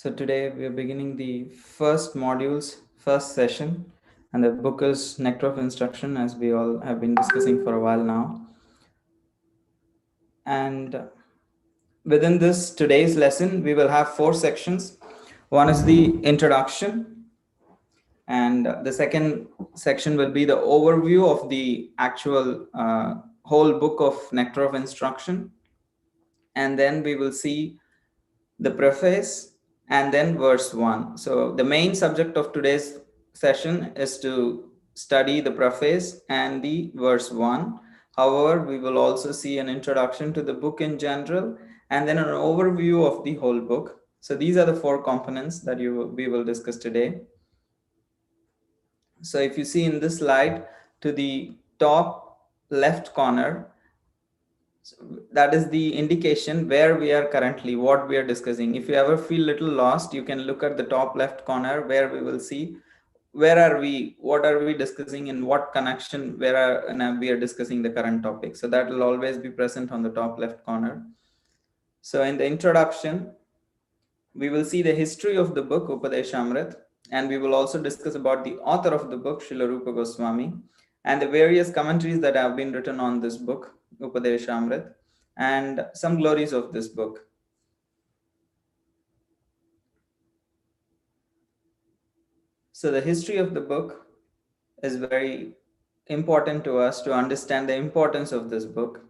So today we are beginning the first module's first session, and the book is Nectar of Instruction, as we all have been discussing for a while now. And within this today's lesson, we will have four sections. One is the introduction, and the second section will be the overview of the actual whole book of Nectar of Instruction, and then we will see the preface and then verse 1. So the main subject of today's session is to study the preface and the verse 1. However, we will also see an introduction to the book in general and then an overview of the whole book. So these are the four components that we will discuss today. So if you see in this slide, to the top left corner, that is the indication where we are currently, what we are discussing. If you ever feel little lost, you can look at the top left corner where we will see where are we, what are we discussing, in what connection, we are discussing the current topic. So that will always be present on the top left corner. So in the introduction, we will see the history of the book Upadeshamrita, and we will also discuss about the author of the book, Srila Rupa Goswami, and the various commentaries that have been written on this book, Upadeshamrita, and some glories of this book. So the history of the book is very important to us to understand the importance of this book.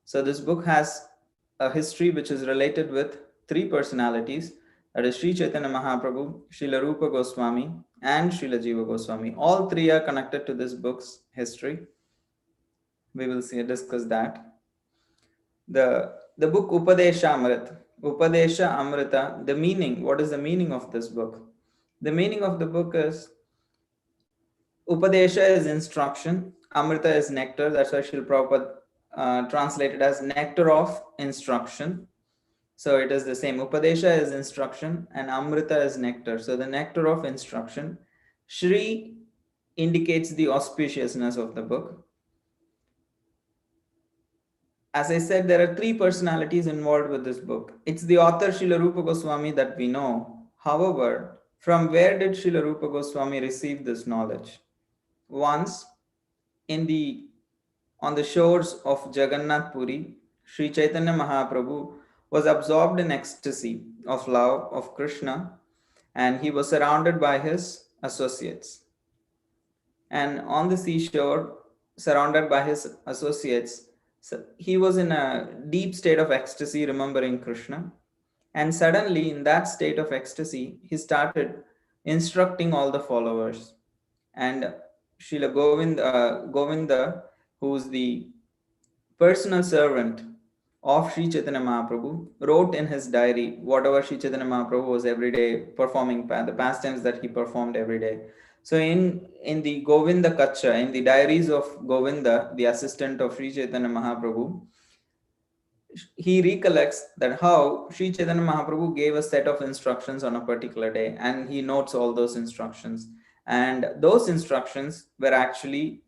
So this book has a history which is related with three personalities, that is Sri Chaitanya Mahaprabhu, Srila Rupa Goswami, and Srila Jiva Goswami. All three are connected to this book's history. We will discuss that. The book Upadeshamrita, Upadesha Amrita, the meaning, what is the meaning of this book? The meaning of the book is Upadesha is instruction, Amrita is nectar, that's why Srila Prabhupada translated as nectar of instruction. So it is the same. Upadesha is instruction and Amrita is nectar. So the nectar of instruction. Shri indicates the auspiciousness of the book. As I said, there are three personalities involved with this book. It's the author Srila Rupa Goswami that we know. However, from where did Srila Rupa Goswami receive this knowledge? Once, on the shores of Jagannath Puri, Sri Chaitanya Mahaprabhu was absorbed in ecstasy of love of Krishna, and he was surrounded by his associates. And on the seashore, surrounded by his associates, he was in a deep state of ecstasy, remembering Krishna. And suddenly, in that state of ecstasy, he started instructing all the followers. And Srila Govinda, who's the personal servant of Sri Chaitanya Mahaprabhu, wrote in his diary whatever Sri Chaitanya Mahaprabhu was every day performing, the pastimes that he performed every day. So in the Govinda Kacha, in the diaries of Govinda, the assistant of Sri Chaitanya Mahaprabhu, he recollects that how Sri Chaitanya Mahaprabhu gave a set of instructions on a particular day, and he notes all those instructions. And those instructions were actually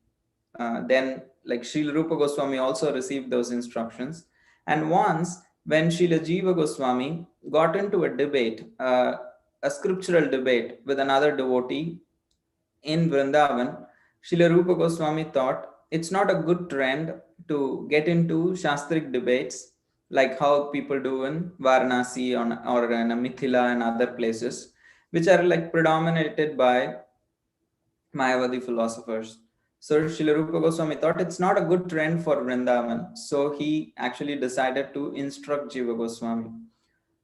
then, like Srila Rupa Goswami also received those instructions. And once, when Srila Jiva Goswami got into a debate, a scriptural debate with another devotee in Vrindavan, Srila Rupa Goswami thought it's not a good trend to get into Shastric debates like how people do in Varanasi or in Mithila and other places, which are like predominated by Mayavadi philosophers. So Srila Rupa Goswami thought it's not a good trend for Vrindavan. So he actually decided to instruct Jiva Goswami.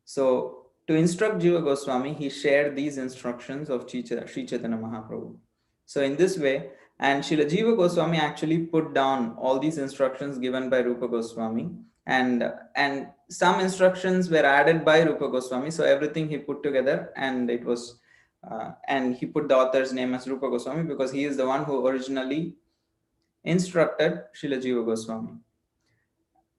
So to instruct Jiva Goswami, he shared these instructions of Sri Chaitanya Mahaprabhu. So in this way, and Srila Jiva Goswami actually put down all these instructions given by Rupa Goswami, and some instructions were added by Rupa Goswami. So everything he put together, and it was and he put the author's name as Rupa Goswami because he is the one who originally instructed Srila Jiva Goswami.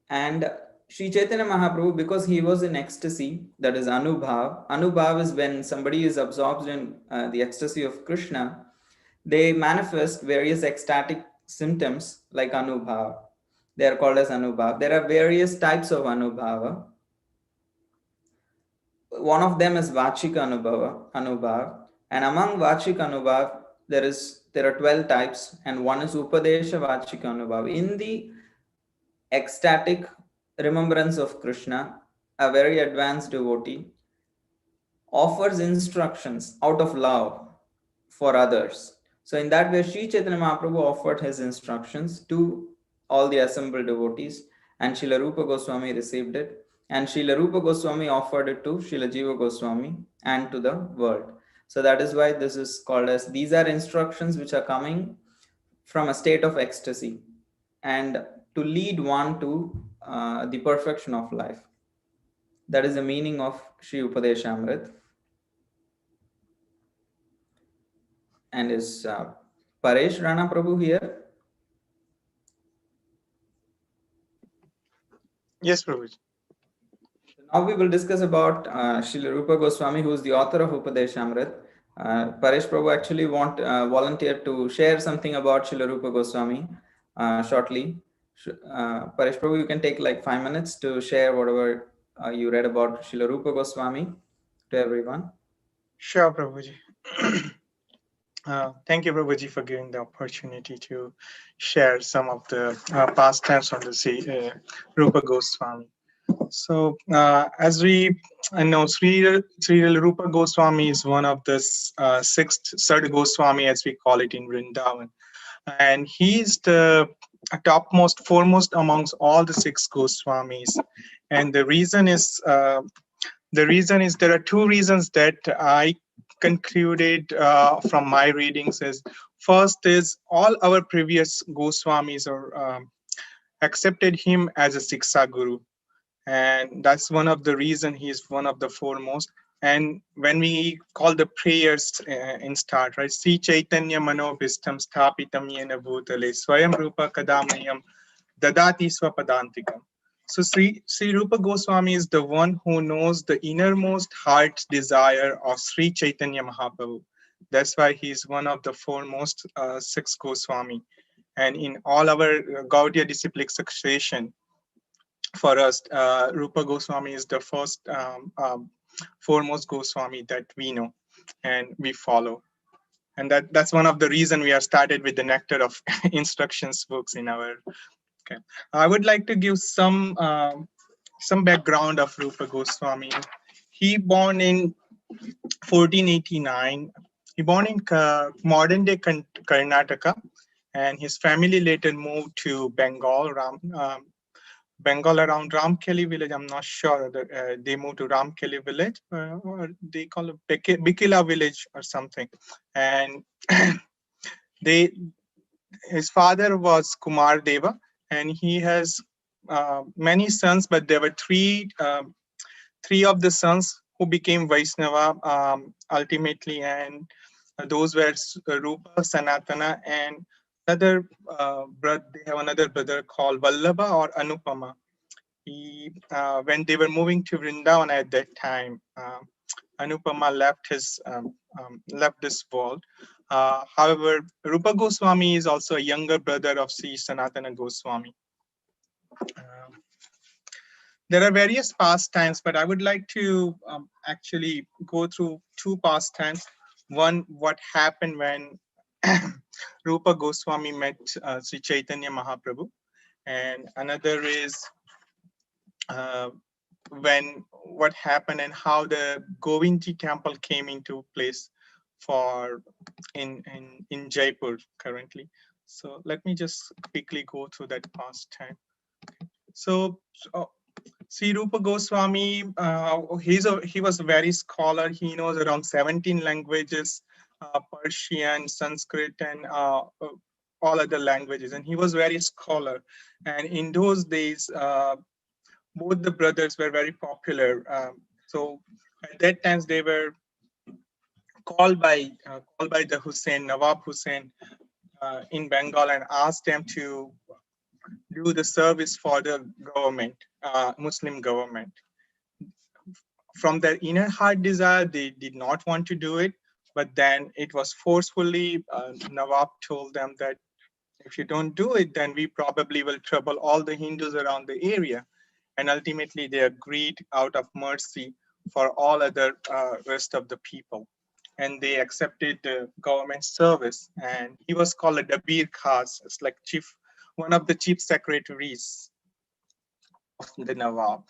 And Sri Chaitanya Mahaprabhu, because he was in ecstasy, that is Anubhav. Anubhav is when somebody is absorbed in the ecstasy of Krishna, they manifest various ecstatic symptoms like Anubhav. They are called as Anubhav. There are various types of Anubhava. One of them is Vachika Anubhav, and among Vachika Anubhav, there are 12 types, and one is Upadesha Vachika Anubhav. In the ecstatic remembrance of Krishna, a very advanced devotee offers instructions out of love for others. So, in that way, Sri Chaitanya Mahaprabhu offered his instructions to all the assembled devotees, and Srila Rupa Goswami received it. And Srila Rupa Goswami offered it to Srila Jiva Goswami and to the world. So, that is why this is called as these are instructions which are coming from a state of ecstasy and to lead one to the perfection of life. That is the meaning of Sri Upadeshamrita. And is Paresh Rana Prabhu here? Yes, Prabhuji. Now we will discuss about Srila Rupa Goswami, who is the author of Upadeshamrita. Paresh Prabhu actually volunteered to share something about Srila Rupa Goswami shortly. Paresh Prabhu, you can take like 5 minutes to share whatever you read about Srila Rupa Goswami to everyone. Sure, Prabhuji. Thank you, Prabhuji, for giving the opportunity to share some of the pastimes on the Rupa Goswami. So, as we know, Sri Rupa Goswami is one of the sixth Sad Goswami, as we call it in Vrindavan. And he is the topmost, foremost amongst all the six Goswamis. And the reason is there are two reasons that I concluded from my readings. Is first is all our previous Goswamis are accepted him as a Siksha Guru, and that's one of the reason he is one of the foremost. And when we call the prayers in start, right? Sri Chaitanya Manobhistam Sthapitam Yena Bhutale Swayam Rupa Kadamayam Dadati Swapadantikam. So Sri Rupa Goswami is the one who knows the innermost heart's desire of Sri Chaitanya Mahaprabhu. That's why he is one of the foremost six Goswami. And in all our Gaudiya disciplic succession, for us, Rupa Goswami is the first foremost Goswami that we know and we follow. And that's one of the reason we are started with the Nectar of Instructions books in our. Okay, I would like to give some background of Rupa Goswami. He born in 1489. He born in modern day Karnataka, and his family later moved to Bengal, around Ramkelly village. I'm not sure that they moved to Ramkelly village or they call it Bikila village or something. And his father was Kumar Deva, and he has many sons, but there were three of the sons who became Vaishnava ultimately, and those were Rupa, Sanatana, and another brother. They have another brother called Vallabha or Anupama. When they were moving to Vrindavan at that time, Anupama left this world. However, Rupa Goswami is also a younger brother of Sri Sanatana Goswami. There are various pastimes, but I would like to actually go through two pastimes. One, what happened when Rupa Goswami met Sri Chaitanya Mahaprabhu, and another is what happened and how the Govindji temple came into place in Jaipur currently. So let me just quickly go through that pastime. So Sri Rupa Goswami, he was a very scholar. He knows around 17 languages, Persian, Sanskrit, and all other languages. And he was very scholar. And in those days, both the brothers were very popular. So at that time, they were called by the Hussein, Nawab Hussein, in Bengal, and asked them to do the service for the government, Muslim government. From their inner heart desire, they did not want to do it, but then it was forcefully, Nawab told them that if you don't do it, then we probably will trouble all the Hindus around the area. And ultimately they agreed out of mercy for all other rest of the people. And they accepted government service. And he was called a Dabir Khas. It's like one of the chief secretaries of the Nawab.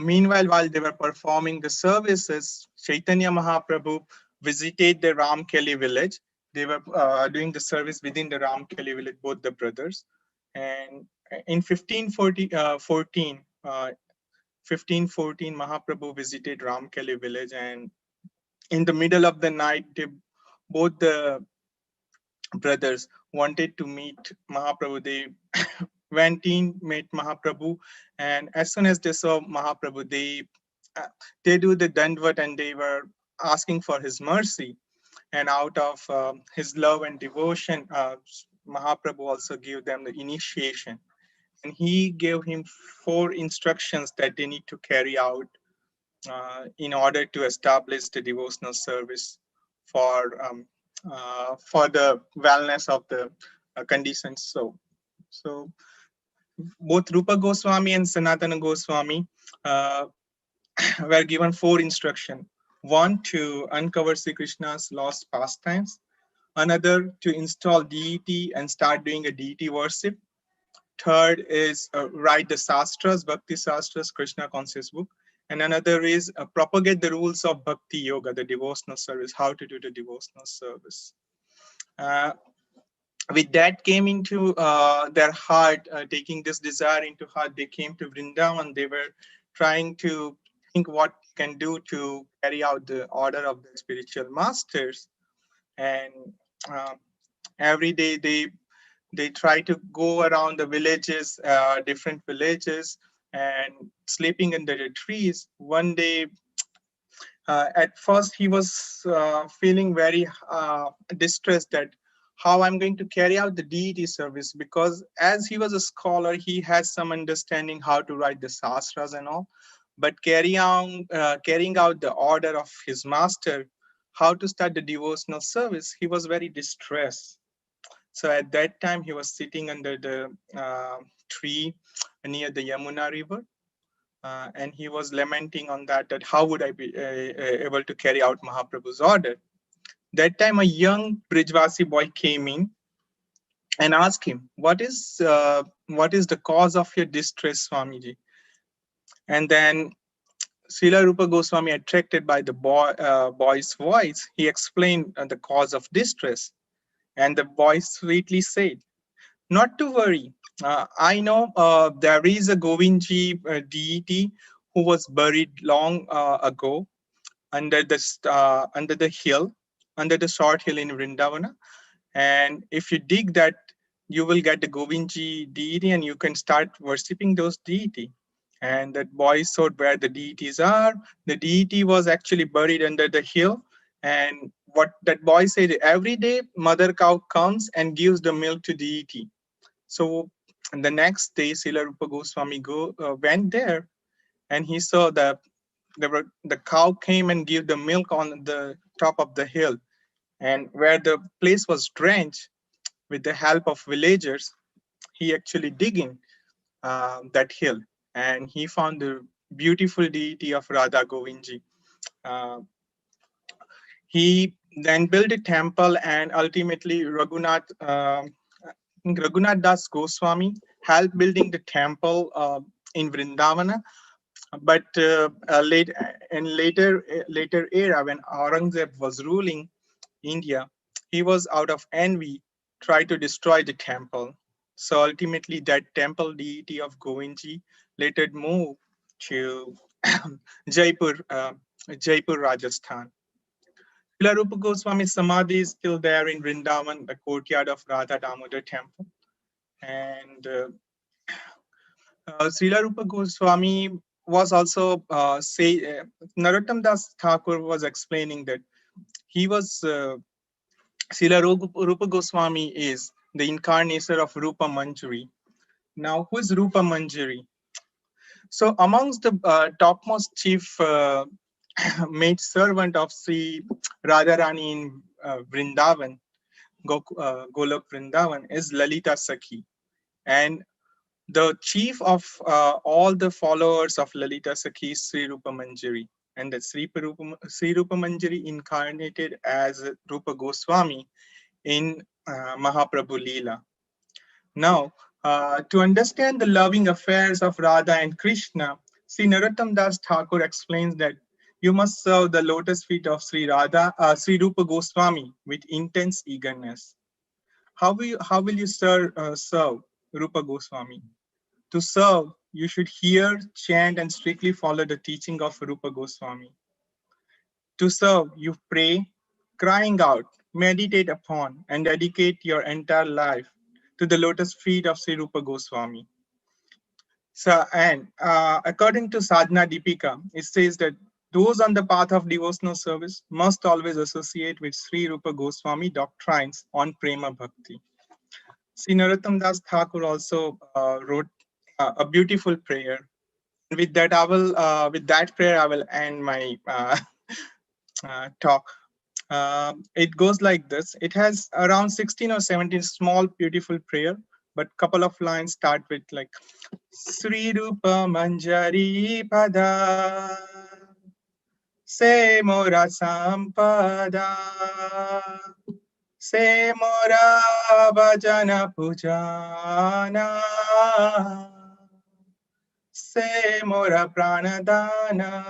Meanwhile, while they were performing the services, Chaitanya Mahaprabhu visited the Ramkeli village. They were doing the service within the Ramkeli village, both the brothers. And in 1514, Mahaprabhu visited Ramkeli village, and in the middle of the night, both the brothers wanted to meet Mahaprabhu. They went in, met Mahaprabhu, and as soon as they saw Mahaprabhu, they do the dandvat and they were asking for his mercy. And out of his love and devotion, Mahaprabhu also gave them the initiation. And he gave him 4 instructions that they need to carry out in order to establish the devotional service for the wellness of the conditions. So both Rupa Goswami and Sanatana Goswami uh, were given 4 instructions. One, to uncover Sri Krishna's lost pastimes. Another, to install deity and start doing a deity worship. Third is write the Shastras, Bhakti Shastras, Krishna conscious book. And another is propagate the rules of Bhakti Yoga, the devotional service, how to do the devotional service. With that came into their heart, taking this desire into heart, they came to Vrindavan. They were trying to think what can do to carry out the order of the spiritual masters. And every day they try to go around the villages, different villages, and sleeping under the trees. One day, at first, he was feeling very distressed that how I'm going to carry out the deity service, because as he was a scholar, he has some understanding how to write the sastras and all, but carrying out the order of his master, how to start the devotional service, he was very distressed. So at that time, he was sitting under the tree near the Yamuna river, and he was lamenting on that how would I be able to carry out Mahaprabhu's order. That time, a young Brijvasi boy came in and asked him, what is the cause of your distress, Swamiji? And then Srila Rupa Goswami, attracted by the boy's voice, he explained the cause of distress. And the boy sweetly said, not to worry. I know there is a Govindji deity who was buried long ago under the hill, under the short hill in Vrindavana. And if you dig that, you will get the Govindji deity and you can start worshipping those deity. And that boy showed where the deities are. The deity was actually buried under the hill. And what that boy said, every day mother cow comes and gives the milk to deity. So the next day, Srila Rupa Goswami went there, and he saw that the cow came and gave the milk on the top of the hill. And where the place was drenched, with the help of villagers, he actually digging that hill, and he found the beautiful deity of Radha Govindji. Uh, he then built a temple, and ultimately Raghunath Das Goswami helped building the temple in Vrindavana. But later era, when Aurangzeb was ruling India, he was out of envy, tried to destroy the temple. So ultimately, that temple deity of Govindji later moved to Jaipur, Rajasthan. Srila Rupa Goswami's Samadhi is still there in Vrindavan, the courtyard of Radha Damodar temple. And Srila Rupa Goswami was also Narottam Das Thakur was explaining that he was Srila Rupa Goswami is the incarnation of Rupa Manjari. Now, who is Rupa Manjari? So, amongst the topmost chief maid servant of Sri Radharani in Vrindavan, Golok Vrindavan, is Lalita Sakhi. And the chief of all the followers of Lalita Sakhi, Sri Rupa Manjari. And that Sri Rupa Manjari incarnated as Rupa Goswami in Mahaprabhu Leela. Now, to understand the loving affairs of Radha and Krishna, Sri Narottam Das Thakur explains that you must serve the lotus feet of Sri Rupa Goswami with intense eagerness. How will you serve Rupa Goswami? To serve, you should hear, chant, and strictly follow the teaching of Rupa Goswami. To serve, you pray, crying out, meditate upon, and dedicate your entire life to the lotus feet of Sri Rupa Goswami. So, and according to Sadhana Deepika, it says that those on the path of devotional service must always associate with Sri Rupa Goswami doctrines on Prema Bhakti. Sri Narottam Das Thakur also wrote a beautiful prayer. With that, with that prayer, I will end my talk. It goes like this. It has around 16 or 17 small, beautiful prayer, but couple of lines start with like Sri Rupa Manjari Pada Se Mora Sampada Se Mora Bhajana Pujana Se Mora Pranadana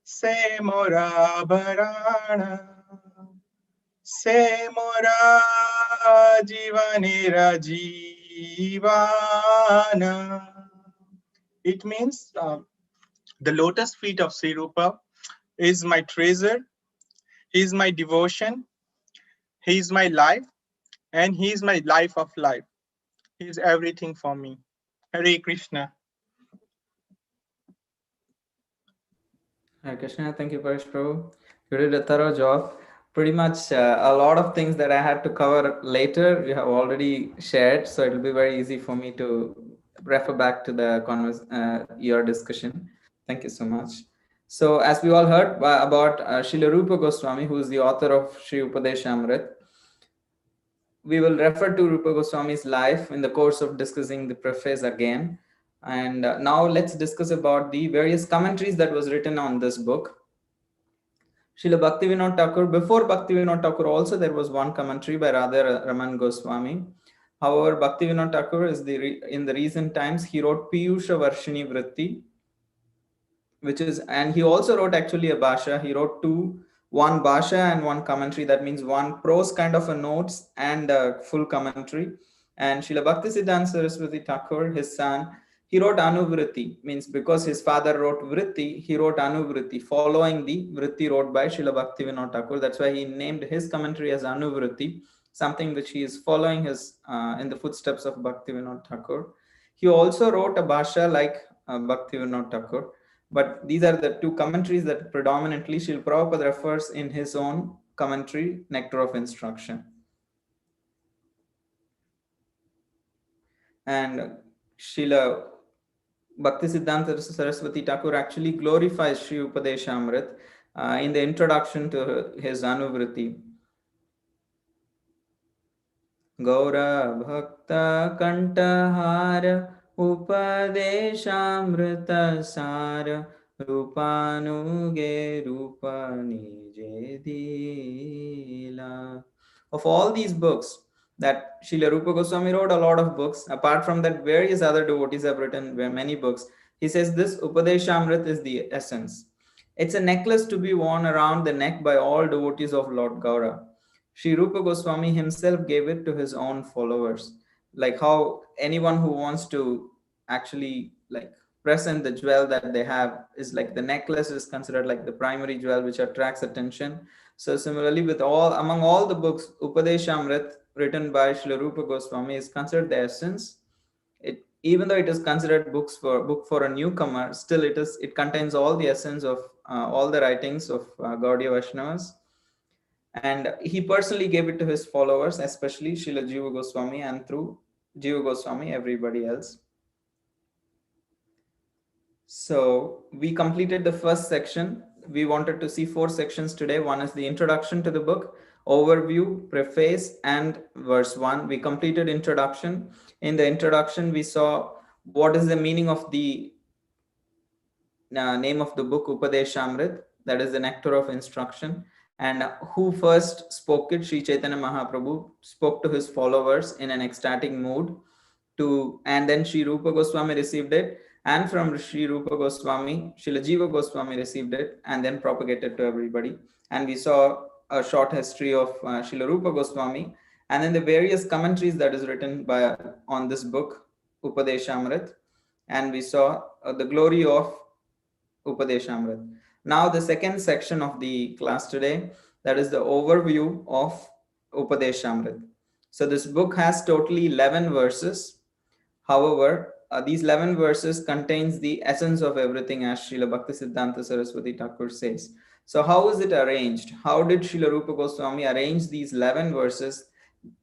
Se Mora Bharana Se Mora Jivanira Jivana. It means the lotus feet of Sri Rupa is my treasure, he is my devotion, he is my life, and he is my life of life. He is everything for me. Hare Krishna. Hare Krishna, thank you, Parish Prabhu. You did a thorough job. Pretty much a lot of things that I had to cover later, you have already shared, so it'll be very easy for me to refer back to the your discussion. Thank you so much. So, as we all heard about Srila Rupa Goswami, who is the author of Sri Upadeshamrita, we will refer to Rupa Goswami's life in the course of discussing the preface again. And now let's discuss about the various commentaries that was written on this book. Srila Bhaktivinoda Thakur, before Bhaktivinoda Thakur also there was one commentary by Radha Raman Goswami. However, Bhaktivinoda Thakur is in the recent times, he wrote Piyusha Varshini Vritti, which is, and he also wrote actually a Bhasha. He wrote two, one Bhasha and one commentary. That means one prose kind of a notes and a full commentary. And Srila Bhaktisiddhanta Saraswati Thakur, his son, he wrote Anuvritti, means because his father wrote Vritti, he wrote Anuvritti, following the Vritti wrote by Srila Bhaktivinoda Thakur. That's why he named his commentary as Anuvritti, something which he is following his in the footsteps of Bhaktivinoda Thakur. He also wrote a Bhasha like Bhaktivinoda Thakur. But these are the two commentaries that predominantly Srila Prabhupada refers in his own commentary, Nectar of Instruction. And Srila Bhaktisiddhanta Saraswati Thakur actually glorifies Sri Upadeshamrita in the introduction to his Anuvritti. Gaura Bhakta Kantahara Upadeshamrita Sara Rupanuge Rupani Jedila. Of all these books that Srila Rupa Goswami wrote, a lot of books. Apart from that, various other devotees have written many books. He says this Upadeshamrita is the essence. It's a necklace to be worn around the neck by all devotees of Lord Gaura. Sri Rupa Goswami himself gave it to his own followers. Like how anyone who wants to actually like present the jewel that they have is like the necklace is considered like the primary jewel which attracts attention. So similarly with among all the books, Upadeshamrit written by Sri Rupa Goswami is considered the essence. Even though it is considered book for a newcomer, still it contains all the essence of all the writings of Gaudiya Vaishnavas. And he personally gave it to his followers, especially Srila Jiva Goswami, and through Jiva Goswami, everybody else. So we completed the first section. We wanted to see 4 sections today. One is the introduction to the book. overview, preface, and verse 1. We completed introduction. In the introduction, we saw what is the meaning of the name of the book, Upadeshamrit, that is the Nectar of Instruction, and who first spoke it. Sri Chaitanya Mahaprabhu spoke to his followers in an ecstatic mood, and then Sri Rupa Goswami received it, and from Sri Rupa Goswami, Srila Jiva Goswami received it, and then propagated to everybody. And we saw a short history of Srila Rupa Goswami, and then the various commentaries that is written on this book, Upadeshamrit, and we saw the glory of Upadeshamrit. Now, the second section of the class today, that is the overview of Upadeshamrit. So, this book has totally 11 verses. However, these 11 verses contains the essence of everything, as Srila Bhakti Siddhanta Saraswati Thakur says. So, how is it arranged? How did Srila Rupa Goswami arrange these 11 verses?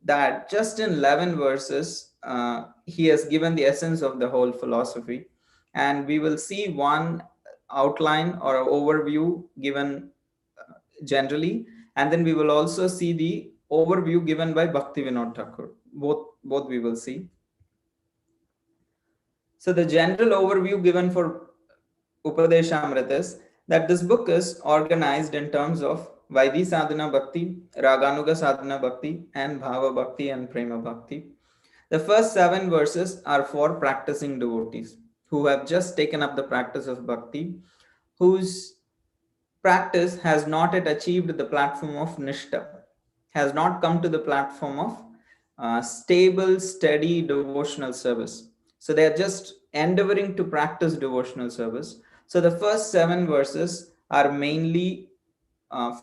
That just in 11 verses, he has given the essence of the whole philosophy. And we will see one outline or an overview given generally, and then we will also see the overview given by Bhakti Vinod Thakur. Both we will see. So the general overview given for Upadeshamrita is that this book is organized in terms of Vaidhi Sadhana Bhakti, Raganuga Sadhana Bhakti, and Bhava Bhakti and Prema Bhakti. The first 7 verses are for practicing devotees who have just taken up the practice of bhakti, whose practice has not yet achieved the platform of Nishta, has not come to the platform of stable, steady devotional service. So they are just endeavoring to practice devotional service. So the first 7 verses are mainly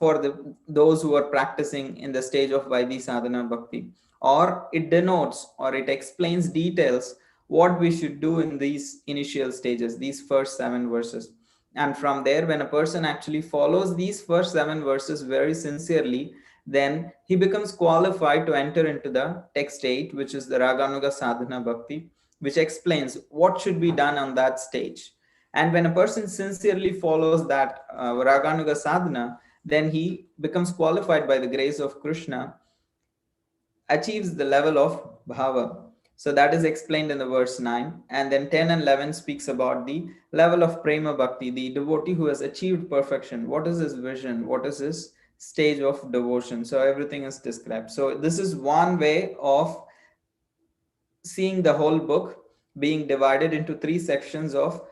for those who are practicing in the stage of Vaidhi Sadhana Bhakti, or it denotes or it explains details what we should do in these initial stages, these first 7 verses. And from there, when a person actually follows these first 7 verses very sincerely, then he becomes qualified to enter into the text 8, which is the Raganuga Sadhana Bhakti, which explains what should be done on that stage. And when a person sincerely follows that Raganuga Sadhana, then he becomes qualified by the grace of Krishna, achieves the level of bhava. So that is explained in the verse 9. And then 10 and 11 speaks about the level of prema bhakti, the devotee who has achieved perfection. What is his vision? What is his stage of devotion? So everything is described. So this is one way of seeing the whole book being divided into 3 sections of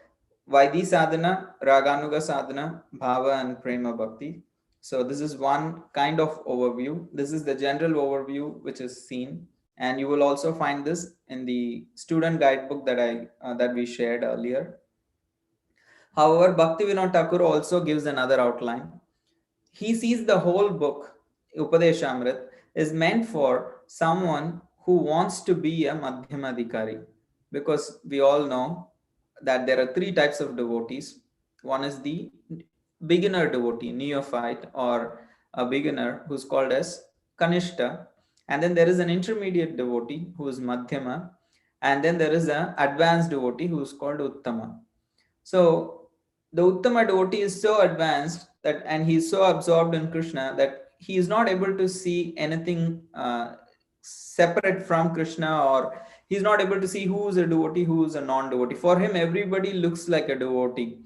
Vaidhi Sadhana, Raganuga Sadhana, Bhava, and Prema Bhakti. So this is one kind of overview. This is the general overview which is seen, and you will also find this in the student guidebook that we shared earlier. However, Bhakti Vinod Thakur also gives another outline. He sees the whole book, Upadeshamrit, is meant for someone who wants to be a Madhyamadikari, because we all know that there are 3 types of devotees. One is the beginner devotee, neophyte, or a beginner who's called as Kanishta. And then there is an intermediate devotee who is Madhyama. And then there is an advanced devotee who is called Uttama. So the Uttama devotee is so advanced that, and he is so absorbed in Krishna that he is not able to see anything separate from Krishna, or he's not able to see who is a devotee, who is a non-devotee. For him, everybody looks like a devotee.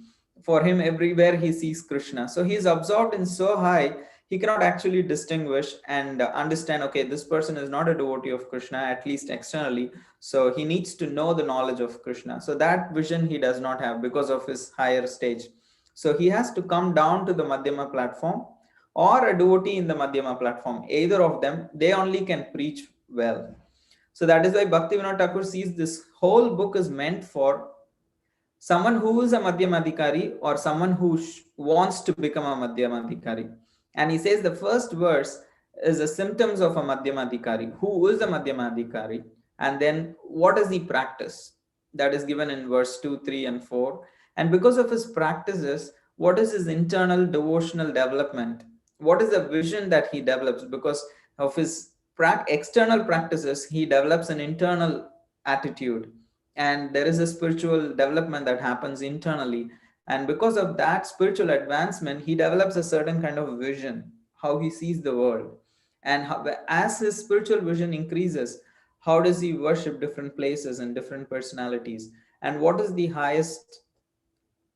For him, everywhere he sees Krishna. So he is absorbed in so high, he cannot actually distinguish and understand, okay, this person is not a devotee of Krishna, at least externally. So he needs to know the knowledge of Krishna. So that vision he does not have because of his higher stage. So he has to come down to the Madhyama platform, or a devotee in the Madhyama platform. Either of them, they only can preach well. So that is why Bhakti Vinod Thakur sees this whole book is meant for someone who is a Madhyamadikari, or someone who wants to become a Madhyamadikari. And he says the first verse is the symptoms of a Madhyamadikari. Who is a Madhyamadikari? And then what is the practice? That is given in verse 2, 3, and 4. And because of his practices, what is his internal devotional development? What is the vision that he develops? Because of his external practices, he develops an internal attitude, and there is a spiritual development that happens internally. And because of that spiritual advancement, he develops a certain kind of vision, how he sees the world. And how, as his spiritual vision increases, how does he worship different places and different personalities? And what is the highest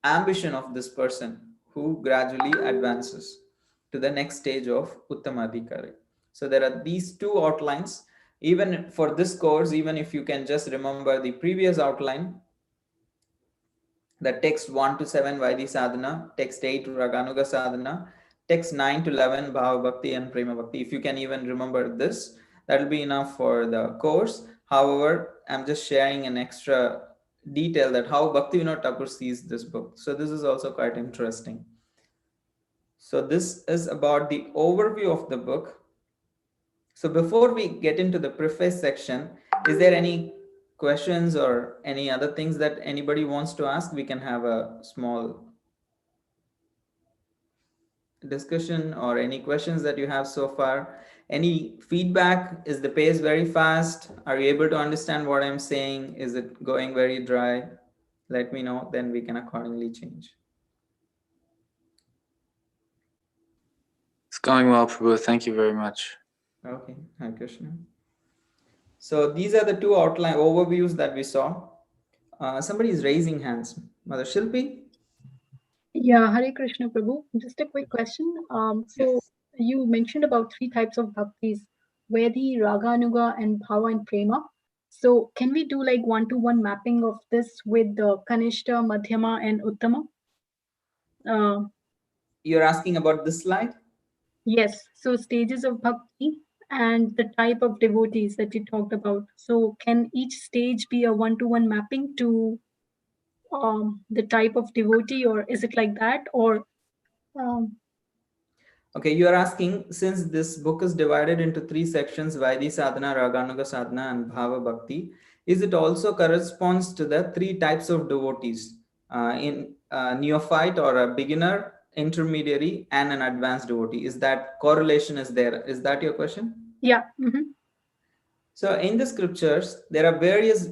ambition of this person who gradually advances to the next stage of Uttamadhikari? So there are these two outlines. Even for this course, even if you can just remember the previous outline, the text 1 to 7 Vaidhi Sadhana, text 8 Raganuga Sadhana, text 9 to 11 Bhava Bhakti and Prema Bhakti. If you can even remember this, that will be enough for the course. However, I'm just sharing an extra detail that how Bhaktivinoda Thakur sees this book. So this is also quite interesting. So this is about the overview of the book. So before we get into the preface section, is there any questions or any other things that anybody wants to ask? We can have a small discussion, or any questions that you have so far. Any feedback? Is the pace very fast? Are you able to understand what I'm saying? Is it going very dry? Let me know, then we can accordingly change. It's going well, Prabhu. Thank you very much. Okay, Hare Krishna. So these are the two outline overviews that we saw. Somebody is raising hands. Mother Shilpi? Yeah, Hare Krishna Prabhu. Just a quick question. So Yes. you mentioned about three types of bhaktis, Vaidhi, Raganuga, and Bhava and Prema. So can we do like one-to-one mapping of this with the Kanishta, Madhyama, and Uttama? You're asking about this slide? Yes. So stages of bhakti and the type of devotees that you talked about. So can each stage be a one-to-one mapping to the type of devotee, or is it like that? Or Okay, you are asking, since this book is divided into three sections, Vaidhi Sadhana, Raganuga Sadhana, and Bhava Bhakti, is it also corresponds to the three types of devotees, in neophyte or a beginner, intermediary, and an advanced devotee? Is that correlation is there? Is that your question? yeah. So in the scriptures, there are various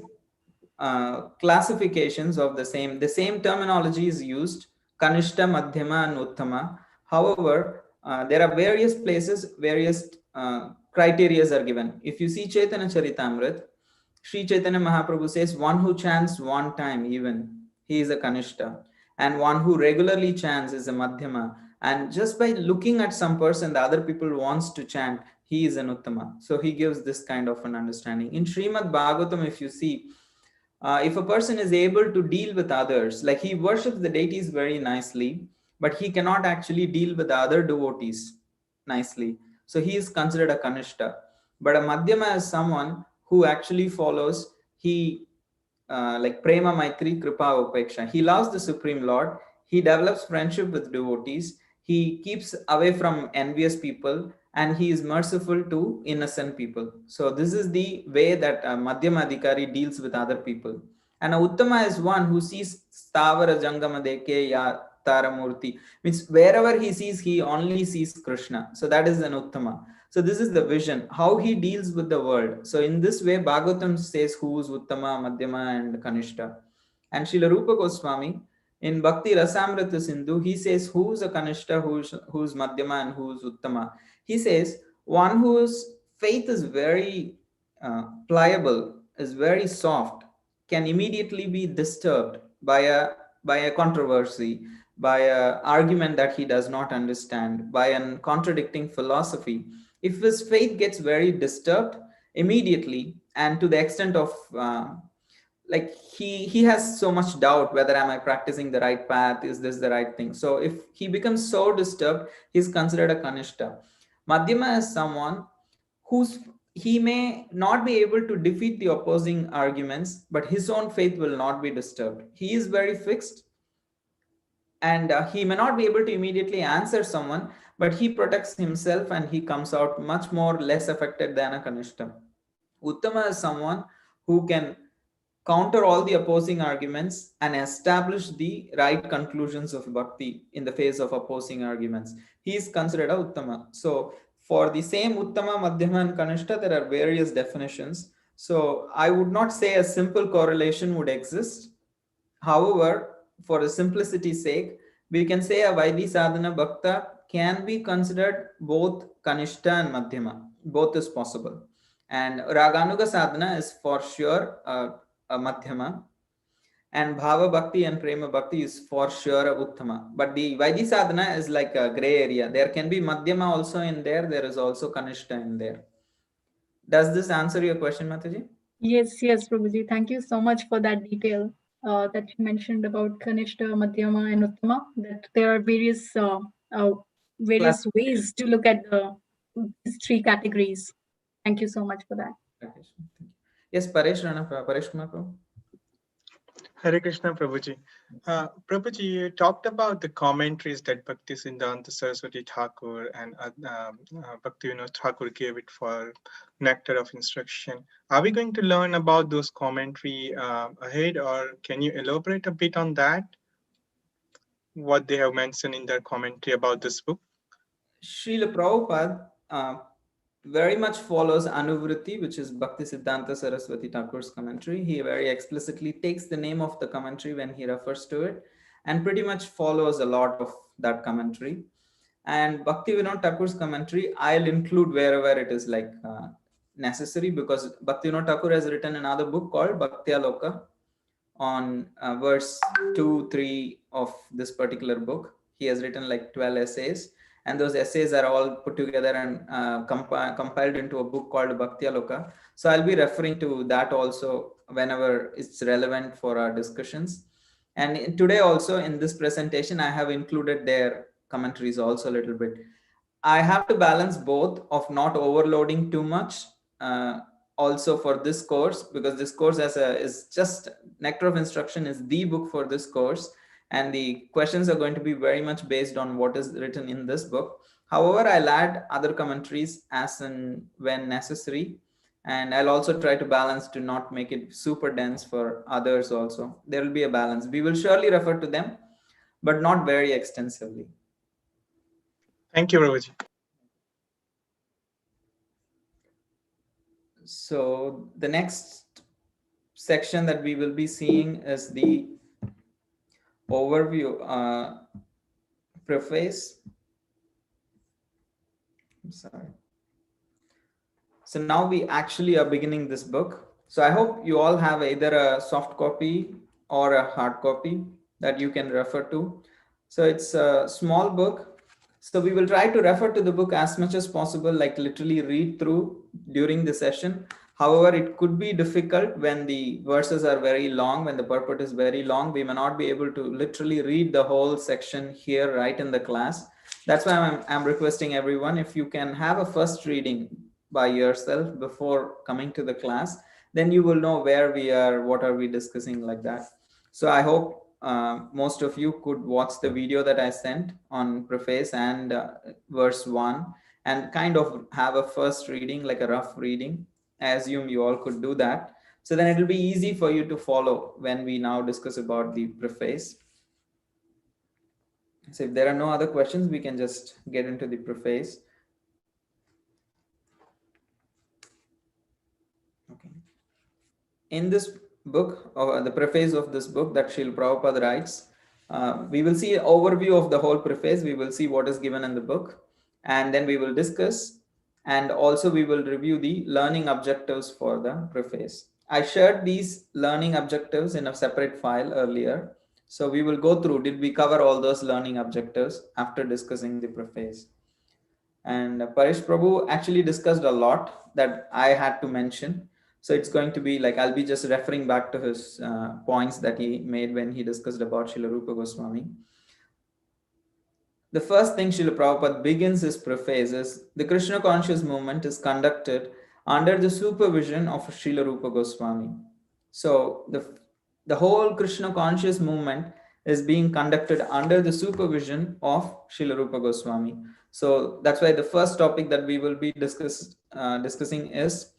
classifications of the same terminology is used, Kanishta, Madhyama, and Uttama. However, there are various places, various criterias are given. If you see Chaitanya Charitamrit, Sri Chaitanya Mahaprabhu says, one who chants one time even, he is a Kanishta. And one who regularly chants is a Madhyama. And just by looking at some person, the other people wants to chant, he is an Uttama. So he gives this kind of an understanding. In Srimad Bhagavatam, if you see, if a person is able to deal with others, like he worships the deities very nicely, but he cannot actually deal with the other devotees nicely, so he is considered a Kanishta. But a Madhyama is someone who actually follows, he like Prema Maitri Kripa Upeksha. He loves the Supreme Lord, he develops friendship with devotees, he keeps away from envious people, and he is merciful to innocent people. So this is the way that Madhyama Adhikari deals with other people. And a Uttama is one who sees Stavara Jangama Deke Ya Taramurti, means wherever he sees, he only sees Krishna. So that is an Uttama. So this is the vision, how he deals with the world. So in this way, Bhagavatam says who is Uttama, Madhyama, and Kanishta. And Srila Rupa Goswami, in Bhakti Rasamrita Sindhu, he says who's a Kanishta, who's Madhyama, and who's Uttama. He says one whose faith is very pliable, is very soft, can immediately be disturbed by a controversy, by an argument that he does not understand, by a contradicting philosophy. If his faith gets very disturbed immediately, and to the extent of like he has so much doubt, whether am I practicing the right path, is this the right thing? So if he becomes so disturbed, he's considered a Kanishta. Madhyama is someone whose he may not be able to defeat the opposing arguments, but his own faith will not be disturbed. He is very fixed, and he may not be able to immediately answer someone, but he protects himself and he comes out much more less affected than a Kanishta. Uttama is someone who can counter all the opposing arguments and establish the right conclusions of bhakti in the face of opposing arguments. He is considered a Uttama. So for the same Uttama, Madhyama, and Kanishta, there are various definitions. So I would not say a simple correlation would exist. However, for the simplicity's sake, we can say a Vaidhi Sadhana Bhakta can be considered both Kanishta and Madhyama. Both is possible. And Raganuga Sadhana is for sure a Madhyama. And Bhava Bhakti and Prema Bhakti is for sure a Uttama. But the Vaidhi Sadhana is like a gray area. There can be Madhyama also in there. There is also Kanishta in there. Does this answer your question, Mataji? Yes, Prabhuji. Thank you so much for that detail that you mentioned about Kanishta, Madhyama, and Uttama. That there are various ways to look at these three categories. Thank you so much for that. Yes, Paresh Kumar Prabhu. Hare Krishna, Prabhuji. Prabhuji, you talked about the commentaries that Bhakti Siddhanta Saraswati Thakur and Bhakti Vinod Thakur gave it for Nectar of Instruction. Are we going to learn about those commentary ahead, or can you elaborate a bit on that? What they have mentioned in their commentary about this book? Srila Prabhupada very much follows Anuvritti, which is Bhakti Siddhanta Saraswati Thakur's commentary. He very explicitly takes the name of the commentary when he refers to it and pretty much follows a lot of that commentary. And Bhakti Vinod Thakur's commentary, I'll include wherever it is like necessary, because Bhakti Vinod Thakur has written another book called Bhakti Aloka on verse 2, 3 of this particular book. He has written like 12 essays. And those essays are all put together and compiled into a book called Bhakti Aloka. So I'll be referring to that also whenever it's relevant for our discussions. And today also in this presentation, I have included their commentaries also a little bit. I have to balance both of not overloading too much also for this course, because this course is just Nectar of Instruction is the book for this course. And the questions are going to be very much based on what is written in this book. However, I'll add other commentaries as and when necessary. And I'll also try to balance to not make it super dense for others also. There will be a balance. We will surely refer to them, but not very extensively. Thank you, Prabhuji. So the next section that we will be seeing is the overview, preface. I'm sorry. So now we actually are beginning this book. So I hope you all have either a soft copy or a hard copy that you can refer to. So it's a small book. So we will try to refer to the book as much as possible, like literally read through during the session. However, it could be difficult when the verses are very long, when the purport is very long. We may not be able to literally read the whole section here right in the class. That's why I'm requesting everyone, if you can have a first reading by yourself before coming to the class, then you will know where we are, what are we discussing, like that. So I hope most of you could watch the video that I sent on Preface and verse 1 and kind of have a first reading, like a rough reading. I assume you all could do that. So then it will be easy for you to follow when we now discuss about the Preface. So if there are no other questions, we can just get into the Preface. Okay. In this book, or the preface of this book that Srila Prabhupada writes, we will see an overview of the whole preface. We will see what is given in the book, and then we will discuss, and also we will review the learning objectives for the preface. I shared these learning objectives in a separate file earlier. So we will go through, did we cover all those learning objectives after discussing the preface? And Paresh Prabhu actually discussed a lot that I had to mention. So it's going to be like, I'll be just referring back to his points that he made when he discussed about Srila Rupa Goswami. The first thing Srila Prabhupada begins his preface is, the Krishna conscious movement is conducted under the supervision of Srila Rupa Goswami. So the whole Krishna conscious movement is being conducted under the supervision of Srila Rupa Goswami. So that's why the first topic that we will be discussing is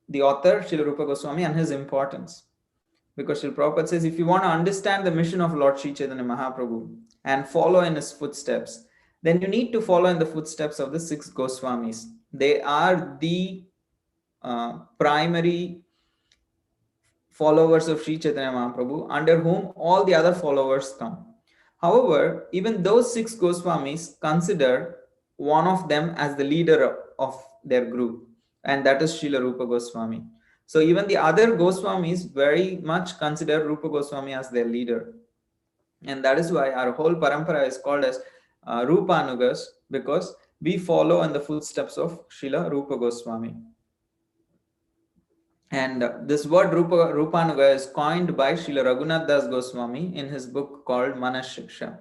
the author, Srila Rupa Goswami, and his importance. Because Srila Prabhupada says, if you want to understand the mission of Lord Sri Chaitanya Mahaprabhu and follow in his footsteps, then you need to follow in the footsteps of the 6 Goswamis. They are the primary followers of Sri Chaitanya Mahaprabhu, under whom all the other followers come. However, even those 6 Goswamis consider one of them as the leader of their group, and that is Srila Rupa Goswami. So even the other Goswamis very much consider Rupa Goswami as their leader. And that is why our whole parampara is called as Rupanugas, because we follow in the footsteps of Srila Rupa Goswami. And this word Rupanuga is coined by Srila Raghunath Das Goswami in his book called Manashiksha.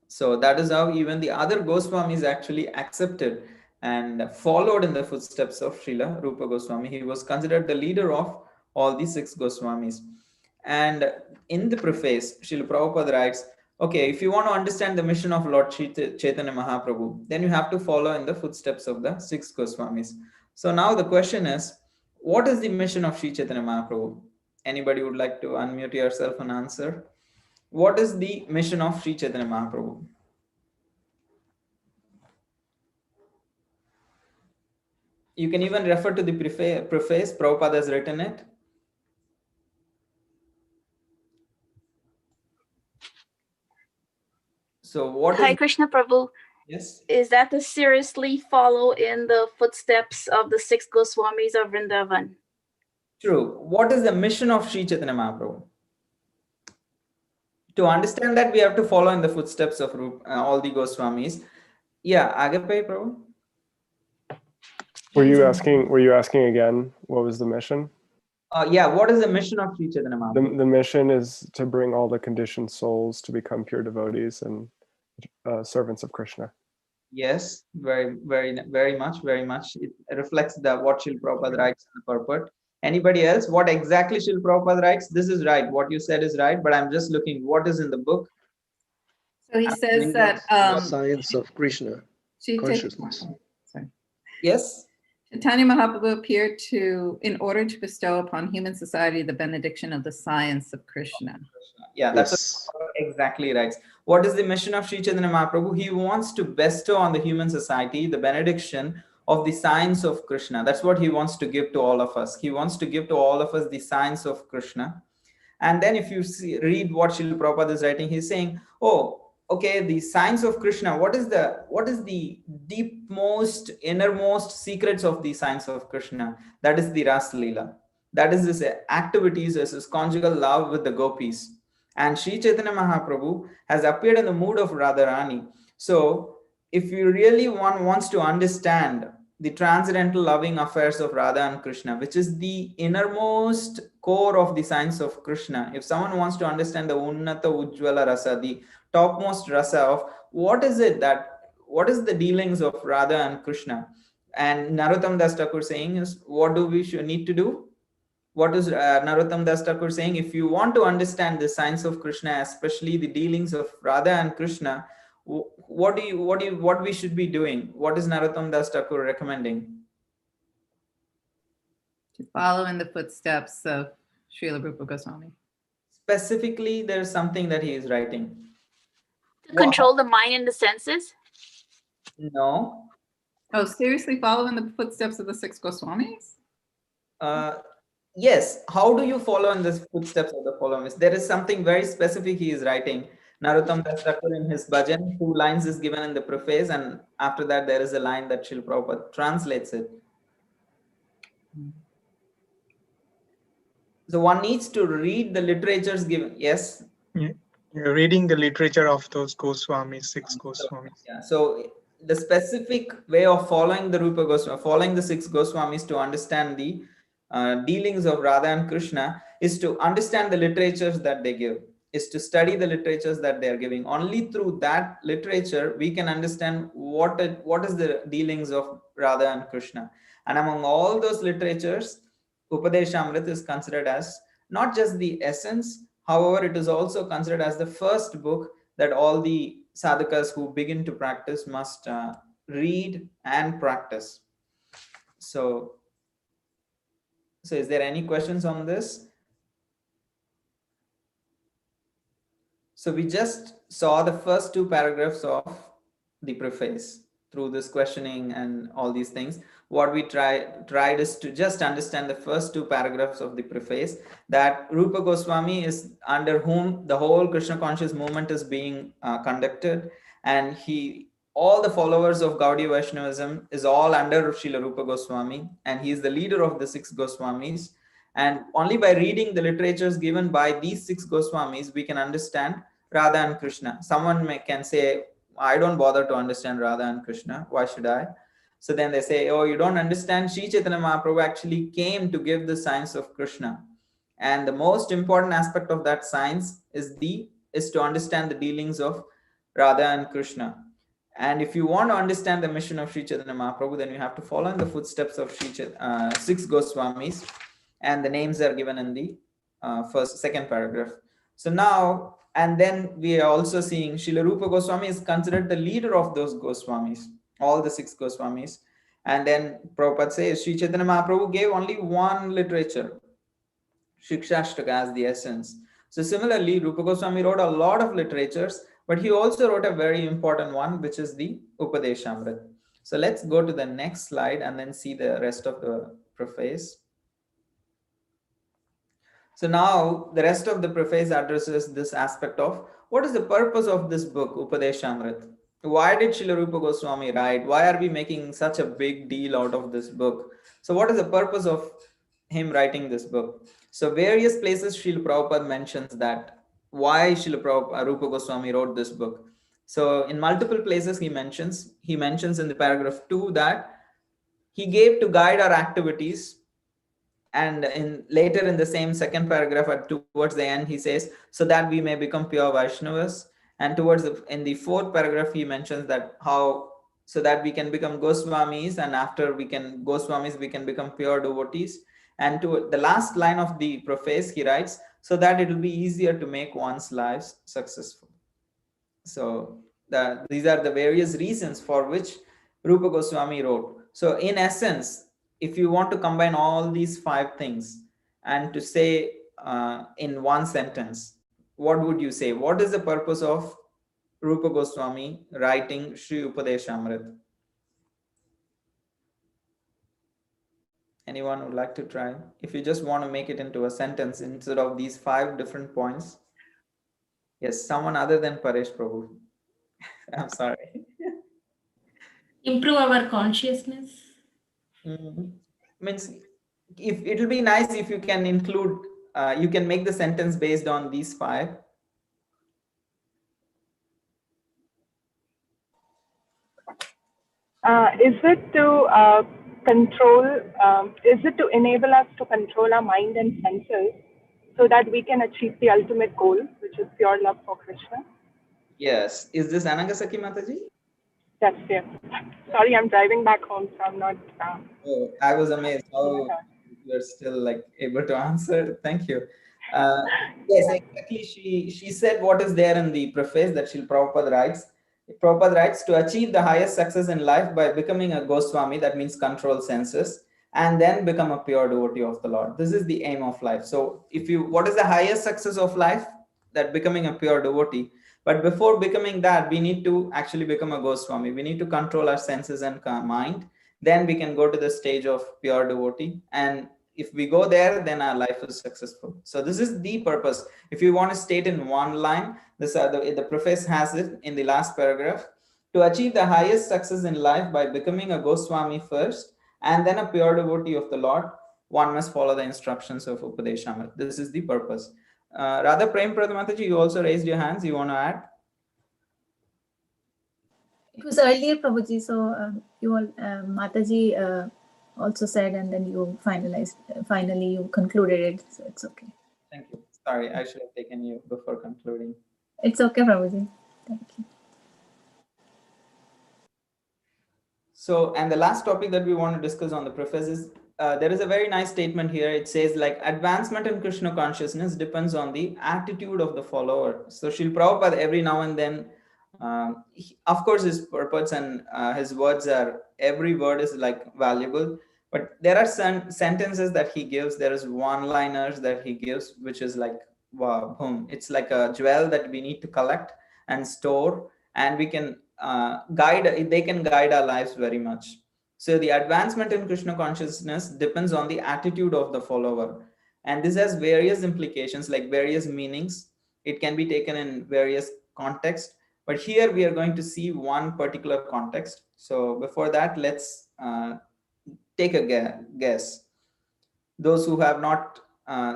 So that is how even the other Goswamis actually accepted and followed in the footsteps of Srila Rupa Goswami. He was considered the leader of all the 6 Goswamis. And in the preface, Srila Prabhupada writes, okay, if you want to understand the mission of Lord Chaitanya Mahaprabhu, then you have to follow in the footsteps of the 6 Goswamis. So now the question is, what is the mission of Sri Chaitanya Mahaprabhu? Anybody would like to unmute yourself and answer? What is the mission of Sri Chaitanya Mahaprabhu? You can even refer to the preface. Prabhupada has written it. So what Hi, is... Krishna Prabhu. Yes. Is that to seriously follow in the footsteps of the 6 Goswamis of Vrindavan? True. What is the mission of Sri Chaitanya Mahaprabhu? To understand that, we have to follow in the footsteps of all the Goswamis. Yeah, Agape Prabhu. Were you asking again, what was the mission? Yeah, what is the mission of Sri Chaitanya Mahaprabhu? The mission is to bring all the conditioned souls to become pure devotees and servants of Krishna. Yes, very, very, very much, very much. It reflects what Srila Prabhupada writes in the purport. Anybody else? What exactly Srila Prabhupada writes? This is right. What you said is right, but I'm just looking what is in the book. So he says that science of Krishna consciousness. Sorry. Yes. Chaitanya Mahaprabhu appeared in order to bestow upon human society the benediction of the science of Krishna. Yeah, that's exactly right. What is the mission of Sri Chaitanya Mahaprabhu? He wants to bestow on the human society the benediction of the science of Krishna. That's what he wants to give to all of us. He wants to give to all of us the science of Krishna. And then if you read what Srila Prabhupada is writing, he's saying, oh, okay, the science of Krishna, what is the deepmost, innermost secrets of the science of Krishna? That is the Ras Leela. That is this activities as his conjugal love with the gopis. And Sri Chaitanya Mahaprabhu has appeared in the mood of Radharani. So if you really wants to understand the transcendental loving affairs of Radha and Krishna, which is the innermost core of the science of Krishna, if someone wants to understand the Unnata Ujjvala Rasa, the topmost rasa of what is the dealings of Radha and Krishna, and Narottam Das Thakur saying is, what do we need to do? What is Narottam Das Thakur saying? If you want to understand the science of Krishna, especially the dealings of Radha and Krishna, what we should be doing? What is Narottam Das Thakur recommending? To follow in the footsteps of Srila Rupa Goswami. Specifically, there's something that he is writing. To control the mind and the senses? No. Oh, seriously, follow in the footsteps of the 6 Goswamis? Yes. How do you follow in the footsteps of the followers? There is something very specific he is writing. Narottam Das Thakur in his bhajan, 2 lines is given in the preface, and after that there is a line that Srila Prabhupada translates it. So one needs to read the literatures given. Yes. Yeah. You're reading the literature of those Goswamis, 6 Goswamis. Yeah. So the specific way of following the Rupa Goswami, following the 6 Goswamis to understand the dealings of Radha and Krishna is to understand the literatures that they give, is to study the literatures that they are giving. Only through that literature we can understand what is the dealings of Radha and Krishna. And among all those literatures, Upadeshamrita is considered as not just the essence, however, it is also considered as the first book that all the sadhakas who begin to practice must read and practice. So is there any questions on this? So we just saw the first 2 paragraphs of the preface. through this questioning and all these things, what we tried is to just understand the first 2 paragraphs of the preface, that Rupa Goswami is under whom the whole Krishna conscious movement is being conducted, and all the followers of Gaudiya Vaishnavism is all under Srila Rupa Goswami, and he is the leader of the 6 Goswamis. And only by reading the literatures given by these 6 Goswamis, we can understand Radha and Krishna. Someone can say, I don't bother to understand Radha and Krishna. Why should I? So then they say, oh, you don't understand. Sri Chaitanya Mahaprabhu actually came to give the science of Krishna. And the most important aspect of that science is to understand the dealings of Radha and Krishna. And if you want to understand the mission of Sri Chaitanya Mahaprabhu, then you have to follow in the footsteps of 6 Goswamis. And the names are given in the second paragraph. So now, and then we are also seeing Srila Rupa Goswami is considered the leader of those Goswamis, all the 6 Goswamis. And then Prabhupada says Sri Chaitanya Mahaprabhu gave only one literature, Shikshashtaka, as the essence. So similarly, Rupa Goswami wrote a lot of literatures, but he also wrote a very important one, which is the Upadeshamrita. So let's go to the next slide and then see the rest of the preface. So now the rest of the preface addresses this aspect of what is the purpose of this book, Upadeshamrita? Why did Srila Rupa Goswami write? Why are we making such a big deal out of this book? So what is the purpose of him writing this book? So various places Srila Prabhupada mentions that why Srila Rupa Goswami wrote this book. So in multiple places he mentions in the paragraph 2 that he gave to guide our activities. And later in the same second paragraph, towards the end, he says, so that we may become pure Vaishnavas. And in the 4th paragraph, he mentions that so that we can become Goswamis, and after we can become pure devotees. And to the last line of the preface, he writes, so that it will be easier to make one's lives successful. So these are the various reasons for which Rupa Goswami wrote. So in essence, if you want to combine all these 5 things and to say in one sentence, what would you say? What is the purpose of Rupa Goswami writing Sri Upadeshamrita? Anyone would like to try? If you just want to make it into a sentence instead of these 5 different points. Yes, someone other than Paresh Prabhu. I'm sorry. Improve our consciousness. Means if it will be nice if you can include, you can make the sentence based on these 5. Is it to control? Is it to enable us to control our mind and senses so that we can achieve the ultimate goal, which is pure love for Krishna? Yes. Is this Anagasaki Mataji? Yes, yes. Sorry, I'm driving back home, so I'm not. Oh, I was amazed how you're still able to answer. Thank you. Yes, exactly. She said what is there in the preface that Srila Prabhupada writes. Prabhupada writes, to achieve the highest success in life by becoming a Goswami, that means control senses, and then become a pure devotee of the Lord. This is the aim of life. So what is the highest success of life? That becoming a pure devotee. But before becoming that, we need to actually become a Goswami. We need to control our senses and mind. Then we can go to the stage of pure devotee. And if we go there, then our life is successful. So this is the purpose. If you want to state in one line, the preface has it in the last paragraph. To achieve the highest success in life by becoming a Goswami first, and then a pure devotee of the Lord, one must follow the instructions of Upadeshamrita. This is the purpose. Radha Prem Pradamataji, you also raised your hands. You want to add? It was earlier, Prabhuji, so you all, Mataji also said, and then you finally you concluded it, so it's okay. Thank you. Sorry, I should have taken you before concluding. It's okay, Prabhuji. Thank you. So, and the last topic that we want to discuss on the preface is, there is a very nice statement here. It says advancement in Krishna consciousness depends on the attitude of the follower. So Srila Prabhupada every now and then, of course his purpose and his words every word is valuable, but there are some sentences that he gives. There is one-liners that he gives, which is wow, boom. It's like a jewel that we need to collect and store, and we can they can guide our lives very much. So the advancement in Krishna consciousness depends on the attitude of the follower. And this has various implications, like various meanings. It can be taken in various contexts. But here we are going to see one particular context. So before that, let's take a guess. Those who have not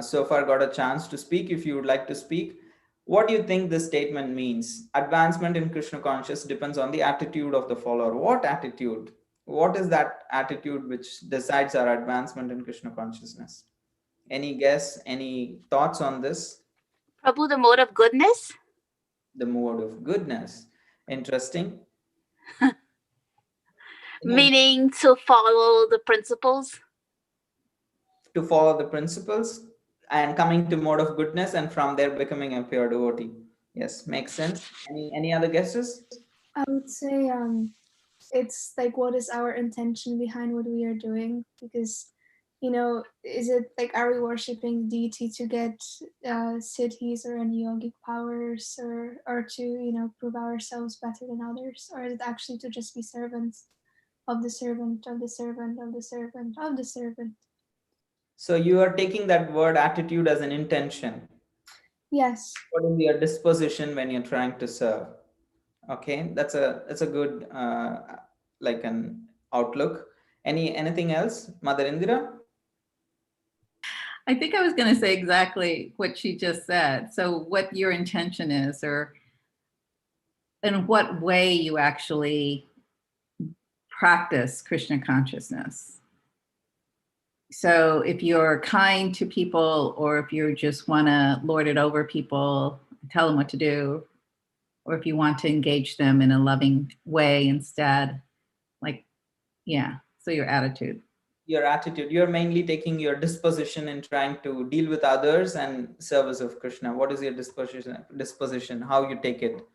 so far got a chance to speak, if you would like to speak, what do you think this statement means? Advancement in Krishna consciousness depends on the attitude of the follower. What attitude? What is that attitude which decides our advancement in Krishna consciousness? Any guess, any thoughts on this? Prabhu, the mode of goodness? The mode of goodness. Interesting. Meaning to follow the principles? To follow the principles and coming to mode of goodness, and from there becoming a pure devotee. Yes, makes sense. Any other guesses? I would say it's like, what is our intention behind what we are doing? Because, you know, is it like, are we worshiping deity to get siddhis or any yogic powers, or to, you know, prove ourselves better than others? Or is it actually to just be servants of the servant of the servant of the servant of the servant? So you are taking that word attitude as an intention. Yes. What is your disposition when you're trying to serve? Okay, that's a good like an outlook. Anything else, Mother Indira? I think I was going to say exactly what she just said. So what your intention is, or in what way you actually practice Krishna consciousness. So if you're kind to people, or if you just want to lord it over people, tell them what to do, or if you want to engage them in a loving way instead, like, yeah, so your attitude. Your attitude, you're mainly taking your disposition in trying to deal with others and service of Krishna. What is your disposition, how you take it?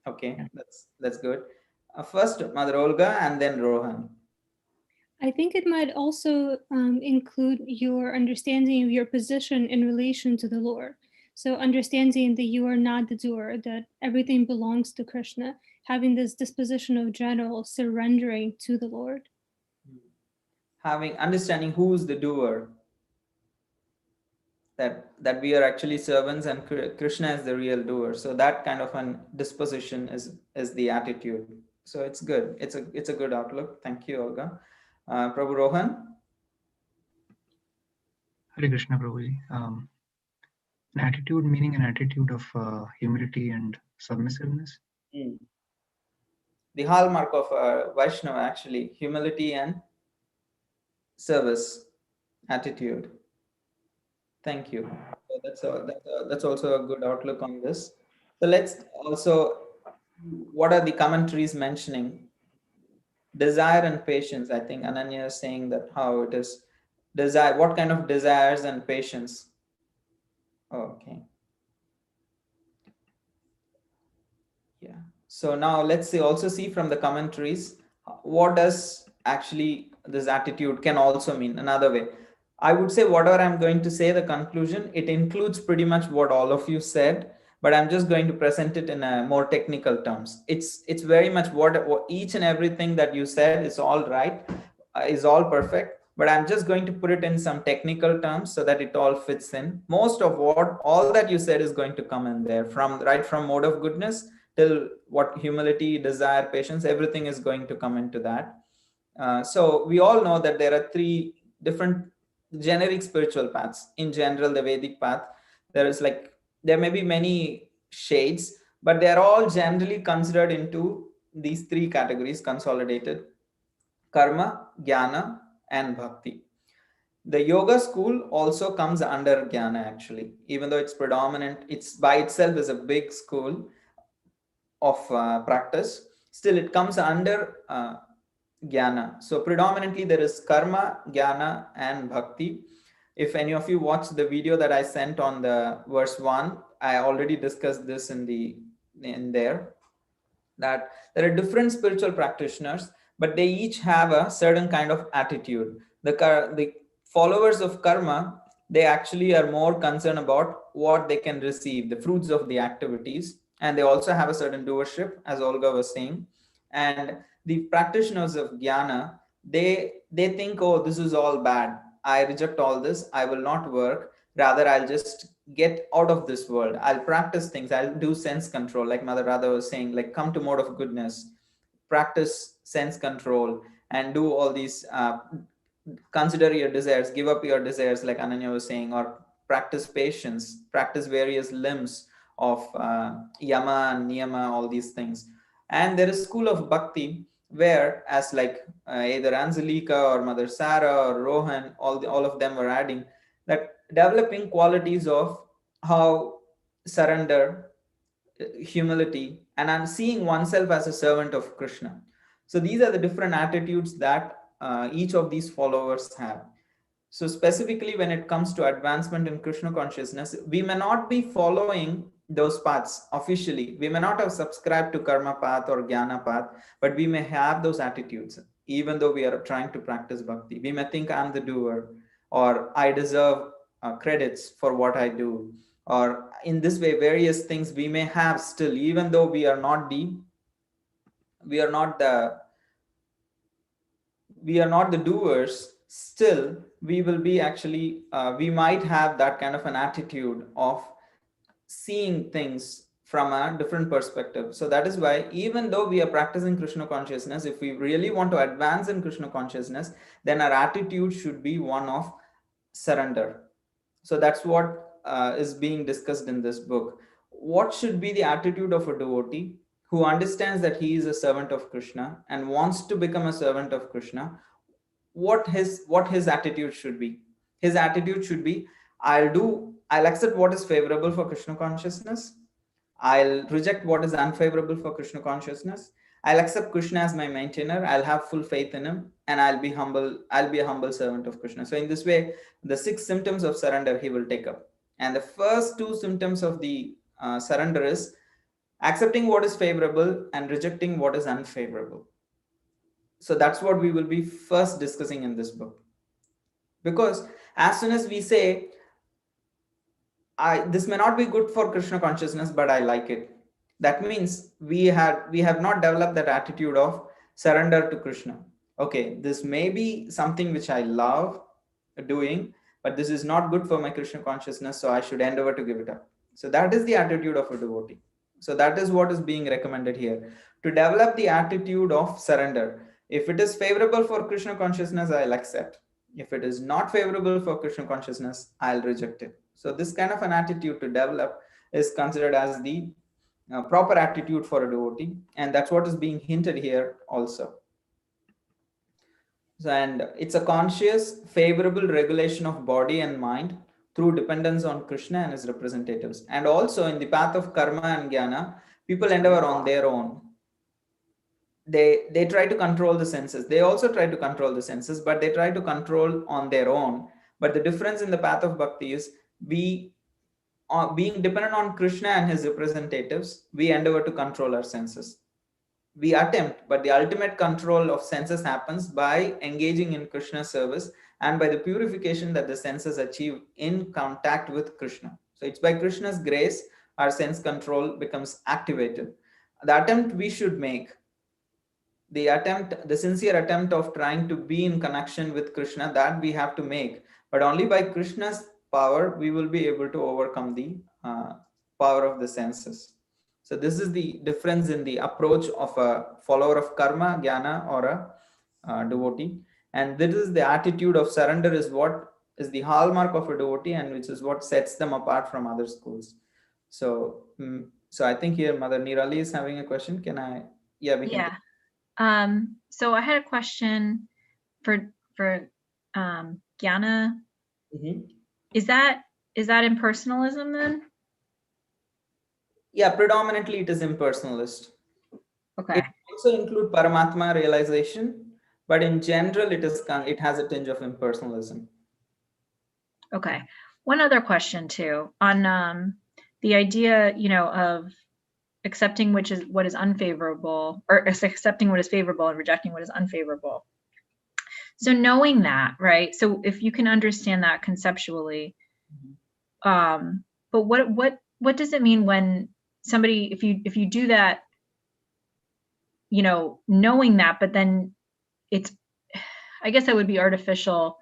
Okay, that's good. First, Mother Olga, and then Rohan. I think it might also include your understanding of your position in relation to the Lord. So understanding that you are not the doer, that everything belongs to Krishna, having this disposition of general surrendering to the Lord. Understanding who's the doer, that we are actually servants and Krishna is the real doer. So that kind of an disposition is the attitude. So it's good. It's a good outlook. Thank you, Olga. Prabhu Rohan. Hare Krishna, Prabhuji. An attitude meaning an attitude of humility and submissiveness. The hallmark of Vaishnava, actually, humility and service attitude. Thank you. So that's also a good outlook on this. So let's also, what are the commentaries mentioning? Desire and patience. I think Ananya is saying that how it is desire, what kind of desires and patience. Okay. Yeah. So now let's also see from the commentaries, what does actually this attitude can also mean another way. I would say whatever I'm going to say, the conclusion, it includes pretty much what all of you said, but I'm just going to present it in a more technical terms. It's very much what each and everything that you said is all right, is all perfect, but I'm just going to put it in some technical terms so that it all fits in. Most of all that you said is going to come in there, from right from mode of goodness till what humility, desire, patience, everything is going to come into that. So we all know that there are three different generic spiritual paths. In general, the Vedic path, there may be many shades, but they're all generally considered into these three categories, consolidated: karma, jnana, and bhakti. The yoga school also comes under jnana, actually, even though it's predominant, it's by itself is a big school of practice, still it comes under jnana. So predominantly there is karma, jnana, and bhakti. If any of you watched the video that I sent on the verse 1, I already discussed this in there, that there are different spiritual practitioners, but they each have a certain kind of attitude. The followers of karma, they actually are more concerned about what they can receive, the fruits of the activities, and they also have a certain doership, as Olga was saying. And the practitioners of jnana, they think, oh, this is all bad, I reject all this, I will not work, rather I'll just get out of this world, I'll practice things, I'll do sense control, like Mother Radha was saying, like come to mode of goodness, practice sense control, and do all these consider your desires, give up your desires, like Ananya was saying, or practice patience, practice various limbs of yama and niyama, all these things. And there is school of bhakti where, as like either Angelika or Mother Sarah or Rohan, all of them were adding that developing qualities of how surrender, humility, and seeing oneself as a servant of Krishna. So these are the different attitudes that each of these followers have. So specifically when it comes to advancement in Krishna consciousness, we may not be following those paths officially. We may not have subscribed to karma path or jnana path, but we may have those attitudes. Even though we are trying to practice bhakti, we may think I'm the doer, or I deserve credits for what I do, or in this way, various things we may have still, even though we are not the doers, still we will be actually we might have that kind of an attitude of seeing things from a different perspective. So that is why, even though we are practicing Krishna consciousness, if we really want to advance in Krishna consciousness, then our attitude should be one of surrender. So that's what is being discussed in this book. What should be the attitude of a devotee who understands that he is a servant of Krishna and wants to become a servant of Krishna? What his attitude should be? His attitude should be, I'll accept what is favorable for Krishna consciousness, I'll reject what is unfavorable for Krishna consciousness, I'll accept Krishna as my maintainer, I'll have full faith in him, and I'll be a humble servant of Krishna. So in this way, the 6 symptoms of surrender he will take up. And the first 2 symptoms of the surrender is accepting what is favorable and rejecting what is unfavorable. So that's what we will be first discussing in this book. Because as soon as we say, this may not be good for Krishna consciousness, but I like it, that means we have not developed that attitude of surrender to Krishna. Okay, this may be something which I love doing, but this is not good for my Krishna consciousness, so I should endeavor to give it up. So that is the attitude of a devotee. So that is what is being recommended here, to develop the attitude of surrender. If it is favorable for Krishna consciousness, I'll accept. If it is not favorable for Krishna consciousness, I'll reject it. So this kind of an attitude to develop is considered as the proper attitude for a devotee, and that's what is being hinted here also. So, and it's a conscious, favorable regulation of body and mind through dependence on Krishna and his representatives. And also in the path of karma and jnana, people endeavor on their own. They try to control the senses. They also try to control the senses, but they try to control on their own. But the difference in the path of bhakti is, we being dependent on Krishna and his representatives, we endeavor to control our senses. We attempt, but the ultimate control of senses happens by engaging in Krishna's service and by the purification that the senses achieve in contact with Krishna. So it's by Krishna's grace our sense control becomes activated. The attempt we should make, the sincere attempt of trying to be in connection with Krishna, that we have to make, but only by Krishna's power we will be able to overcome the power of the senses. So this is the difference in the approach of a follower of karma, jnana, or a devotee. And this is the attitude of surrender, is what is the hallmark of a devotee, and which is what sets them apart from other schools. So, so I think here Mother Nirali is having a question. Can I? Yeah, we can. Yeah. So I had a question for jnana. Mm-hmm. Is that impersonalism then? Yeah, predominantly it is impersonalist. Okay. It also include Paramatma realization, but in general it has a tinge of impersonalism. Okay. One other question too, on the idea, of accepting what is unfavorable, or accepting what is favorable and rejecting what is unfavorable. So knowing that, right? So if you can understand that conceptually, but what does it mean when somebody, if you do that, you know, knowing that, but then it's, I guess that would be artificial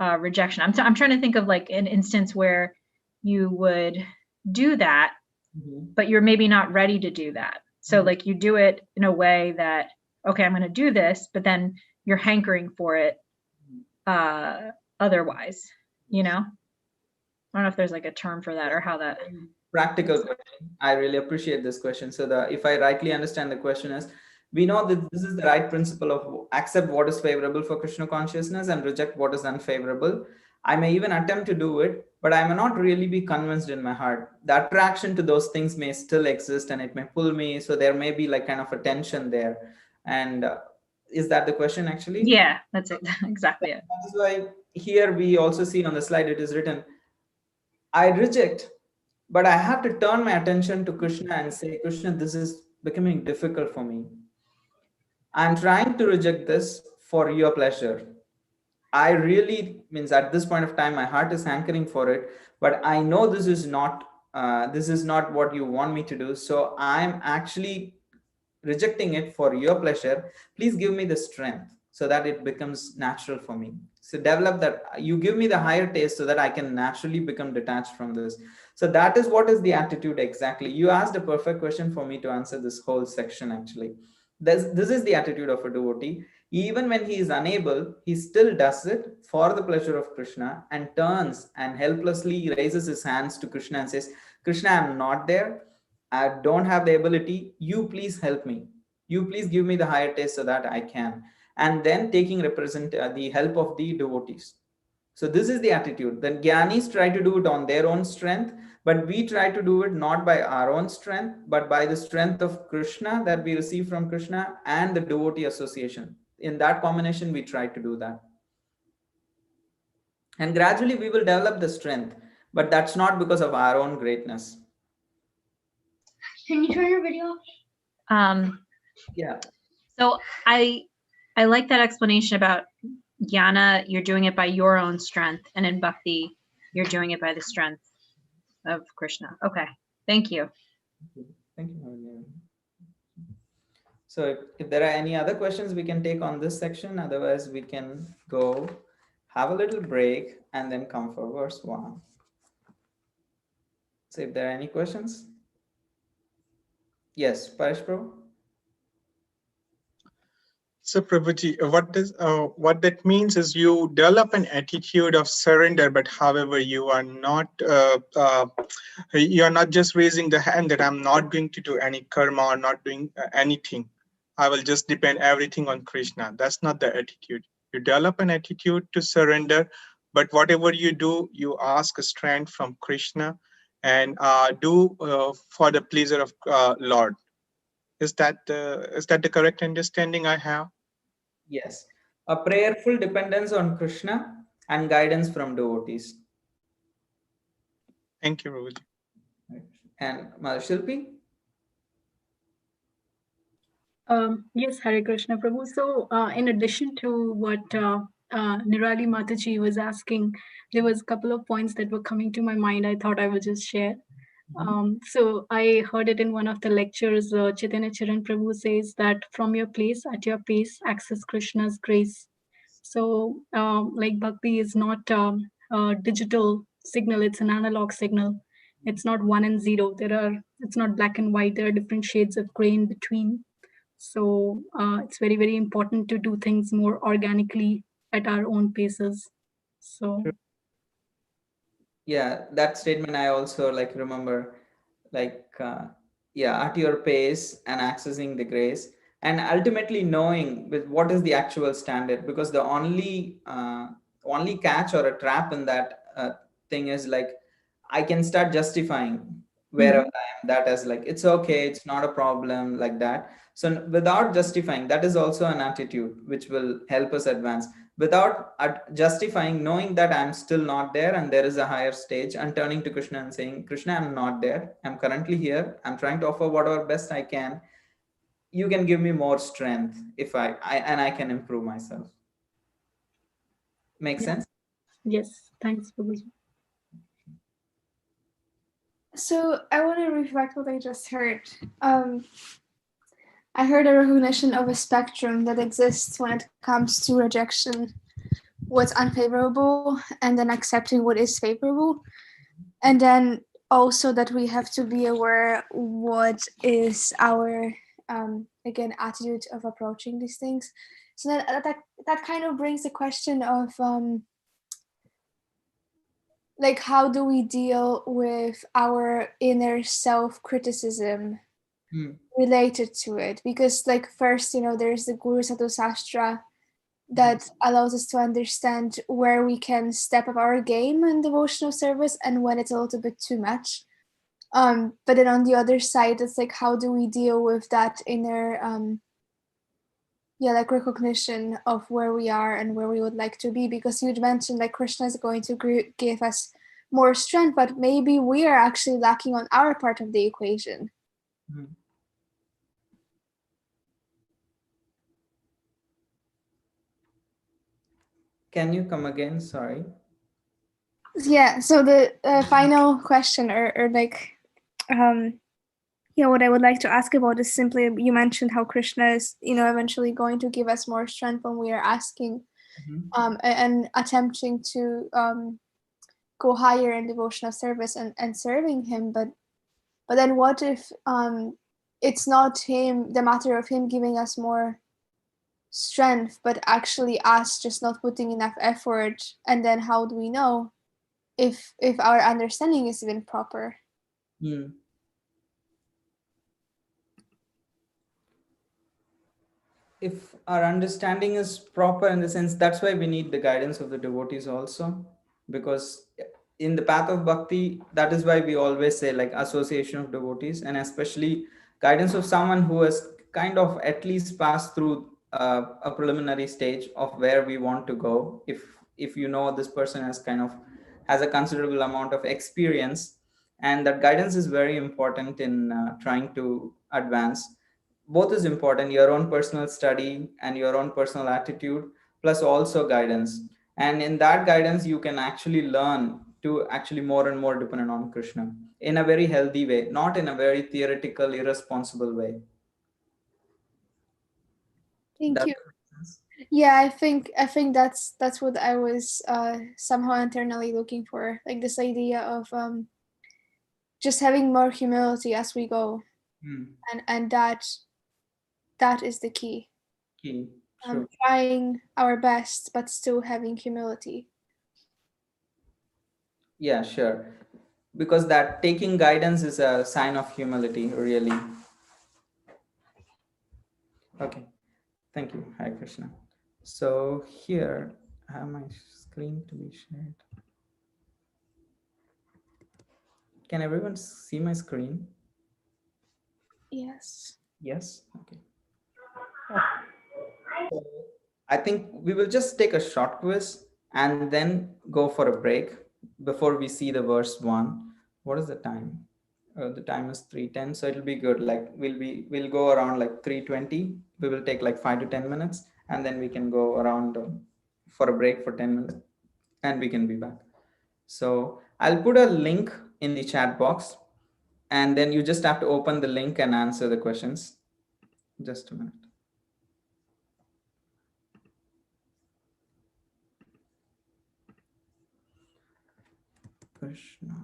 rejection. I'm trying to think of like an instance where you would do that, but you're maybe not ready to do that. So like you do it in a way that, okay, I'm going to do this, but then you're hankering for it otherwise, you know? I don't know if there's like a term for that or how that. Practical question. I really appreciate this question. So if I rightly understand the question is, we know that this is the right principle of accept what is favorable for Krishna consciousness and reject what is unfavorable. I may even attempt to do it, but I may not really be convinced in my heart. The attraction to those things may still exist and it may pull me. So there may be like kind of a tension there. And is that the question actually? Yeah, that's it. Exactly it. That is why here we also see on the slide, it is written, I reject, but I have to turn my attention to Krishna and say, Krishna, this is becoming difficult for me. I'm trying to reject this for your pleasure. I really means at this point of time, my heart is hankering for it, but I know this is not what you want me to do. So I'm actually rejecting it for your pleasure. Please give me the strength so that it becomes natural for me. So develop that. You give me the higher taste so that I can naturally become detached from this. So that is what is the attitude exactly. You asked a perfect question for me to answer this whole section actually. This is the attitude of a devotee. Even when he is unable, he still does it for the pleasure of Krishna and turns and helplessly raises his hands to Krishna and says, Krishna, I'm not there. I don't have the ability. You please help me. You please give me the higher taste so that I can. And then taking the help of the devotees. So this is the attitude. The Gyanis try to do it on their own strength, but we try to do it not by our own strength, but by the strength of Krishna that we receive from Krishna and the devotee association. In that combination, we try to do that. And gradually we will develop the strength, but that's not because of our own greatness. Can you turn your video off? Yeah. So I like that explanation about jnana, you're doing it by your own strength, and in bhakti, you're doing it by the strength of Krishna. Okay, thank you. Thank you. So if there are any other questions we can take on this section, otherwise we can go have a little break and then come for verse 1. So if there are any questions. Yes, Paresh Prabhu. So Prabhuji, what that means is you develop an attitude of surrender, but however you are not just raising the hand that I'm not going to do any karma or not doing anything. I will just depend everything on Krishna. That's not the attitude. You develop an attitude to surrender, but whatever you do, you ask a strength from Krishna and do for the pleasure of Lord. Is that the correct understanding I have? Yes, a prayerful dependence on Krishna and guidance from devotees. Thank you, Prabhuji. And Mother Shilpi? Yes, Hare Krishna Prabhu. So in addition to what Nirali Mataji was asking, there was a couple of points that were coming to my mind. I thought I would just share. So I heard it in one of the lectures. Chaitanya Charan Prabhu says that from your place, at your pace, access Krishna's grace. So like bhakti is not a digital signal, it's an analog signal. It's not 1 and 0. It's not black and white. There are different shades of gray in between. So it's very, very important to do things more organically at our own paces. So yeah, that statement I also like remember, like at your pace and accessing the grace, and ultimately knowing with what is the actual standard, because the only catch or a trap in that thing is like I can start justifying wherever I am, that as like it's okay, it's not a problem, like that. So without justifying, that is also an attitude which will help us advance. Without justifying, knowing that I'm still not there and there is a higher stage, and turning to Krishna and saying, Krishna, I'm not there. I'm currently here. I'm trying to offer whatever best I can. You can give me more strength if I can improve myself. Make sense? Yes. Thanks, Prabhuji. So I want to reflect what I just heard. I heard a recognition of a spectrum that exists when it comes to rejection, what's unfavorable, and then accepting what is favorable. And then also that we have to be aware what is our, again, attitude of approaching these things. So that kind of brings the question of, like, how do we deal with our inner self-criticism related to it? Because, like, first, there's the Guru Sattva Sastra that allows us to understand where we can step up our game in devotional service and when it's a little bit too much. But then on the other side, it's like, how do we deal with that inner like recognition of where we are and where we would like to be? Because you'd mentioned like Krishna is going to give us more strength, but maybe we are actually lacking on our part of the equation. Can you come again? Sorry. Yeah, so the final question or like what I would like to ask about is simply, you mentioned how Krishna is eventually going to give us more strength when we are asking and attempting to go higher in devotional service and serving him, but then what if it's not him, the matter of him giving us more strength, but actually us just not putting enough effort? And then how do we know if our understanding is even proper? If our understanding is proper, in the sense, that's why we need the guidance of the devotees also, because in the path of bhakti, that is why we always say like association of devotees, and especially guidance of someone who has kind of at least passed through a preliminary stage of where we want to go. If this person has a considerable amount of experience, and that guidance is very important in trying to advance. Both is important, your own personal study and your own personal attitude, plus also guidance. And in that guidance, you can actually learn to actually more and more dependent on Krishna in a very healthy way, not in a very theoretical, irresponsible way. Thank you. Yeah, I think that's what I was somehow internally looking for, like this idea of just having more humility as we go, and that is the key. Sure. Trying our best, but still having humility. Yeah, sure. Because that taking guidance is a sign of humility, really. Okay. Thank you. Hare Krishna. So here I have my screen to be shared. Can everyone see my screen? Yes. Yes. Okay. So I think we will just take a short quiz and then go for a break before we see the verse 1. What is the time? The time is 3:10, so it'll be good. Like we'll go around like 3:20. We will take like 5 to 10 minutes, and then we can go around for a break for 10 minutes, and we can be back. So I'll put a link in the chat box, and then you just have to open the link and answer the questions. Just a minute. Krishna.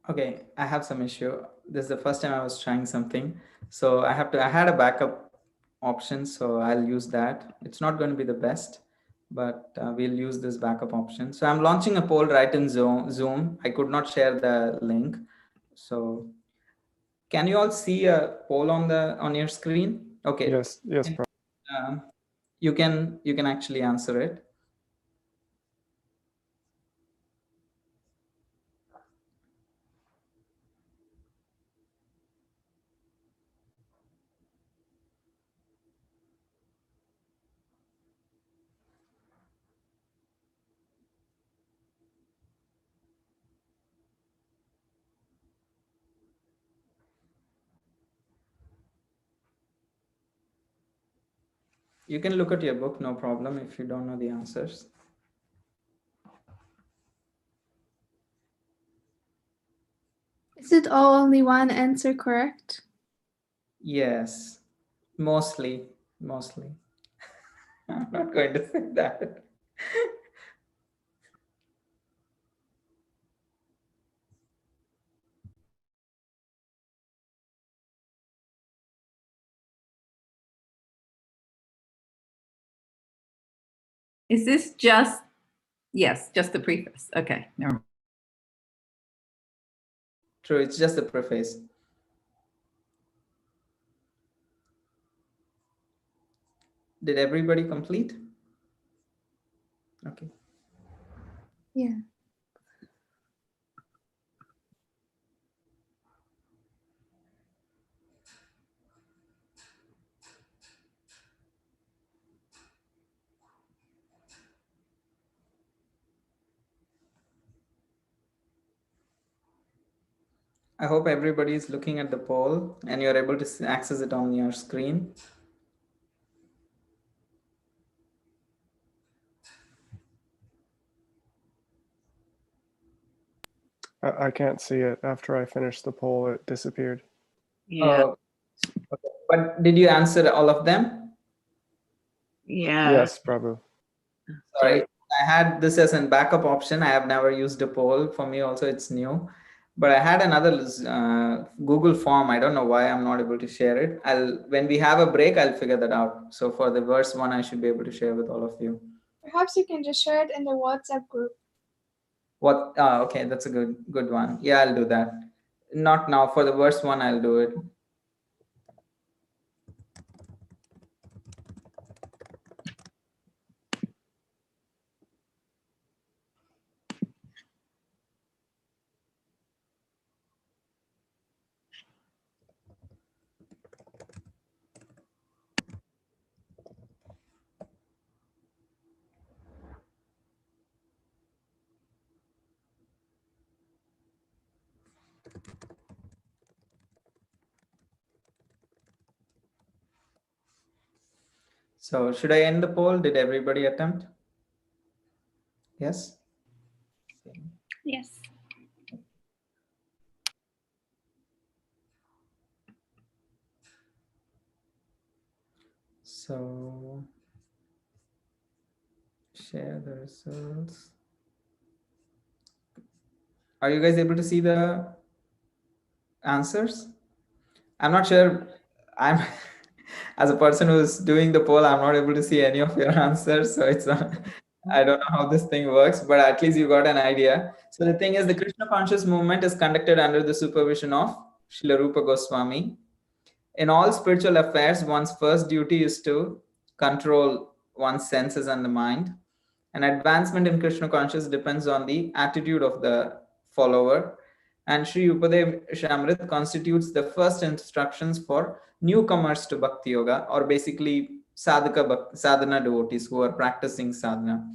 Okay, I have some issue. This is the first time I was trying something. So I had a backup option, so I'll use that. It's not going to be the best, but we'll use this backup option. So I'm launching a poll right in Zoom. I could not share the link. So can you all see a poll on your screen? Okay. Yes, yes. You can actually answer it. You can look at your book, no problem, if you don't know the answers. Is it only one answer correct? Yes, mostly. I'm not going to say that. Is this just, yes, just the preface. Okay, never mind. True, it's just the preface. Did everybody complete? Okay. Yeah. I hope everybody is looking at the poll and you're able to access it on your screen. I can't see it. After I finished the poll, it disappeared. Yeah. Okay. But did you answer all of them? Yeah. Yes, Prabhu. Sorry, I had this as a backup option. I have never used a poll. For me also, it's new. But I had another Google form. I don't know why I'm not able to share it. When we have a break, I'll figure that out. So for the verse 1, I should be able to share with all of you. Perhaps you can just share it in the WhatsApp group. What? Okay, that's a good one. Yeah, I'll do that. Not now. For the verse 1, I'll do it. So should I end the poll? Did everybody attempt? Yes? Yes. So share the results. Are you guys able to see the answers? I'm not sure. I'm as a person who's doing the poll, I'm not able to see any of your answers. So it's I don't know how this thing works, but at least you got an idea. So the thing is, the Krishna conscious movement is conducted under the supervision of Srila Rupa Goswami. In all spiritual affairs, one's first duty is to control one's senses and the mind. And advancement in Krishna consciousness depends on the attitude of the follower. And Sri Upadeshamrita constitutes the first instructions for newcomers to Bhakti Yoga, or basically sadhana devotees who are practicing sadhana.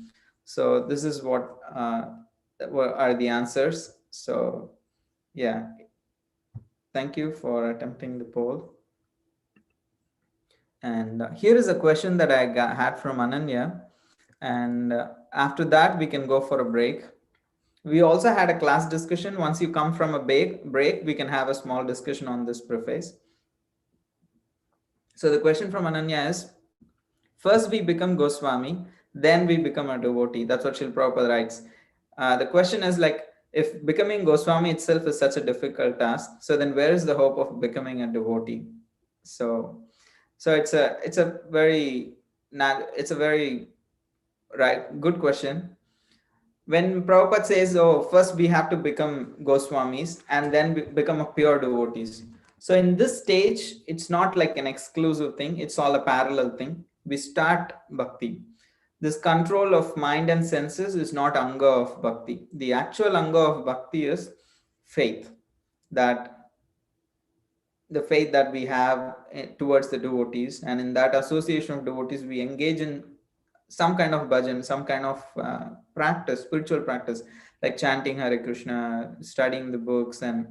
So this is what are the answers. So yeah, thank you for attempting the poll. And here is a question that I had from Ananya. And after that, we can go for a break. We also had a class discussion. Once you come from a break, we can have a small discussion on this preface. So the question from Ananya is, first we become Goswami, then we become a devotee. That's what Srila Prabhupada writes. The question is like, if becoming Goswami itself is such a difficult task, so then where is the hope of becoming a devotee? So So it's a very right good question. When Prabhupada says, oh, first we have to become Goswamis and then become a pure devotees. So in this stage, it's not like an exclusive thing. It's all a parallel thing. We start bhakti. This control of mind and senses is not anga of bhakti. The actual anga of bhakti is faith, that the faith that we have towards the devotees, and in that association of devotees we engage in some kind of bhajan, some kind of practice, spiritual practice, like chanting Hare Krishna, studying the books, and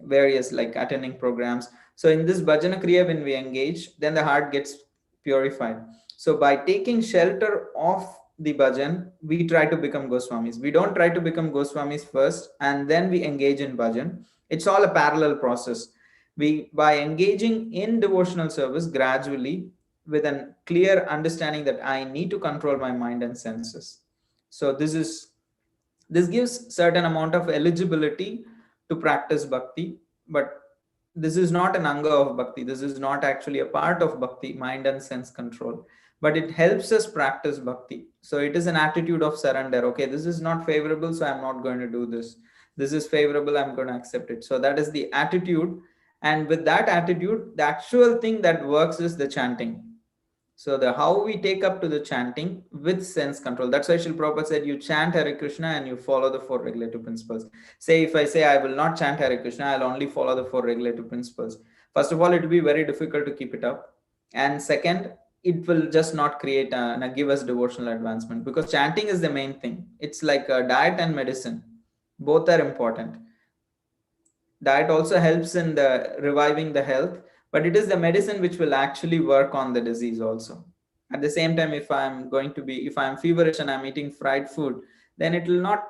various like attending programs. So in this bhajana kriya, when we engage, then the heart gets purified. So by taking shelter of the bhajan, we try to become Goswamis. We don't try to become Goswamis first and then we engage in bhajan. It's all a parallel process. We, by engaging in devotional service gradually, with a clear understanding that I need to control my mind and senses. So this gives certain amount of eligibility to practice bhakti, but this is not an anga of bhakti. This is not actually a part of bhakti, mind and sense control, but it helps us practice bhakti. So it is an attitude of surrender. Okay, this is not favorable, so I'm not going to do this. This is favorable, I'm going to accept it. So that is the attitude. And with that attitude, the actual thing that works is the chanting. So the how we take up to the chanting with sense control. That's why Srila Prabhupada said you chant Hare Krishna and you follow the 4 regulative principles. Say if I say I will not chant Hare Krishna, I'll only follow the 4 regulative principles. First of all, it will be very difficult to keep it up. And second, it will just not create give us devotional advancement, because chanting is the main thing. It's like a diet and medicine. Both are important. Diet also helps in the reviving the health, but it is the medicine which will actually work on the disease also. At the same time, if I'm feverish and I'm eating fried food, then it will not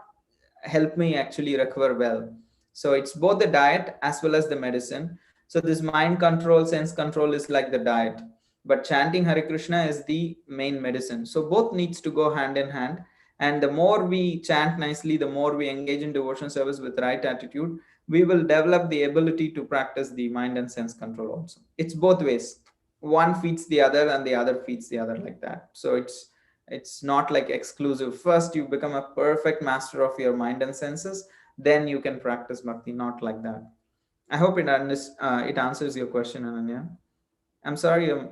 help me actually recover well. So it's both the diet as well as the medicine. So this mind control, sense control is like the diet, but chanting Hare Krishna is the main medicine. So both needs to go hand in hand. And the more we chant nicely, the more we engage in devotion service with right attitude, we will develop the ability to practice the mind and sense control also. It's both ways. One feeds the other and the other feeds the other, like that. So it's not like exclusive. First you become a perfect master of your mind and senses, then you can practice bhakti. Not like that. I hope it answers your question, Ananya. I'm sorry I'm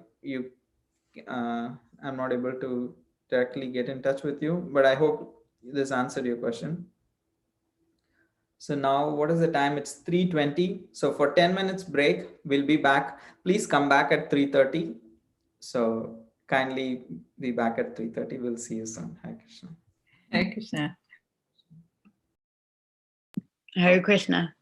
not able to directly get in touch with you, but I hope this answered your question. So now what is the time? It's 3:20. So for 10 minutes break, we'll be back. Please come back at 3:30. So kindly be back at 3:30. We'll see you soon. Hare Krishna. Hare Krishna. Hare Krishna.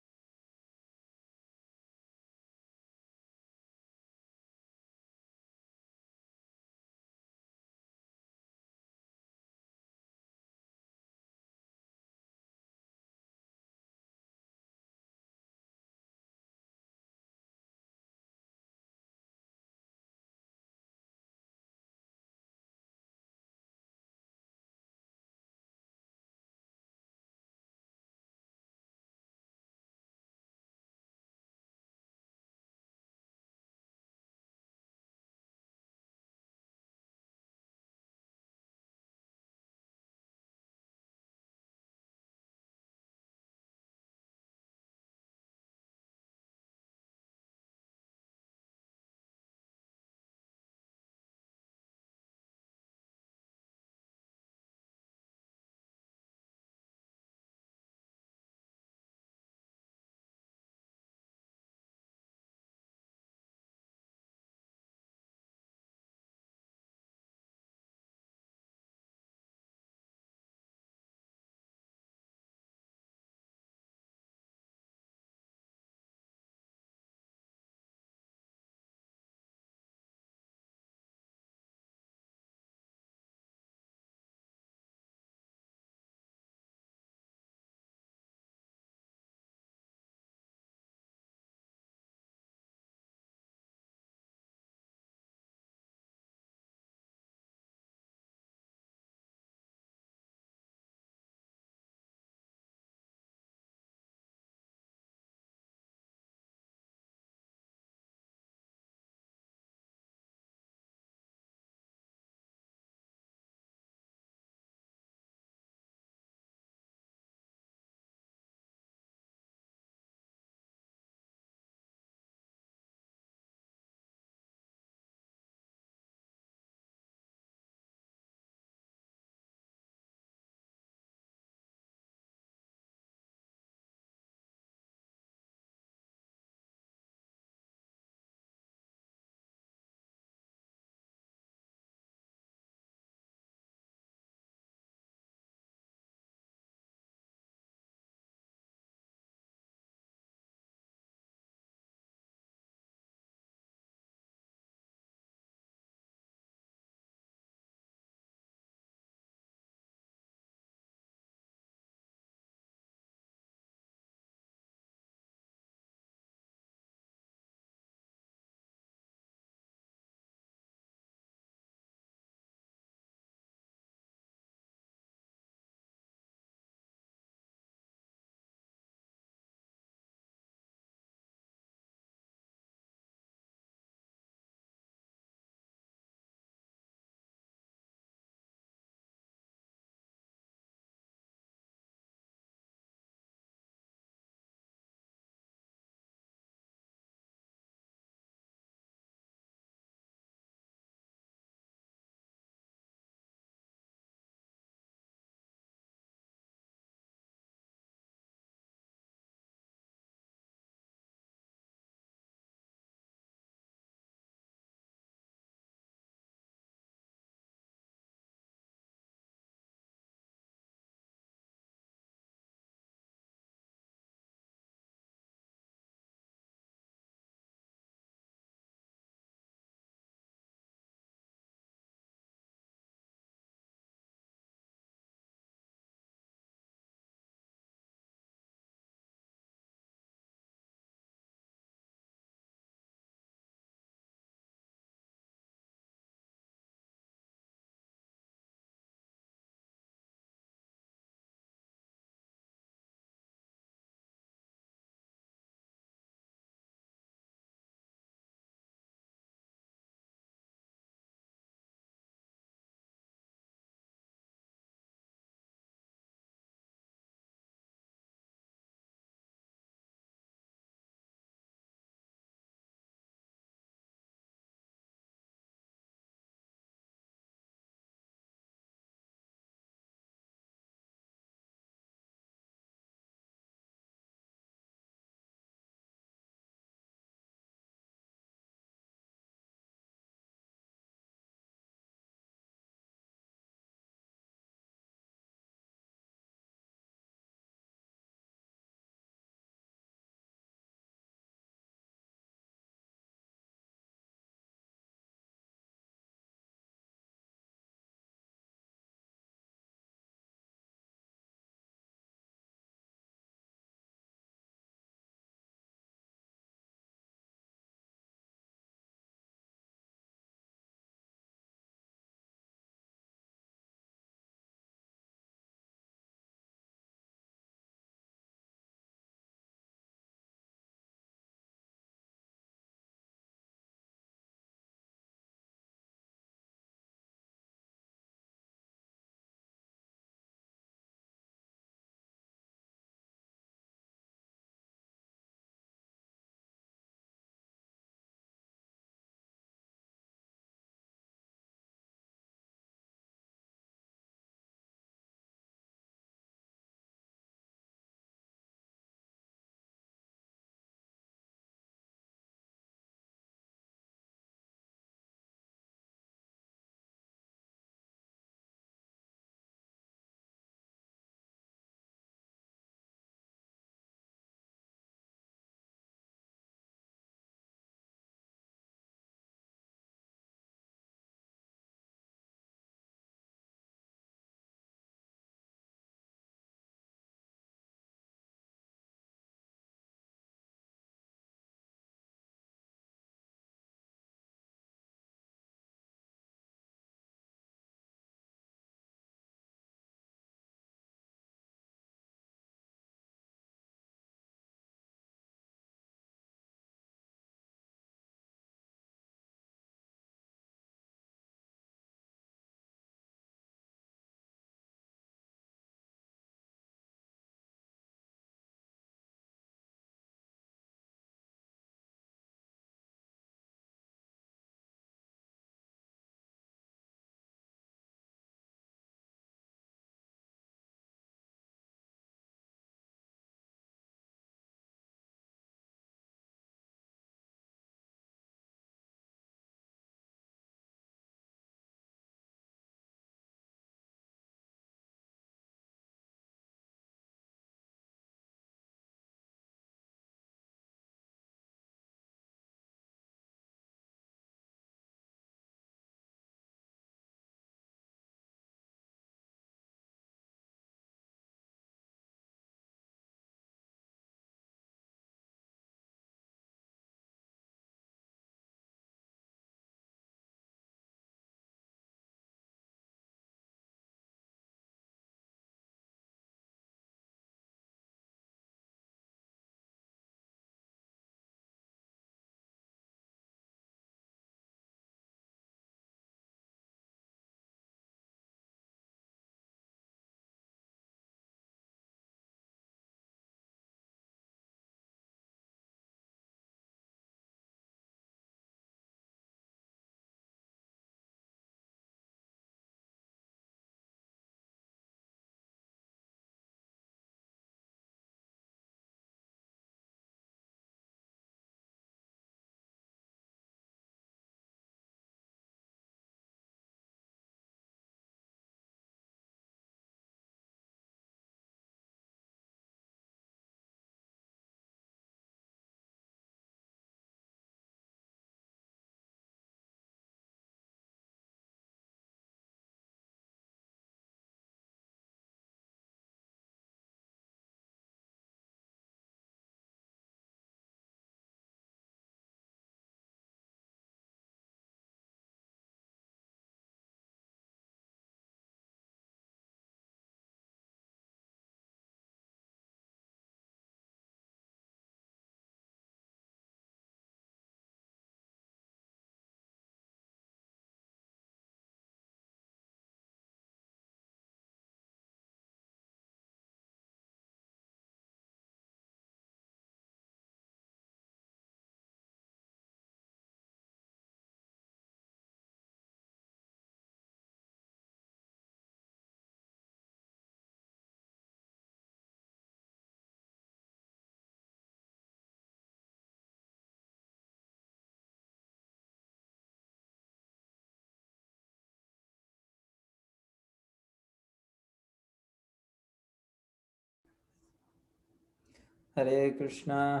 Hare Krishna,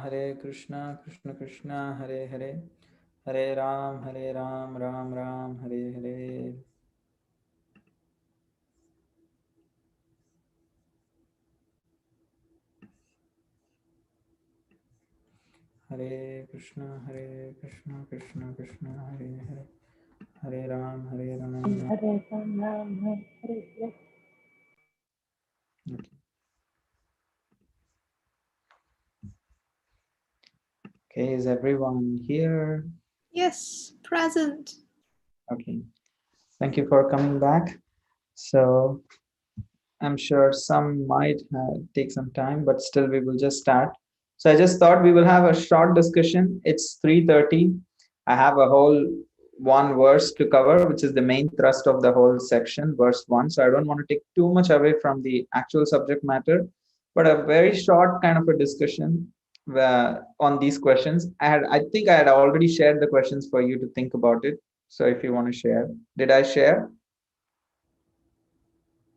Krishna Krishna, Hare Hare, Hare Ram, Ram Ram, Hare Hare. Hare Krishna, Krishna Krishna, Hare Hare, Hare Ram, Ram. Hare Ram, Ram, Hare Hare. Okay. Okay, is everyone here? Yes, present. Okay, thank you for coming back. So I'm sure some might take some time, but still we will just start. So I just thought we will have a short discussion. It's 3:30. I have a whole one verse to cover, which is the main thrust of the whole section, verse 1. So I don't want to take too much away from the actual subject matter, but a very short kind of a discussion on these questions. I think I had already shared the questions for you to think about it. So if you want to share, did I share?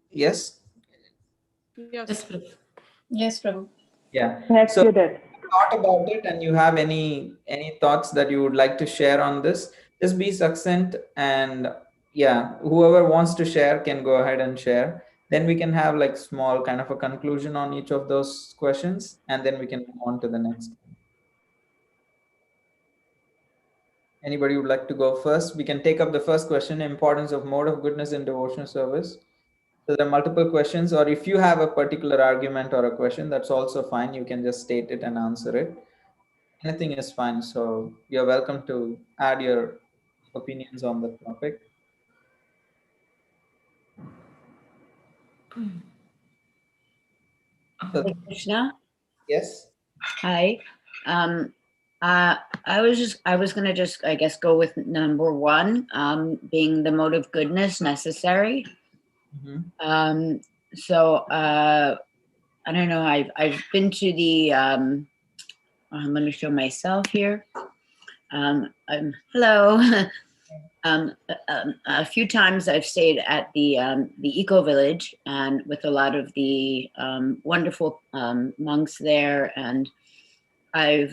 Yes. Yes. Yes, Prabhu. Yeah. Yes, So you did. thought about it and you have any thoughts that you would like to share on this, just be succinct, and yeah, whoever wants to share can go ahead and share. Then we can have like small kind of a conclusion on each of those questions, and then we can move on to the next. Anybody would like to go first? We can take up the first question, importance of mode of goodness in devotional service. So there are multiple questions, or if you have a particular argument or a question, that's also fine. You can just state it and answer it. Anything is fine. So you're welcome to add your opinions on the topic. Hare Krishna. Yes. Hi. I was gonna just, I guess, go with number one, being the mode of goodness necessary. Mm-hmm. So I don't know. I've been to the. I'm going to show myself here. Hello. A few times I've stayed at the Eco Village and with a lot of the wonderful monks there, and I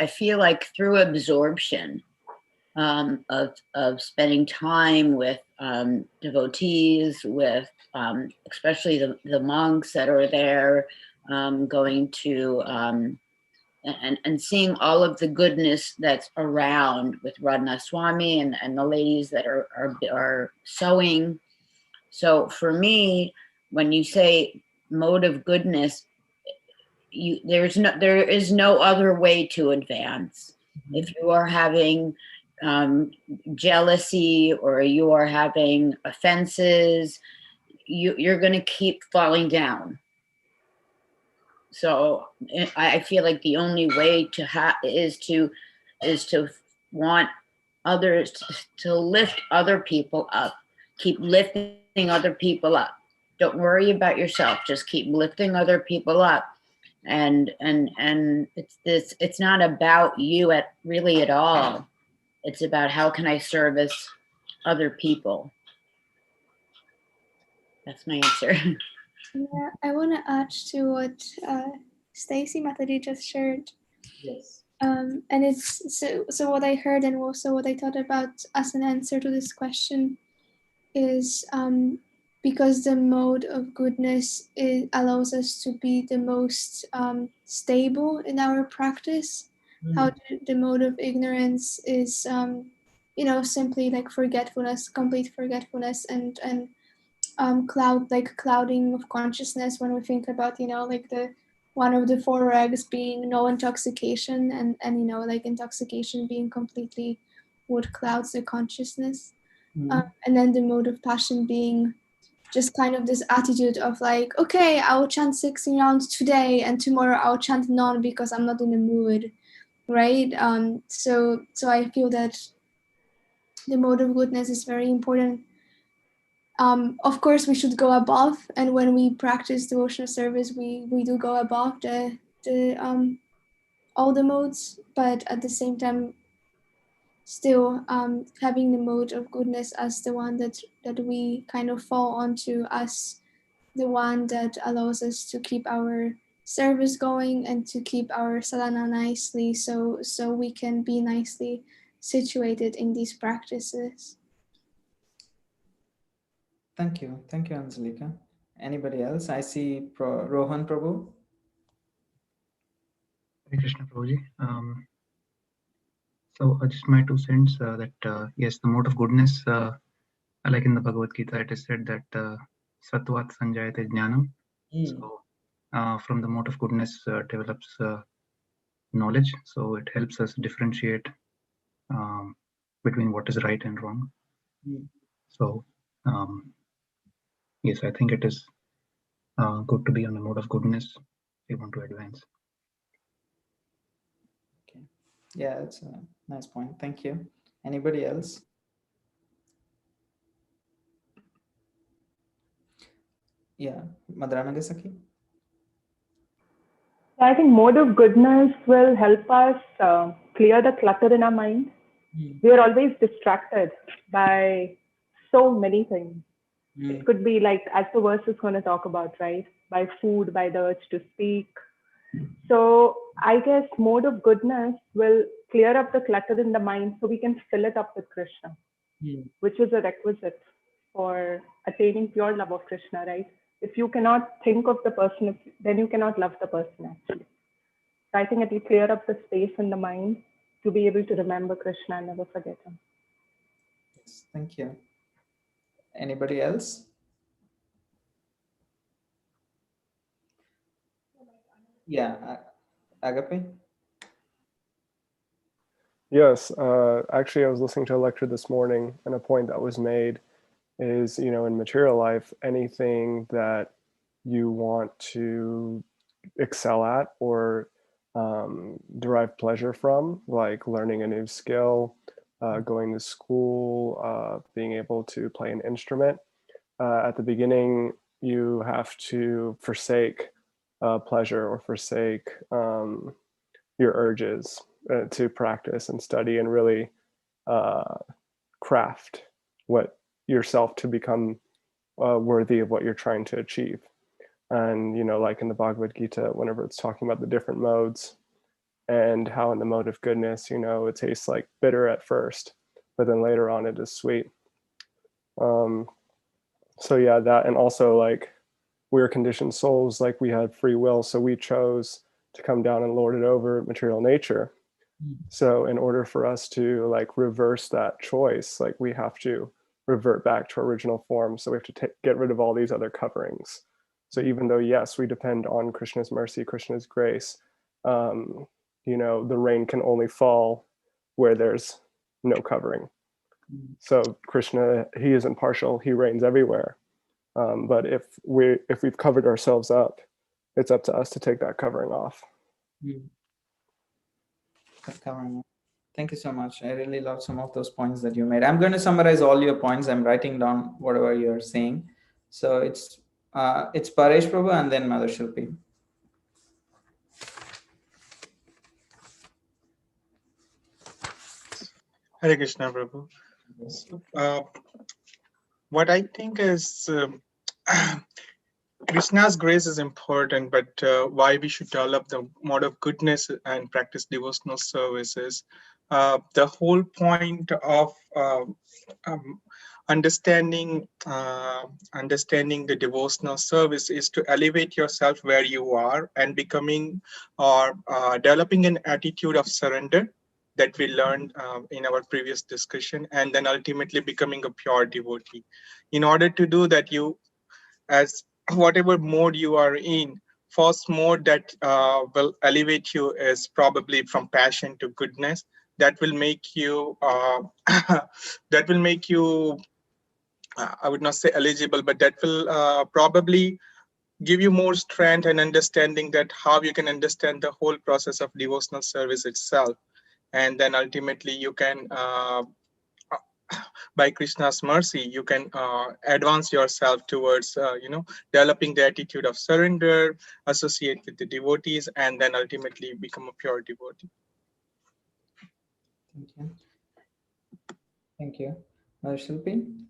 feel like through absorption of spending time with devotees, with especially the monks that are there, going to and seeing all of the goodness that's around with Radha Swami and the ladies that are sewing. So for me, when you say mode of goodness, there is no other way to advance. Mm-hmm. If you are having jealousy or you are having offenses, you're going to keep falling down. So I feel like the only way to is to want others to lift other people up. Keep lifting other people up. Don't worry about yourself. Just keep lifting other people up. And it's not about you at all. It's about how can I service other people. That's my answer. Yeah, I want to add to what Stacy Mataji just shared. Yes. And it's so what I heard and also what I thought about as an answer to this question is because the mode of goodness allows us to be the most stable in our practice. Mm. How the mode of ignorance is, simply like forgetfulness, complete forgetfulness, and clouding of consciousness. When we think about like the one of the four regs being no intoxication, and like intoxication being completely what clouds the consciousness. And then the mode of passion being just kind of this attitude of like, okay, I will chant 16 rounds today, and tomorrow I'll chant none because I'm not in the mood, right? So I feel that the mode of goodness is very important. Of course, we should go above, and when we practice devotional service, we do go above the all the modes, but at the same time, still having the mode of goodness as the one that we kind of fall onto, as the one that allows us to keep our service going and to keep our sadhana nicely, so we can be nicely situated in these practices. Thank you, Anjalika. Anybody else? I see Rohan Prabhu. Hare Krishna Prabhuji. So just my 2 cents that yes, the mode of goodness, like in the Bhagavad Gita, it is said that Satvat Sanjayate Jnanam. So from the mode of goodness develops knowledge. So it helps us differentiate between what is right and wrong. So yes, I think it is good to be on the mode of goodness if you want to advance. Okay. Yeah, that's a nice point. Thank you. Anybody else? Yeah, Madhurana Saki. I think mode of goodness will help us clear the clutter in our mind. We are always distracted by so many things. It could be like, as the verse is going to talk about, right? By food, by the urge to speak. So I guess mode of goodness will clear up the clutter in the mind so we can fill it up with Krishna, which is a requisite for attaining pure love of Krishna, right? If you cannot think of the person, then you cannot love the person actually. So I think it will clear up the space in the mind to be able to remember Krishna and never forget him. Yes, thank you. Anybody else? Yeah, Agape? Yes, actually, I was listening to a lecture this morning, and a point that was made is, in material life, anything that you want to excel at or derive pleasure from, like learning a new skill, going to school, being able to play an instrument. At the beginning, you have to forsake pleasure or forsake your urges to practice and study and really craft yourself to become worthy of what you're trying to achieve. And, like in the Bhagavad Gita, whenever it's talking about the different modes and how in the mode of goodness, it tastes like bitter at first, but then later on it is sweet. So yeah, that, and also like we're conditioned souls, like we had free will. So we chose to come down and lord it over material nature. So in order for us to like reverse that choice, like we have to revert back to original form. So we have to get rid of all these other coverings. So even though, yes, we depend on Krishna's mercy, Krishna's grace, the rain can only fall where there's no covering. So Krishna, he isn't partial, he reigns everywhere. But if we've covered ourselves up, it's up to us to take that covering off. Thank you so much. I really love some of those points that you made. I'm going to summarize all your points. I'm writing down whatever you're saying. So it's Paresh Prabhu and then Mother Shilpi. Hare Krishna Prabhu. So, what I think is Krishna's grace is important, but why we should develop the mode of goodness and practice devotional services. The whole point of understanding the devotional service is to elevate yourself where you are and becoming or developing an attitude of surrender that we learned in our previous discussion, and then ultimately becoming a pure devotee. In order to do that, you, as whatever mode you are in, first mode that will elevate you is probably from passion to goodness. That will make you I would not say eligible, but that will probably give you more strength and understanding that how you can understand the whole process of devotional service itself. And then ultimately you can by Krishna's mercy, you can advance yourself towards, developing the attitude of surrender, associate with the devotees, and then ultimately become a pure devotee. Thank you. Thank you. Mother Shilpi?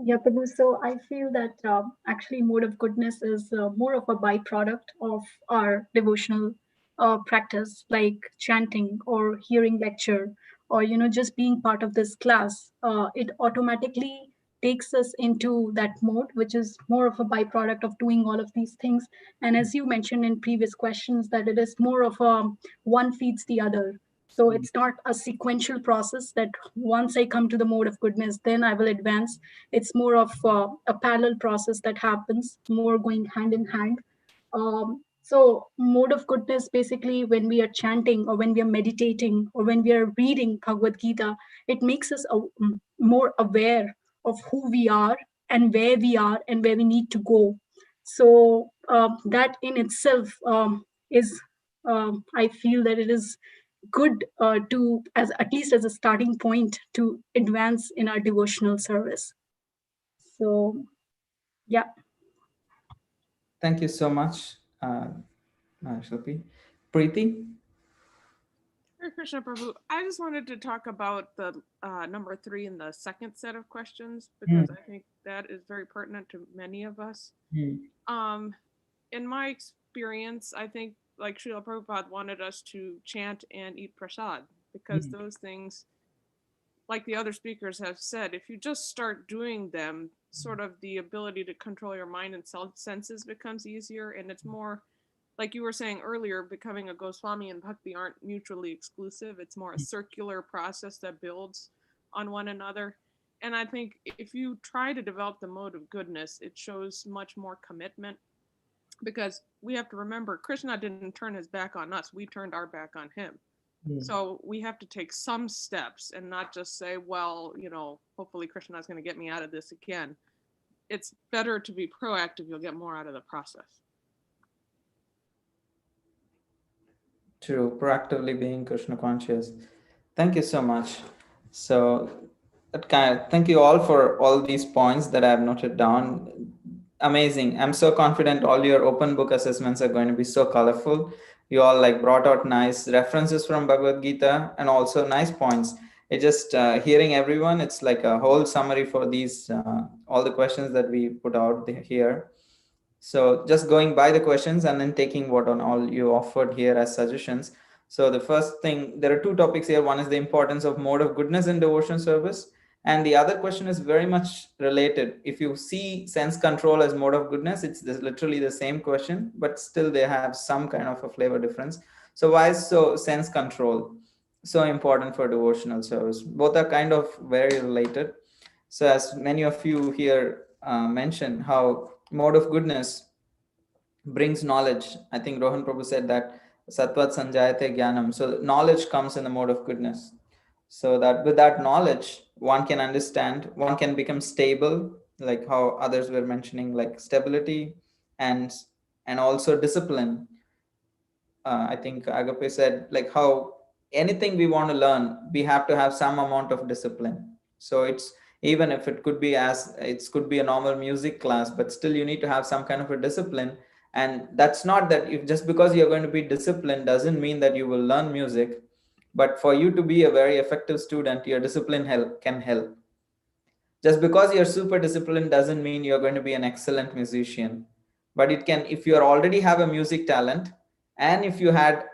Yeah, Prabhu. So I feel that actually mode of goodness is more of a byproduct of our devotional practice, like chanting or hearing lecture, or just being part of this class. It automatically takes us into that mode, which is more of a byproduct of doing all of these things. And as you mentioned in previous questions, that it is more of a one feeds the other. So it's not a sequential process that once I come to the mode of goodness, then I will advance. It's more of a parallel process that happens, more going hand in hand. So mode of goodness, basically, when we are chanting or when we are meditating or when we are reading Bhagavad Gita, it makes us more aware of who we are and where we need to go. So that in itself is, I feel that it is good to, as at least as a starting point, to advance in our devotional service. So yeah. Thank you so much, Shilpi. Preeti? Hare Krishna Prabhu, I just wanted to talk about the number 3 in the second set of questions, because I think that is very pertinent to many of us. In my experience, I think like Srila Prabhupada wanted us to chant and eat prasad, because those things, like the other speakers have said, if you just start doing them, sort of the ability to control your mind and senses becomes easier, and it's more, like you were saying earlier, becoming a Goswami and Bhakti aren't mutually exclusive. It's more a circular process that builds on one another. And I think if you try to develop the mode of goodness, it shows much more commitment, because we have to remember Krishna didn't turn his back on us. We turned our back on him. So we have to take some steps and not just say, well, hopefully Krishna is going to get me out of this again. It's better to be proactive. You'll get more out of the process. True, proactively being Krishna conscious. Thank you so much. So, thank you all for all these points that I have noted down. Amazing. I'm so confident all your open book assessments are going to be so colorful. You all brought out nice references from Bhagavad Gita and also nice points. It just hearing everyone, it's like a whole summary for these all the questions that we put out here. So just going by the questions and then taking what on all you offered here as suggestions. So the first thing, there are two topics here. One is the importance of mode of goodness in devotion service. And the other question is very much related. If you see sense control as mode of goodness, it's literally the same question, but still they have some kind of a flavor difference. So why is sense control so important for devotional service? Both are kind of very related. So as many of you here mentioned, how mode of goodness brings knowledge. I think Rohan Prabhu said that Satvat Sanjayate Jnanam. So knowledge comes in the mode of goodness. So that with that knowledge, one can understand, one can become stable, like how others were mentioning, like stability and also discipline. I think Agape said, like how anything we want to learn, we have to have some amount of discipline. So it's, even if it could be a normal music class, but still you need to have some kind of a discipline. And that's not that if just because you're going to be disciplined doesn't mean that you will learn music, but for you to be a very effective student, your discipline can help. Just because you're super disciplined doesn't mean you're going to be an excellent musician, but it can, if you already have a music talent and if you had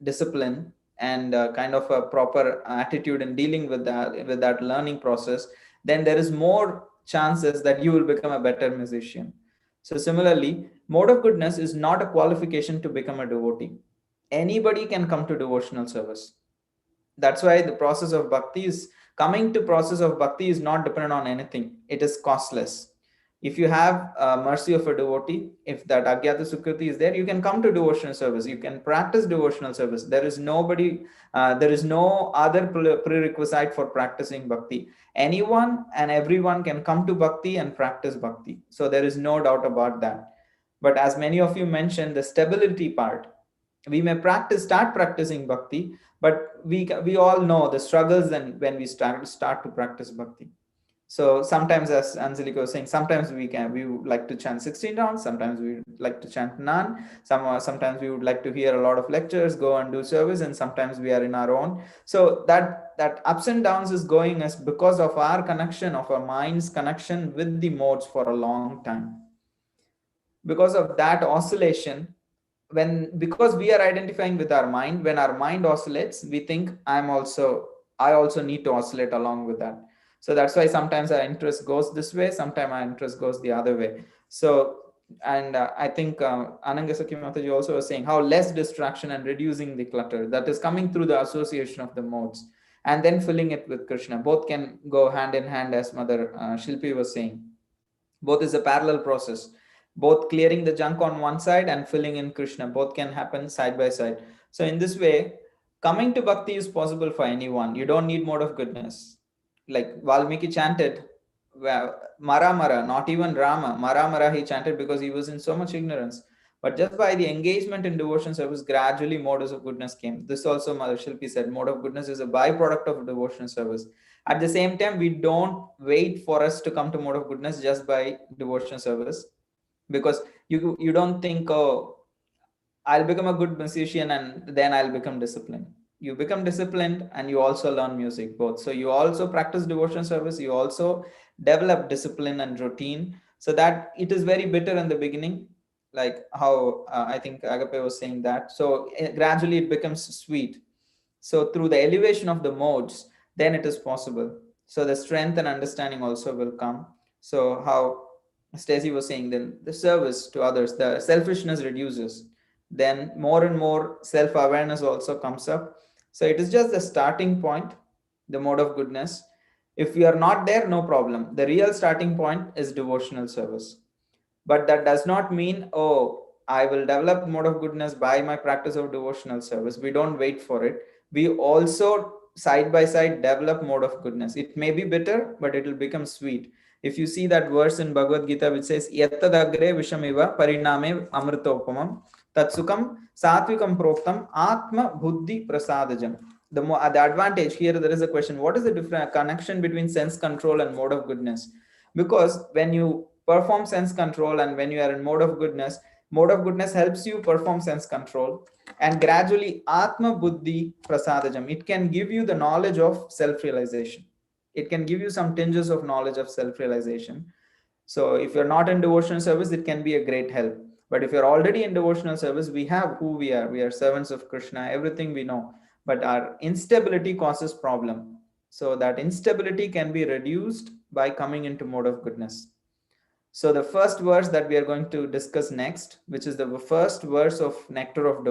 discipline and kind of a proper attitude in dealing with that learning process, then there is more chances that you will become a better musician. So similarly, mode of goodness is not a qualification to become a devotee. Anybody can come to devotional service. That's why the process of bhakti is not dependent on anything. It is costless. If you have mercy of a devotee, if that Agyata Sukriti is there, you can come to devotional service. You can practice devotional service. There is no other prerequisite for practicing bhakti. Anyone and everyone can come to bhakti and practice bhakti. So there is no doubt about that. But as many of you mentioned, the stability part, we may start practicing bhakti, but we all know the struggles and when we start to practice bhakti. So sometimes, as Anjalika was saying, sometimes we would like to chant 16 rounds, sometimes we would like to chant none, sometimes we would like to hear a lot of lectures, go and do service, and sometimes we are in our own. So that that ups and downs is going is because of our connection, of our mind's connection with the modes for a long time. Because of that oscillation, because we are identifying with our mind, when our mind oscillates, we think I also need to oscillate along with that. So that's why sometimes our interest goes this way, sometimes our interest goes the other way. So, and I think Anangasaki Mataji also was saying how less distraction and reducing the clutter that is coming through the association of the modes and then filling it with Krishna. Both can go hand in hand, as Mother Shilpi was saying. Both is a parallel process. Both clearing the junk on one side and filling in Krishna, both can happen side by side. So in this way, coming to bhakti is possible for anyone. You don't need mode of goodness. Like Valmiki chanted, well, Mara Mara, not even Rama, Mara Mara he chanted because he was in so much ignorance. But just by the engagement in devotion service, gradually modes of goodness came. This also Mother Shilpi said, mode of goodness is a byproduct of devotion service. At the same time, we don't wait for us to come to mode of goodness just by devotion service, because you don't think, oh, I'll become a good musician and then I'll become disciplined. You become disciplined and you also learn music, both. So you also practice devotion service, you also develop discipline and routine, so that it is very bitter in the beginning, like how I think Agape was saying that. So gradually it becomes sweet. So through the elevation of the modes, then it is possible. So the strength and understanding also will come. So how Stacy was saying, then the service to others, the selfishness reduces. Then more and more self-awareness also comes up. So it is just the starting point, the mode of goodness. If we are not there, no problem. The real starting point is devotional service. But that does not mean, oh, I will develop mode of goodness by my practice of devotional service. We don't wait for it. We also side by side develop mode of goodness. It may be bitter, but it will become sweet. If you see that verse in Bhagavad Gita which says, Yattadagre vishamiva pariname amritopamam tatsukam satvikam proktam atma buddhi prasadajam. The advantage here, there is a question, what is the different connection between sense control and mode of goodness? Because when you perform sense control and when you are in mode of goodness helps you perform sense control, and gradually atma buddhi prasadajam, it can give you the knowledge of self-realization. It can give you some tinges of knowledge of self-realization. So if you're not in devotional service, it can be a great help. But if you're already in devotional service, we have who we are servants of Krishna, everything we know, but our instability causes problem. So that instability can be reduced by coming into mode of goodness. So the first verse that we are going to discuss next, which is the first verse of Nectar of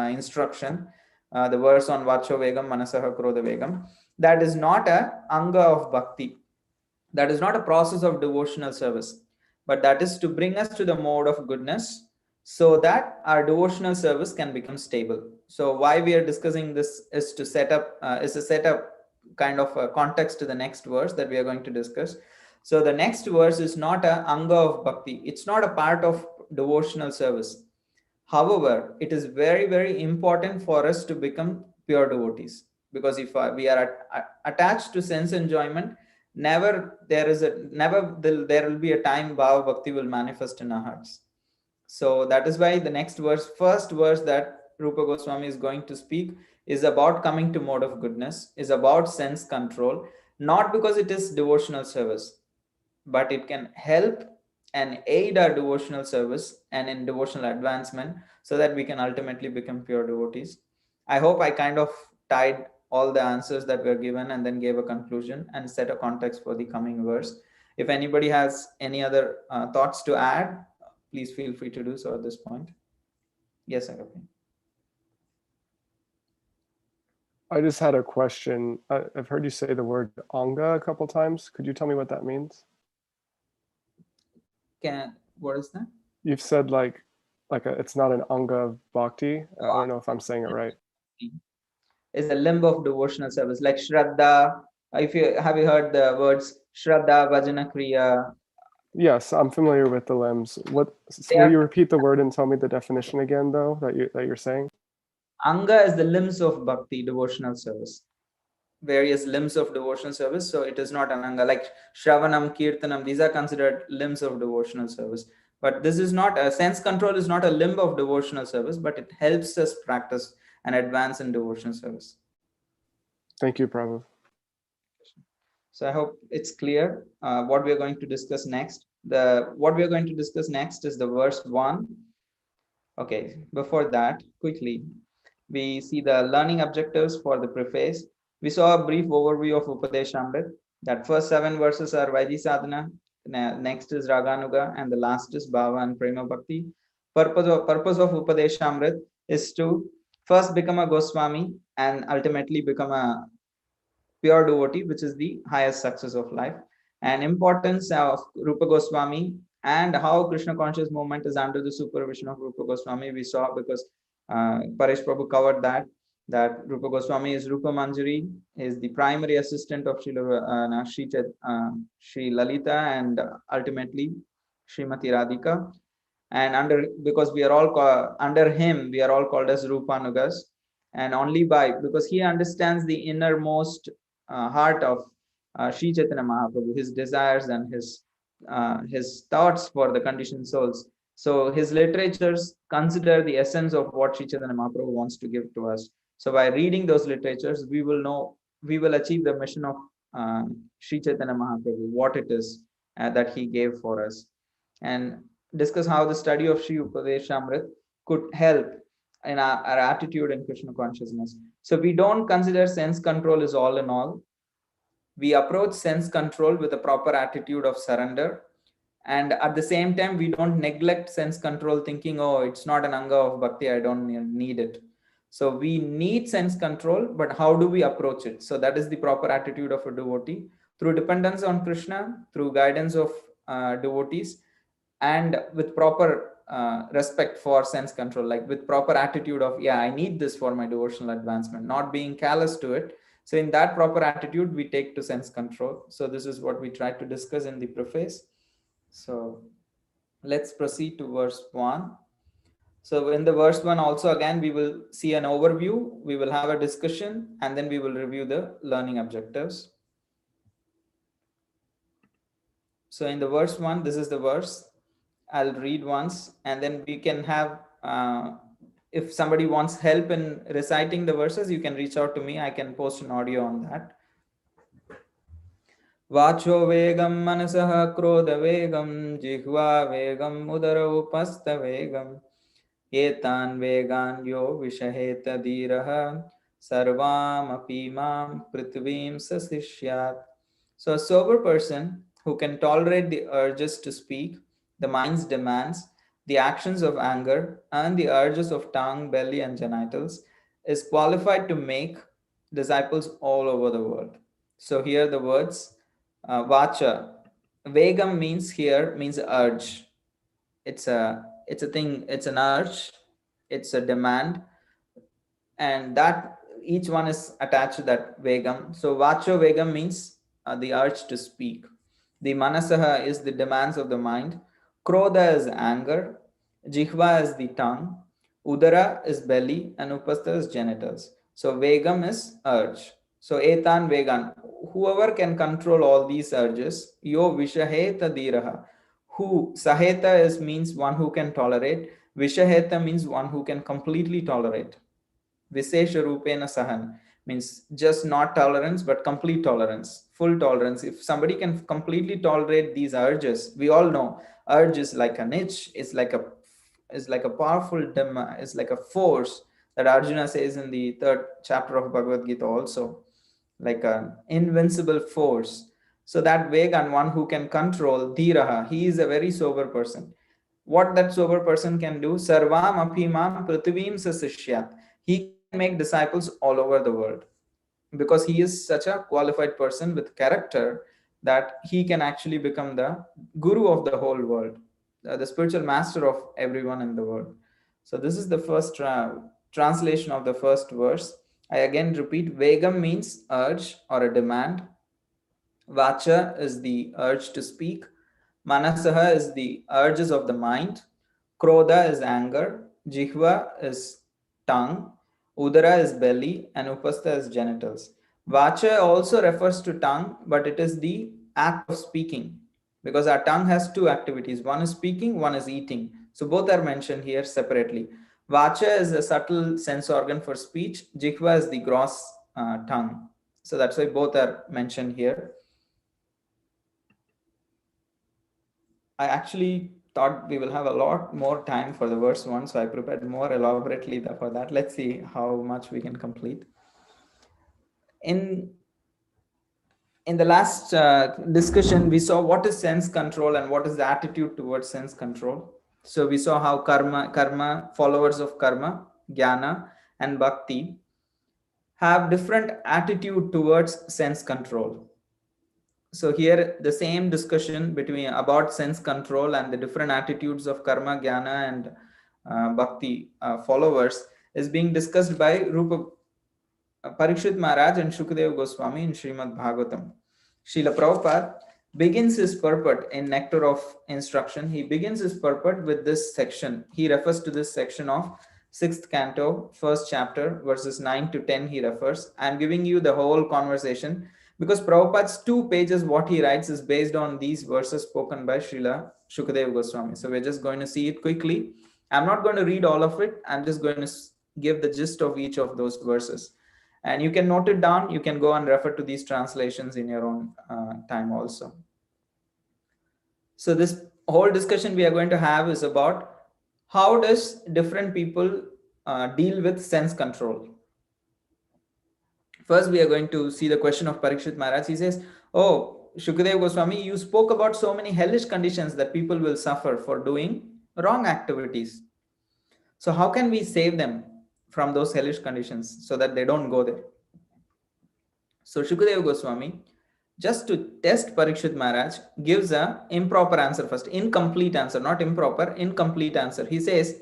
Instruction, the verse on Vacho Vegam, Manasaha Krodha Vegam, that is not a anga of bhakti. That is not a process of devotional service, but that is to bring us to the mode of goodness so that our devotional service can become stable. So why we are discussing this is to set up, kind of a context to the next verse that we are going to discuss. So the next verse is not a anga of bhakti. It's not a part of devotional service. However, it is very, very important for us to become pure devotees, because if we are attached to sense enjoyment, there will be a time Bhava Bhakti will manifest in our hearts. So that is why the next verse, first verse that Rupa Goswami is going to speak, is about coming to mode of goodness, is about sense control, not because it is devotional service, but it can help and aid our devotional service and in devotional advancement, so that we can ultimately become pure devotees. I hope I kind of tied all the answers that were given and then gave a conclusion and set a context for the coming verse. If anybody has any other thoughts to add, please feel free to do so at this point. Yes, Agape. I just had a question. I've heard you say the word anga a couple times. Could you tell me what that means? What is that? You've said it's not an anga of bhakti. I don't know if I'm saying it right. Is a limb of devotional service, like Shraddha. Have you heard the words Shraddha, Vajana Kriya? Yes, I'm familiar with the limbs. Will you repeat the word and tell me the definition again, though, that you're saying? Anga is the limbs of bhakti, devotional service. Various limbs of devotional service. So it is not an anga, like Shravanam, Kirtanam. These are considered limbs of devotional service. But this is not a sense control, is not a limb of devotional service, but it helps us practice and advance in devotional service. Thank you, Prabhu. So I hope it's clear what we are going to discuss next. What we are going to discuss next is the verse 1. Okay, before that, quickly, we see the learning objectives for the preface. We saw a brief overview of Upadeshamrita. That first 7 verses are Vaidhi Sadhana, next is Raganuga, and the last is Bhava and Prema Bhakti. Purpose of Upadeshamrita is to first become a Goswami and ultimately become a pure devotee, which is the highest success of life. And importance of Rupa Goswami and how Krishna conscious movement is under the supervision of Rupa Goswami, we saw, because Paresh Prabhu covered that Rupa Goswami is Rupa Manjari, is the primary assistant of Sri Lalita and ultimately Srimati Radhika. And because we are all under him, we are all called as Rupanugas. And only because he understands the innermost heart of Sri Chaitanya Mahaprabhu, his desires and his thoughts for the conditioned souls. So his literatures consider the essence of what Sri Chaitanya Mahaprabhu wants to give to us. So by reading those literatures, we will achieve the mission of Sri Chaitanya Mahaprabhu, what it is that he gave for us, and discuss how the study of Sri Upadeshamrita could help in our attitude in Krishna consciousness. So we don't consider sense control is all in all. We approach sense control with a proper attitude of surrender. And at the same time, we don't neglect sense control thinking, oh, it's not an anga of bhakti, I don't need it. So we need sense control, but how do we approach it? So that is the proper attitude of a devotee, through dependence on Krishna, through guidance of devotees, and with proper respect for sense control, like with proper attitude of, yeah, I need this for my devotional advancement, not being callous to it. So in that proper attitude, we take to sense control. So this is what we try to discuss in the preface. So let's proceed to verse 1. So in the verse 1 also, again, we will see an overview, we will have a discussion, and then we will review the learning objectives. So in the verse 1, this is the verse. I'll read once, and then we can have, if somebody wants help in reciting the verses, you can reach out to me. I can post an audio on that. Vacho vegam manasah krodha vegam jihva vegam udara upastha vegam etan vegan yo vishaheta dhiraha sarvam api mam prithvim sasishyat. So a sober person who can tolerate the urges to speak, the mind's demands, the actions of anger, and the urges of tongue, belly, and genitals, is qualified to make disciples all over the world. So here the words vacha. Vegam means urge. It's a thing, it's an urge, it's a demand, and that each one is attached to that vegam. So vacho vegam means the urge to speak. The manasaha is the demands of the mind. Krodha is anger. Jihva is the tongue. Udara is belly, and upastha is genitals. So vegam is urge. So etan vegan, whoever can control all these urges, yo vishaheta dhiraha. Who saheta means one who can tolerate. Vishaheta means one who can completely tolerate. Vishesha rupena sahan means just not tolerance, but complete tolerance, full tolerance. If somebody can completely tolerate these urges, we all know urge is like an itch, it's like a powerful dhamma, it's like a force that Arjuna says in the 3rd chapter of Bhagavad Gita also, like an invincible force. So that Vegan, one who can control dhiraha, he is a very sober person. What that sober person can do, sarvam apimam prithvim sasishyat, he can make disciples all over the world, because he is such a qualified person with character that he can actually become the guru of the whole world, the spiritual master of everyone in the world. So this is the first translation of the first verse. I again repeat, vegam means urge or a demand. Vacha is the urge to speak. Manasaha is the urges of the mind. Krodha is anger. Jihva is tongue. Udara is belly, and upastha is genitals. Vacha also refers to tongue, but it is the act of speaking, because our tongue has 2 activities. One is speaking, one is eating. So both are mentioned here separately. Vacha is a subtle sense organ for speech. Jihva is the gross tongue. So that's why both are mentioned here. I actually thought we will have a lot more time for the verse 1, so I prepared more elaborately for that. Let's see how much we can complete. In the last discussion, we saw what is sense control and what is the attitude towards sense control. So we saw how karma, followers of karma, jnana, and bhakti have different attitude towards sense control. So here the same discussion about sense control and the different attitudes of karma, jnana, and bhakti followers is being discussed by Parikshit Maharaj and Shukadeva Goswami in Srimad Bhagavatam. Srila Prabhupada begins his purport in Nectar of Instruction. He begins his purport with this section. He refers to this section of 6th canto, 1st chapter, verses 9 to 10 he refers. I am giving you the whole conversation because Prabhupada's 2 pages, what he writes is based on these verses spoken by Srila Shukadeva Goswami. So we're just going to see it quickly. I'm not going to read all of it. I'm just going to give the gist of each of those verses. And you can note it down. You can go and refer to these translations in your own time also. So this whole discussion we are going to have is about how does different people deal with sense control. First, we are going to see the question of Parikshit Maharaj. He says, oh, Shukadeva Goswami, you spoke about so many hellish conditions that people will suffer for doing wrong activities. So how can we save them from those hellish conditions so that they don't go there? So Shukadeva Goswami, just to test Parikshit Maharaj, gives a improper answer first, incomplete answer, not improper, incomplete answer. He says,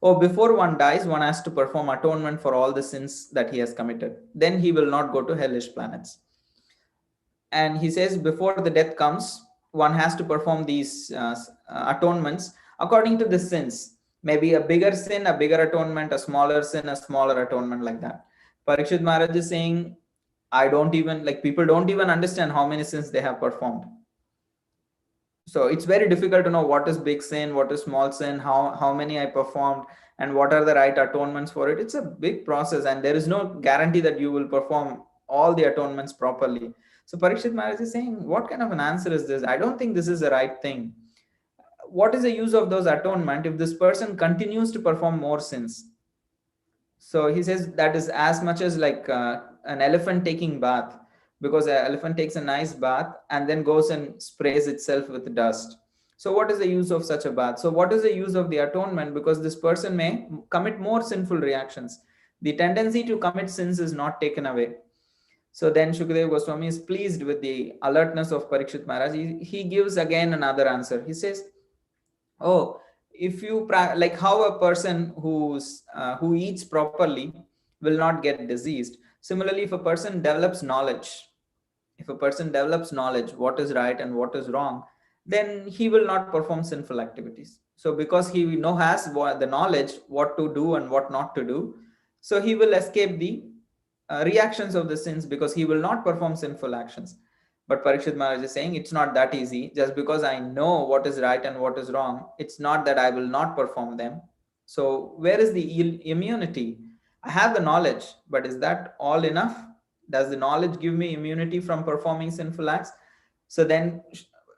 oh, before one dies, one has to perform atonement for all the sins that he has committed. Then he will not go to hellish planets. And he says, before the death comes, one has to perform these atonements according to the sins. Maybe a bigger sin, a bigger atonement, a smaller sin, a smaller atonement, like that. Parikshit Maharaj is saying, people don't even understand how many sins they have performed. So it's very difficult to know what is big sin, what is small sin, how many I performed, and what are the right atonements for it. It's a big process, and there is no guarantee that you will perform all the atonements properly. So Parikshit Maharaj is saying, what kind of an answer is this? I don't think this is the right thing. What is the use of those atonement if this person continues to perform more sins? So he says that is as much as like an elephant taking bath, because an elephant takes a nice bath and then goes and sprays itself with dust. So what is the use of such a bath? So what is the use of the atonement? Because this person may commit more sinful reactions. The tendency to commit sins is not taken away. So then Shukadeva Goswami is pleased with the alertness of Parikshit Maharaj. He gives again another answer. He says, oh, if you like how a person who eats properly will not get diseased. Similarly, if a person develops knowledge, what is right and what is wrong, then he will not perform sinful activities. So because he has the knowledge what to do and what not to do, so he will escape the reactions of the sins because he will not perform sinful actions. But Parikshit Maharaj is saying it's not that easy. Just because I know what is right and what is wrong, it's not that I will not perform them. So where is the immunity? I have the knowledge, but is that all enough? Does the knowledge give me immunity from performing sinful acts? So then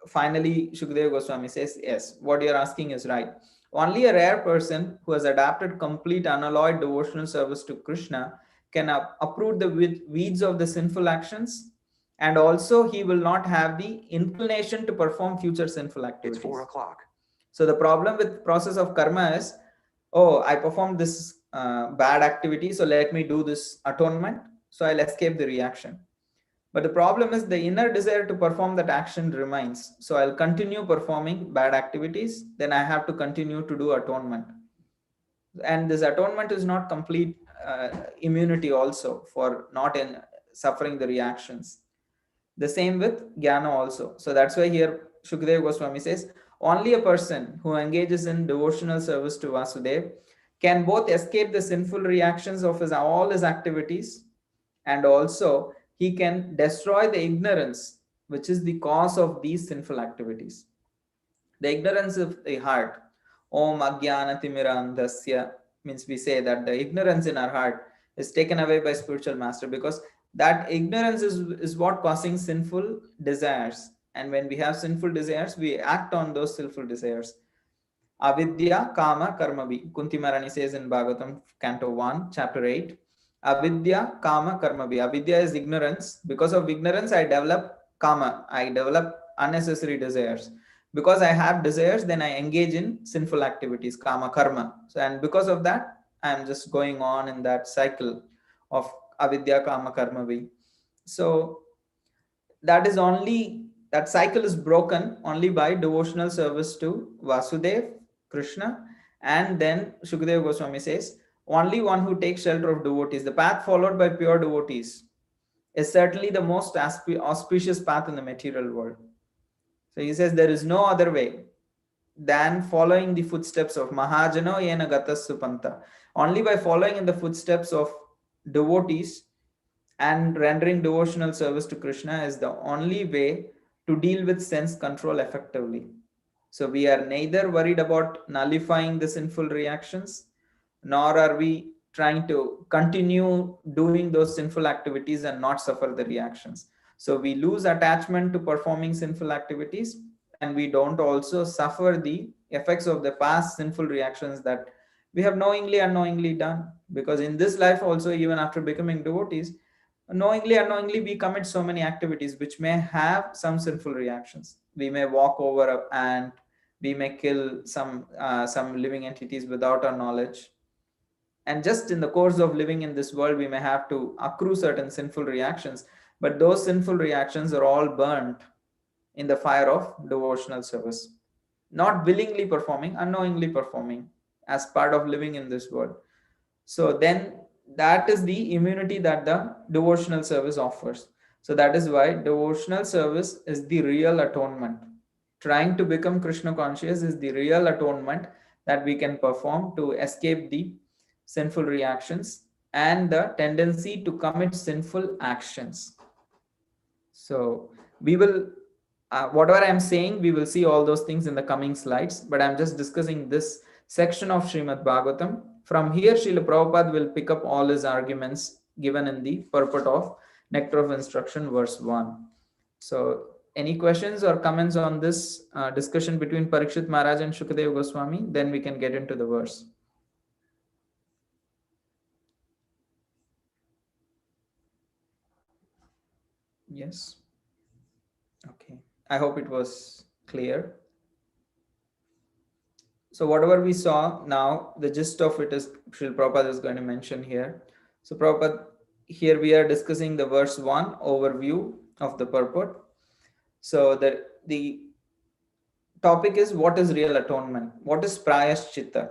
finally Shukadeva Goswami says, yes, what you're asking is right. Only a rare person who has adapted complete unalloyed devotional service to Krishna can uproot the weeds of the sinful actions, and also he will not have the inclination to perform future sinful activities. It's 4 o'clock. So the problem with process of karma is, oh, I performed this bad activity, so let me do this atonement, so I'll escape the reaction. But the problem is the inner desire to perform that action remains. So I'll continue performing bad activities, then I have to continue to do atonement. And this atonement is not complete immunity also for not suffering the reactions. The same with jnana also. So that's why here Shukadeva Goswami says, only a person who engages in devotional service to Vasudeva can both escape the sinful reactions of all his activities, and also he can destroy the ignorance which is the cause of these sinful activities. The ignorance of the heart. Om Ajnana Timirandhasya means we say that the ignorance in our heart is taken away by spiritual master, because That ignorance is what causing sinful desires. And when we have sinful desires, we act on those sinful desires. Avidya, Kama, Karmabi. Kunti Maharani says in Bhagavatam, Canto 1, Chapter 8. Avidya, Kama, Karmabi. Avidya is ignorance. Because of ignorance, I develop Kama. I develop unnecessary desires. Because I have desires, then I engage in sinful activities, Kama, Karma. So, and because of that, I'm just going on in that cycle of Avidya, Kama, Karmabi. So that cycle is broken only by devotional service to Vasudev, Krishna, and then Shukadeva Goswami says, only one who takes shelter of devotees, the path followed by pure devotees, is certainly the most auspicious path in the material world. So he says there is no other way than following the footsteps of Mahajano Yena Gatas Supanta. Only by following in the footsteps of devotees and rendering devotional service to Krishna is the only way to deal with sense control effectively. So we are neither worried about nullifying the sinful reactions, nor are we trying to continue doing those sinful activities and not suffer the reactions. So we lose attachment to performing sinful activities, and we don't also suffer the effects of the past sinful reactions that we have knowingly unknowingly done. Because in this life also, even after becoming devotees, knowingly unknowingly we commit so many activities which may have some sinful reactions. We may walk over an ant, we may kill some living entities without our knowledge, and just in the course of living in this world we may have to accrue certain sinful reactions, but those sinful reactions are all burnt in the fire of devotional service, not willingly performing, unknowingly performing as part of living in this world. So then that is the immunity that the devotional service offers. So that is why devotional service is the real atonement. Trying to become Krishna conscious is the real atonement that we can perform to escape the sinful reactions and the tendency to commit sinful actions. So we will, whatever I'm saying, we will see all those things in the coming slides, but I'm just discussing this section of Srimad Bhagavatam. From here, Srila Prabhupada will pick up all his arguments given in the purport of Nectar of Instruction, verse 1. So any questions or comments on this discussion between Parikshit Maharaj and Shukadeva Goswami? Then we can get into the verse. Yes. Okay. I hope it was clear. So whatever we saw now, the gist of it is Srila Prabhupada is going to mention here. So Prabhupada, here we are discussing the verse 1 overview of the purport. So the topic is, what is real atonement? What is Prayaschita?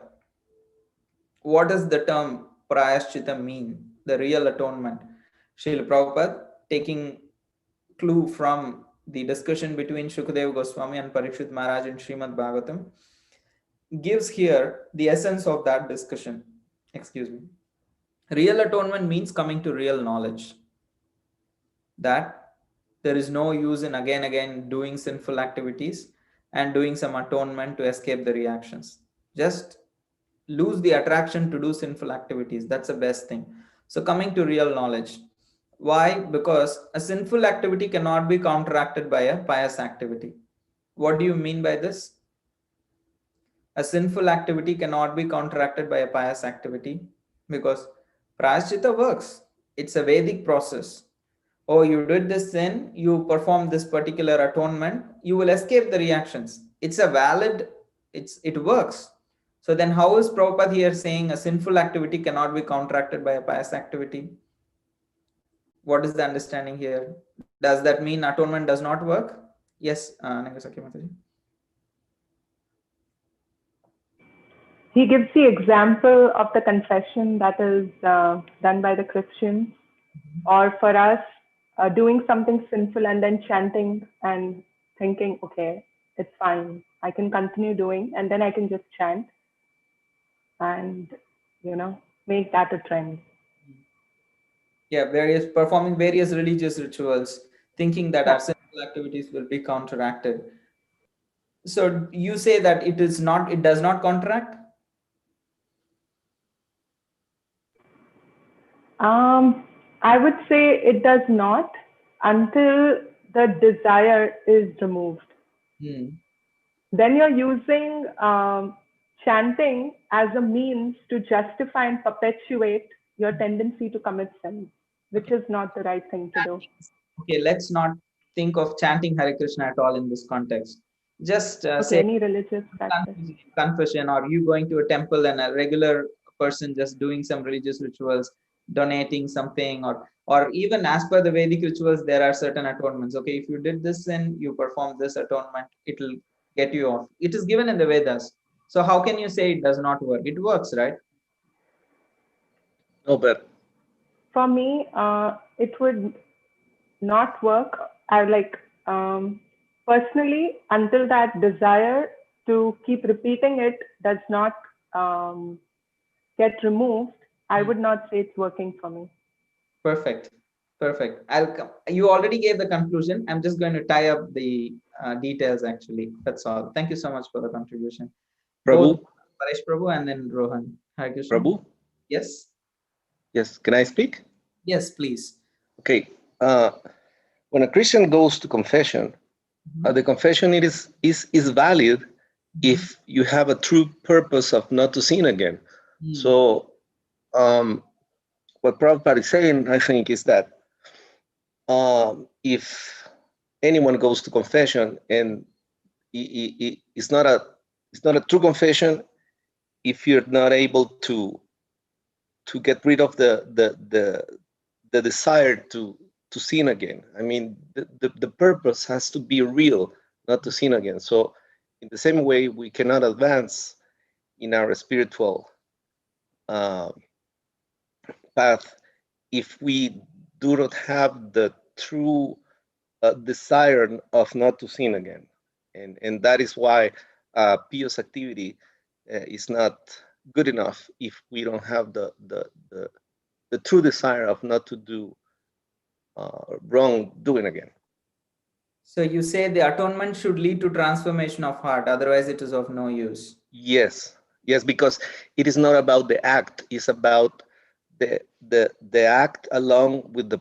What does the term Prayaschita mean? The real atonement. Srila Prabhupada, taking clue from the discussion between Shukadeva Goswami and Parikshit Maharaj in Srimad Bhagavatam, gives here the essence of that discussion. Excuse me. Real atonement means coming to real knowledge that there is no use in again doing sinful activities and doing some atonement to escape the reactions. Just lose the attraction to do sinful activities. That's the best thing. So coming to real knowledge. Why? Because a sinful activity cannot be counteracted by a pious activity. What do you mean by this? A sinful activity cannot be counteracted by a pious activity because Prayaschitta works. It's a Vedic process. Oh, you did this sin, you perform this particular atonement, you will escape the reactions. It's a valid, it works. So then how is Prabhupada here saying a sinful activity cannot be counteracted by a pious activity? What is the understanding here? Does that mean atonement does not work? Yes, Nangasaki Mataji. He gives the example of the confession that is done by the Christians, or for us, doing something sinful and then chanting and thinking, okay, it's fine, I can continue doing, and then I can just chant and, make that a trend. Yeah, performing various religious rituals, thinking that our sinful activities will be counteracted. So you say that it does not counteract? I would say it does not until the desire is removed. Then you're using chanting as a means to justify and perpetuate your tendency to commit sin, which is not the right thing to do. Okay, let's not think of chanting Hare Krishna at all in this context. Just say any religious practice. Confession, or you going to a temple and a regular person just doing some religious rituals, donating something, or even as per the Vedic rituals, there are certain atonements. Okay, if you did this sin, you perform this atonement, it will get you off. It is given in the Vedas. So how can you say it does not work? It works, right? No, but for me, it would not work. I like personally, until that desire to keep repeating it does not get removed, I would not say it's working for me. Perfect. Perfect. You already gave the conclusion. I'm just going to tie up the details actually. That's all. Thank you so much for the contribution. Prabhu. Both Paresh Prabhu and then Rohan. Hare Krishna. Prabhu? Yes? Yes, can I speak? Yes, please. Okay. When a Christian goes to confession, the confession is valid if you have a true purpose of not to sin again. So what Prabhupada is saying, I think, is that if anyone goes to confession and it's not a true confession if you're not able to get rid of the desire to sin again. I mean, the purpose has to be real, not to sin again. So in the same way, we cannot advance in our spiritual path if we do not have the true desire of not to sin again. And that is why pious activity is not good enough if we don't have the true desire of not to do wrongdoing again. So you say the atonement should lead to transformation of heart, otherwise it is of no use. Yes, because it is not about the act; it's about the act along with the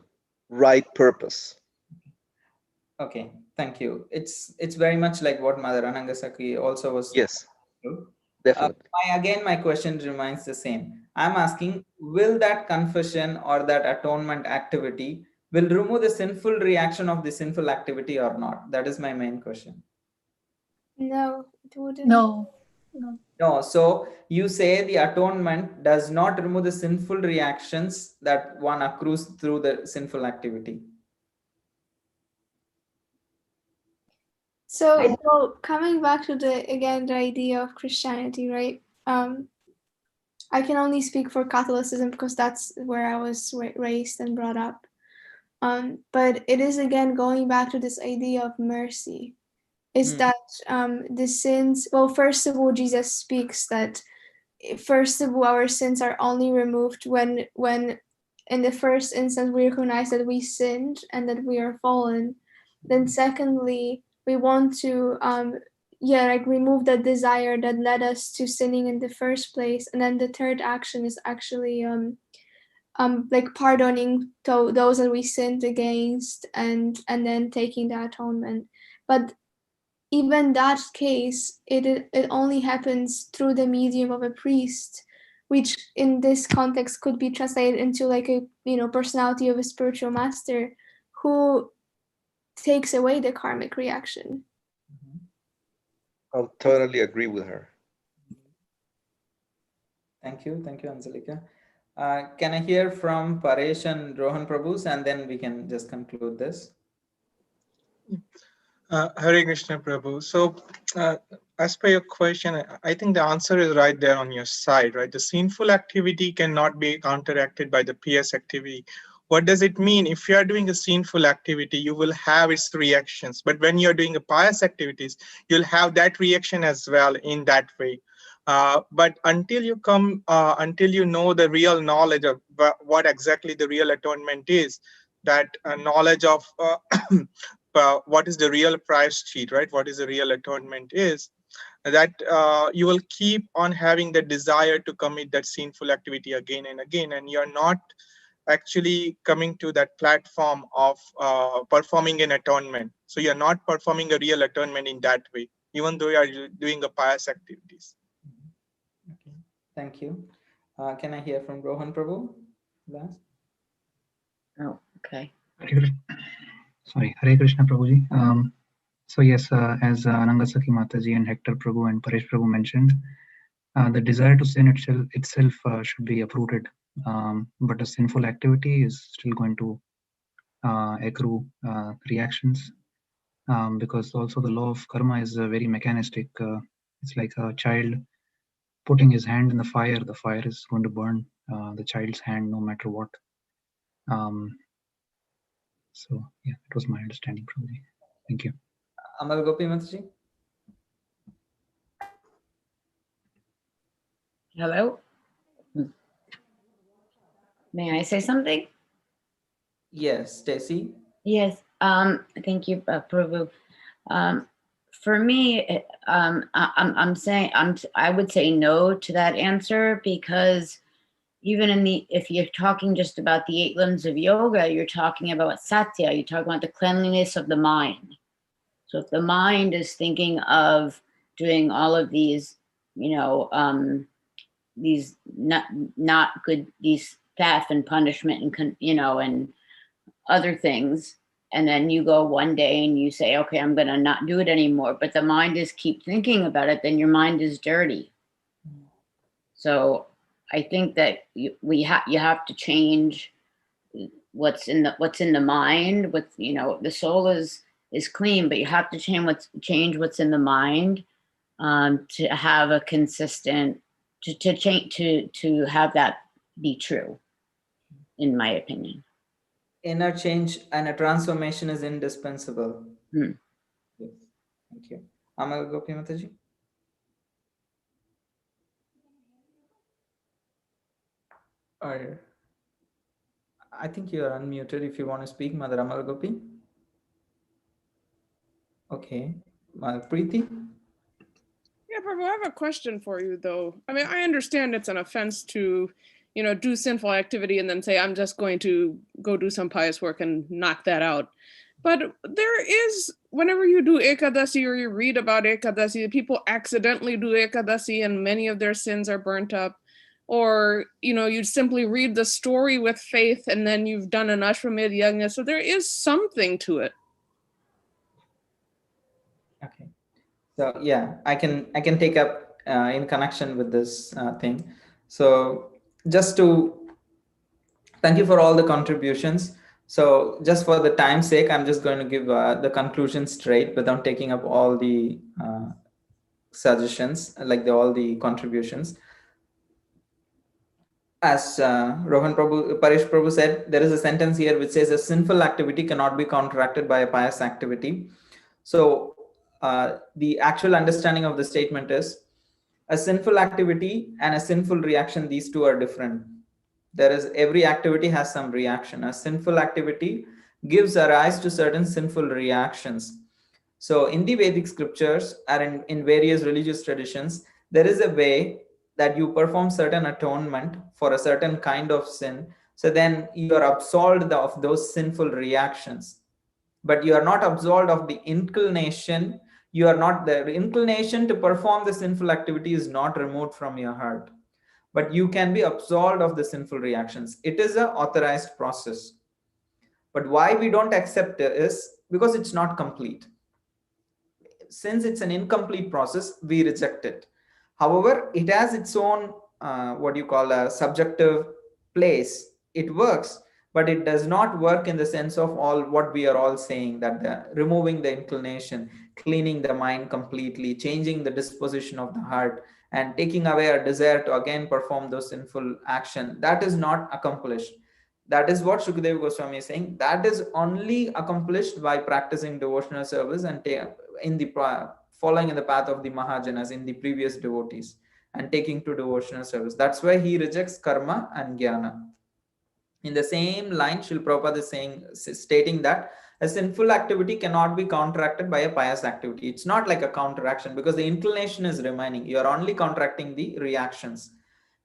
right purpose. Okay, thank you. It's very much like what Mother Anangasaki also was. Yes, definitely. My question remains the same. I'm asking, will that confession or that atonement activity will remove the sinful reaction of the sinful activity or not? That is my main question. No, it wouldn't. No, so you say the atonement does not remove the sinful reactions that one accrues through the sinful activity. So coming back to the idea of Christianity, right? I can only speak for Catholicism because that's where I was raised and brought up. But it is again going back to this idea of mercy. Is that the sins? Well, first of all, Jesus speaks that first of all, our sins are only removed when in the first instance we recognize that we sinned and that we are fallen. Then secondly, we want to remove the desire that led us to sinning in the first place. And then the third action is actually pardoning those that we sinned against and then taking the atonement. But even that case, it only happens through the medium of a priest, which in this context could be translated into like a personality of a spiritual master who takes away the karmic reaction. I'll totally agree with her. Thank you, Anjalika. Can I hear from Paresh and Rohan Prabhus, and then we can just conclude this. Hare Krishna Prabhu. So as per your question, I think the answer is right there on your side, right? The sinful activity cannot be counteracted by the pious activity. What does it mean? If you are doing a sinful activity, you will have its reactions. But when you're doing a pious activities, you'll have that reaction as well in that way. But until you know the real knowledge of what exactly the real atonement is, that knowledge of what is the real price sheet, right? What is the real atonement is, that you will keep on having the desire to commit that sinful activity again and again, and you're not actually coming to that platform of performing an atonement. So you're not performing a real atonement in that way, even though you are doing a pious activities. Okay, thank you. Can I hear from Rohan Prabhu last? Oh, okay. Sorry, Hare Krishna Prabhuji. So yes, as Anangasaki Mataji and Hector Prabhu and Paresh Prabhu mentioned, the desire to sin itself should be uprooted, but a sinful activity is still going to accrue reactions, because also the law of karma is very mechanistic. It's like a child putting his hand in the fire is going to burn the child's hand no matter what. So yeah, it was my understanding, Prabhuji. Thank you. Amal Gopi Mataji? Hello? May I say something? Yes, Stacy. Yes. Thank you, Prabhu. For me, I would say no to that answer, because even if you're talking just about the 8 limbs of yoga, you're talking about satya, you're talking about the cleanliness of the mind. So if the mind is thinking of doing all of these, these not good, these theft and punishment and, and other things, and then you go one day and you say, okay, I'm going to not do it anymore, but the mind is keep thinking about it, then your mind is dirty. So I think that you have to change what's in the mind. With the soul is clean, but you have to change what's in the mind, to have a consistent, to have that be true, in my opinion. Inner change and a transformation is indispensable. Yes. Thank you. Amal Gopi Mataji? I think you are unmuted if you want to speak, Mother Amal Gopi. Okay. Preeti? Yeah, Prabhu, I have a question for you, though. I mean, I understand it's an offense to, do sinful activity and then say, I'm just going to go do some pious work and knock that out. But there is, whenever you do Ekadasi or you read about Ekadasi, people accidentally do Ekadasi and many of their sins are burnt up. Or, you simply read the story with faith and then you've done an Ashwamedh Yajna. So there is something to it. Okay. So yeah, I can take up in connection with this thing. So just to thank you for all the contributions. So just for the time's sake, I'm just going to give the conclusion straight without taking up all the suggestions, like all the contributions. As Rohan Prabhu, Paresh Prabhu said, there is a sentence here which says a sinful activity cannot be counteracted by a pious activity. So the actual understanding of the statement is a sinful activity and a sinful reaction, these two are different. Every activity has some reaction. A sinful activity gives rise to certain sinful reactions. So in the Vedic scriptures and in various religious traditions, there is a way that you perform certain atonement for a certain kind of sin. So then you are absolved of those sinful reactions. But you are not absolved of the inclination. The inclination to perform the sinful activity is not removed from your heart. But you can be absolved of the sinful reactions. It is an authorized process. But why we don't accept it is because it's not complete. Since it's an incomplete process, we reject it. However, it has its own a subjective place. It works, but it does not work in the sense of all what we are all saying, that removing the inclination, cleaning the mind completely, changing the disposition of the heart, and taking away our desire to again perform those sinful action. That is not accomplished. That is what Shukadeva Goswami is saying. That is only accomplished by practicing devotional service and following in the path of the Mahajanas, in the previous devotees, and taking to devotional service. That's why he rejects karma and jnana. In the same line, Srila Prabhupada is stating that a sinful activity cannot be counteracted by a pious activity. It's not like a counteraction because the inclination is remaining. You are only counteracting the reactions.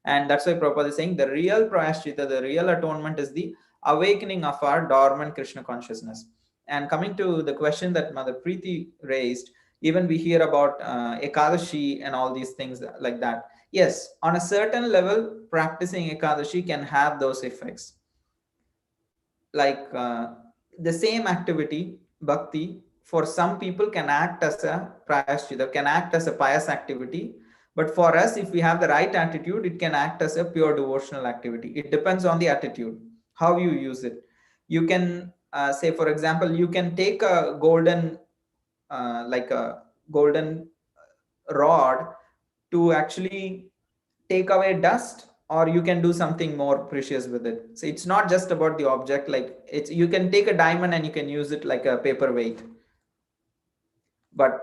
And that's why Prabhupada is saying the real prayaschitta, the real atonement is the awakening of our dormant Krishna consciousness. And coming to the question that Mother Preeti raised, even we hear about Ekadashi and all these things like that. Yes, on a certain level, practicing Ekadashi can have those effects. Like the same activity, bhakti, for some people can act as a prayaschitta, can act as a pious activity. But for us, if we have the right attitude, it can act as a pure devotional activity. It depends on the attitude, how you use it. You can say, for example, you can take a golden, like a golden rod to actually take away dust, or you can do something more precious with it. So it's not just about the object, like it's, you can take a diamond and you can use it like a paperweight, but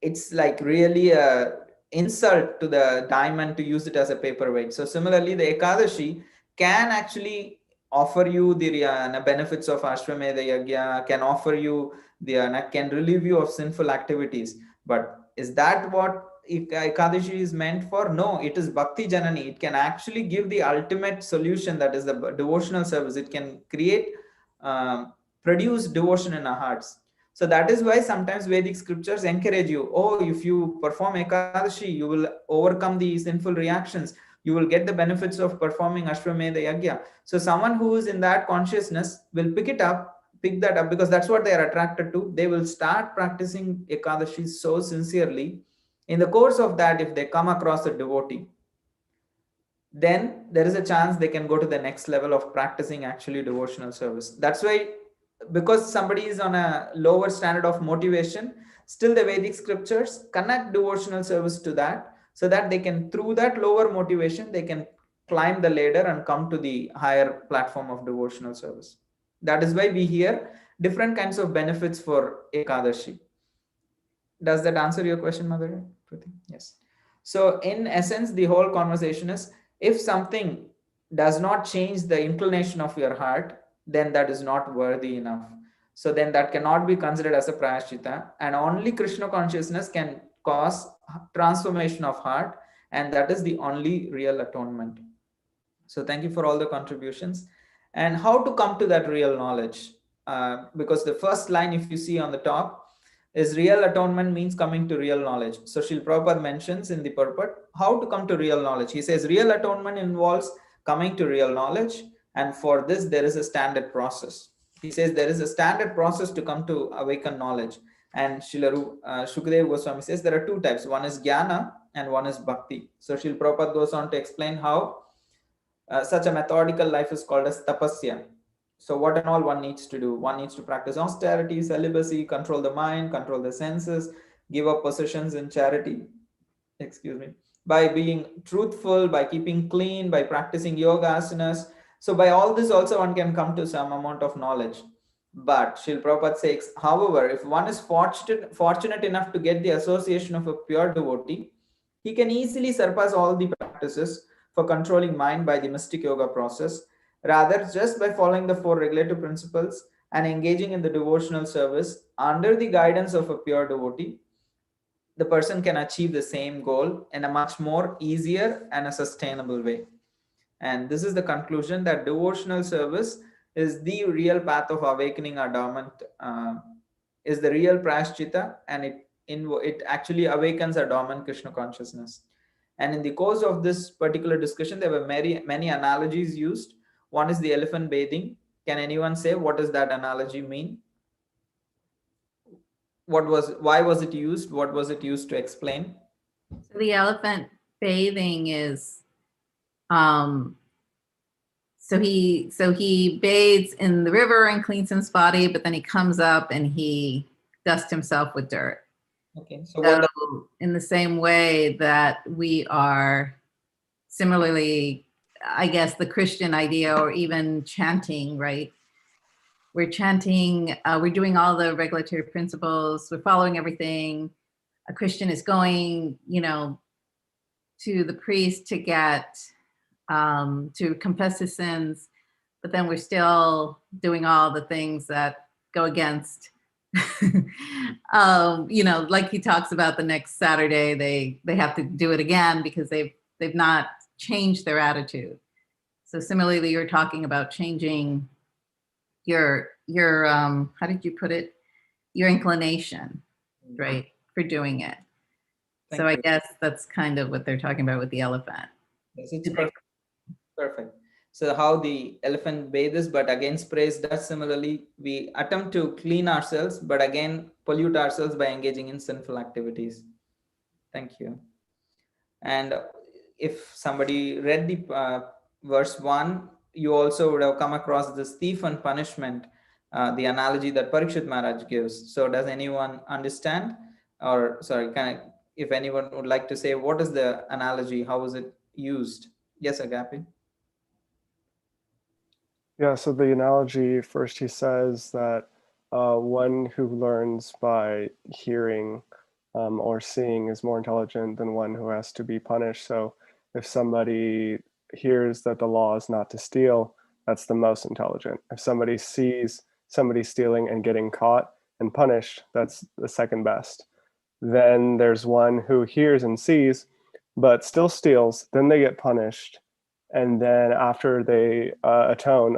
it's like really a insult to the diamond to use it as a paperweight. So similarly, the Ekadashi can actually offer you the benefits of Ashwamedha Yajna, can offer you can relieve you of sinful activities. But is that what Ekadashi is meant for? No, it is Bhakti Janani. It can actually give the ultimate solution, that is the devotional service. It can create, produce devotion in our hearts. So that is why sometimes Vedic scriptures encourage you, oh, if you perform Ekadashi, you will overcome the sinful reactions. You will get the benefits of performing Ashwamedha Yajna. So someone who is in that consciousness will pick that up, because that's what they are attracted to. They will start practicing Ekadashi so sincerely. In the course of that, if they come across a devotee, then there is a chance they can go to the next level of practicing actually devotional service. That's why, because somebody is on a lower standard of motivation, still the Vedic scriptures connect devotional service to that, so that they can, through that lower motivation, they can climb the ladder and come to the higher platform of devotional service. That is why we hear different kinds of benefits for Ekadashi. Does that answer your question, Mother? Yes. So in essence, the whole conversation is, if something does not change the inclination of your heart, then that is not worthy enough. So then that cannot be considered as a prayaschitta, and only Krishna consciousness can cause transformation of heart, and that is the only real atonement. So thank you for all the contributions. And how to come to that real knowledge? Because the first line, if you see on the top, is real atonement means coming to real knowledge. So Srila Prabhupada mentions in the purport how to come to real knowledge. He says real atonement involves coming to real knowledge, and for this there is a standard process. He says there is a standard process to come to awaken knowledge. And Srila Shukadeva Goswami says there are two types. One is jnana and one is bhakti. So Srila Prabhupada goes on to explain how such a methodical life is called as tapasya. So what and all one needs to do? One needs to practice austerity, celibacy, control the mind, control the senses, give up possessions in charity, by being truthful, by keeping clean, by practicing yoga asanas. So by all this also one can come to some amount of knowledge. But Srila Prabhupada says, however, if one is fortunate enough to get the association of a pure devotee, he can easily surpass all the practices for controlling mind by the mystic yoga process. Rather, just by following the 4 regulative principles and engaging in the devotional service under the guidance of a pure devotee, the person can achieve the same goal in a much more easier and a sustainable way. And this is the conclusion, that devotional service is the real path of awakening our dormant, is the real prayaschitta, and it actually awakens our dormant Krishna consciousness. And in the course of this particular discussion, there were many analogies used. One is the elephant bathing. Can anyone say what does that analogy mean? Why was it used? What was it used to explain? So the elephant bathing is, so he bathes in the river and cleans his body, but then he comes up and he dusts himself with dirt. Okay. So in the same way that we are similarly, I guess, the Christian idea, or even chanting, right? We're chanting, we're doing all the regulatory principles, we're following everything. A Christian is going, to the priest to get, to confess his sins, but then we're still doing all the things that go against, like he talks about the next Saturday, they have to do it again because they've not change their attitude. So similarly, you're talking about changing your how did you put it? Your inclination, right, for doing it. Thank So I you. guess that's kind of what they're talking about with the elephant. Yes, it's perfect. Perfect. So how the elephant bathes, but again sprays dust. Similarly, we attempt to clean ourselves, but again pollute ourselves by engaging in sinful activities. Thank you. And if somebody read the verse 1, you also would have come across this thief and punishment, the analogy that Parikshit Maharaj gives. So does anyone understand? Or sorry, if anyone would like to say, what is the analogy? How is it used? Yes, Agapi. Yeah, so the analogy, first he says that one who learns by hearing or seeing is more intelligent than one who has to be punished. So if somebody hears that the law is not to steal, that's the most intelligent. If somebody sees somebody stealing and getting caught and punished, that's the second best. Then there's one who hears and sees, but still steals, then they get punished. And then after they atone,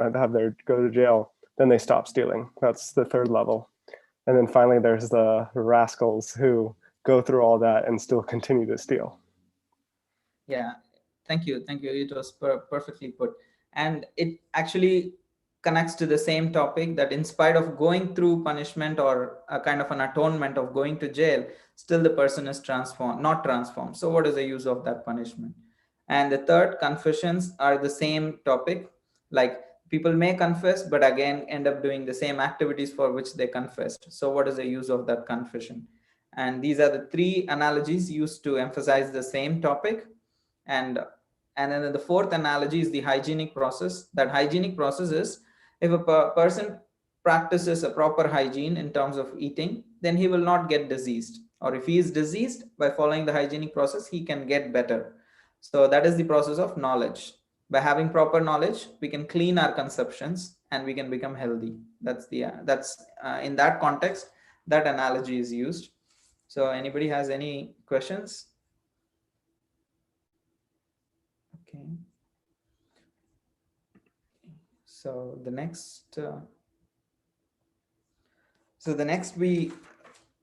go to jail, then they stop stealing. That's the third level. And then finally, there's the rascals who go through all that and still continue to steal. Yeah, thank you. Thank you. It was perfectly put. And it actually connects to the same topic that in spite of going through punishment or a kind of an atonement of going to jail, still the person is not transformed. So what is the use of that punishment? And the third, confessions are the same topic. Like people may confess, but again end up doing the same activities for which they confessed. So what is the use of that confession? And these are the three analogies used to emphasize the same topic. And then the fourth analogy is the hygienic process. That hygienic process is, if a person practices a proper hygiene in terms of eating, then he will not get diseased. Or if he is diseased, by following the hygienic process, he can get better. So that is the process of knowledge. By having proper knowledge, we can clean our conceptions and we can become healthy. That's in that context, that analogy is used. So anybody has any questions? Okay. So the next,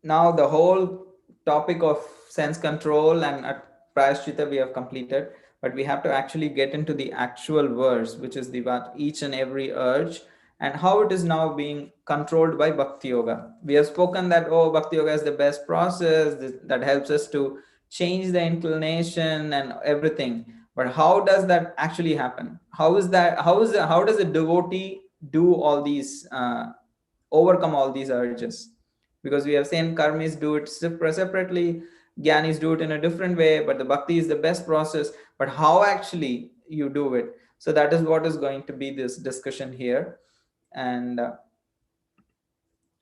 now the whole topic of sense control and Prayaschitta we have completed, but we have to actually get into the actual verse, which is what each and every urge and how it is now being controlled by Bhakti Yoga. We have spoken that, Bhakti Yoga is the best process that helps us to change the inclination and everything. But how does that actually happen? How does a devotee do all these, overcome all these urges? Because we have seen karmis do it separately, Gyanis do it in a different way, but the bhakti is the best process. But how actually you do it? So that is what is going to be this discussion here. And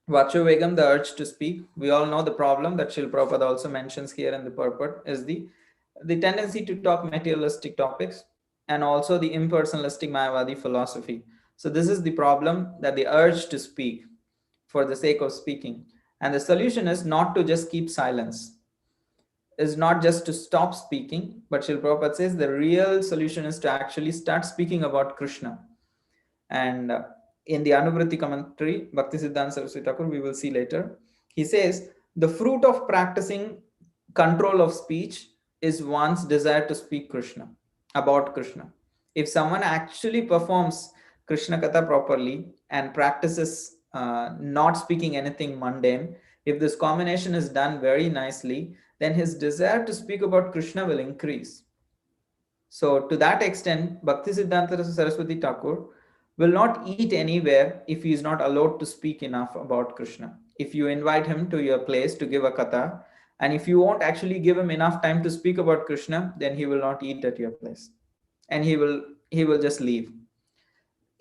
Vachu Vegam, the urge to speak. We all know the problem that Srila Prabhupada also mentions here in the purport is the tendency to talk materialistic topics and also the impersonalistic Mayavadi philosophy. So this is the problem, that the urge to speak for the sake of speaking. And the solution is not to just keep silence, is not just to stop speaking, but Srila Prabhupada says the real solution is to actually start speaking about Krishna. And in the Anuvriti commentary, Bhakti Siddhanta Saraswati Thakur, we will see later, he says the fruit of practicing control of speech is one's desire to speak Krishna, about Krishna. If someone actually performs Krishna Katha properly and practices not speaking anything mundane, if this combination is done very nicely, then his desire to speak about Krishna will increase. So to that extent, Bhakti Siddhanta Saraswati Thakur will not eat anywhere if he is not allowed to speak enough about Krishna. If you invite him to your place to give a katha, and if you won't actually give him enough time to speak about Krishna, then he will not eat at your place. And he will just leave.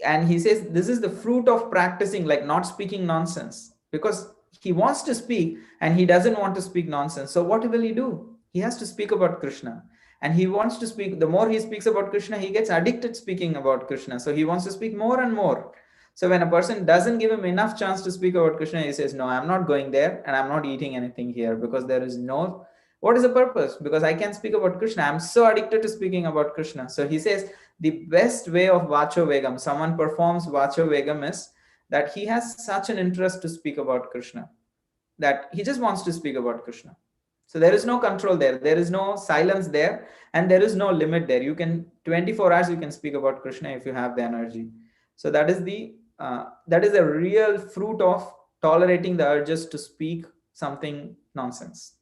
And he says this is the fruit of practicing, like not speaking nonsense, because he wants to speak and he doesn't want to speak nonsense. So what will he do? He has to speak about Krishna. And he wants to speak, the more he speaks about Krishna, he gets addicted speaking about Krishna. So he wants to speak more and more. So when a person doesn't give him enough chance to speak about Krishna, he says, no, I'm not going there and I'm not eating anything here, because there is no What is the purpose? Because I can speak about Krishna. I'm so addicted to speaking about Krishna. So he says the best way of Vacho Vegam, someone performs Vacho Vegam, is that he has such an interest to speak about Krishna that he just wants to speak about Krishna. So there is no control there. There is no silence there, and there is no limit there. You can 24 hours you can speak about Krishna if you have the energy. So that is a real fruit of tolerating the urges to speak something nonsense.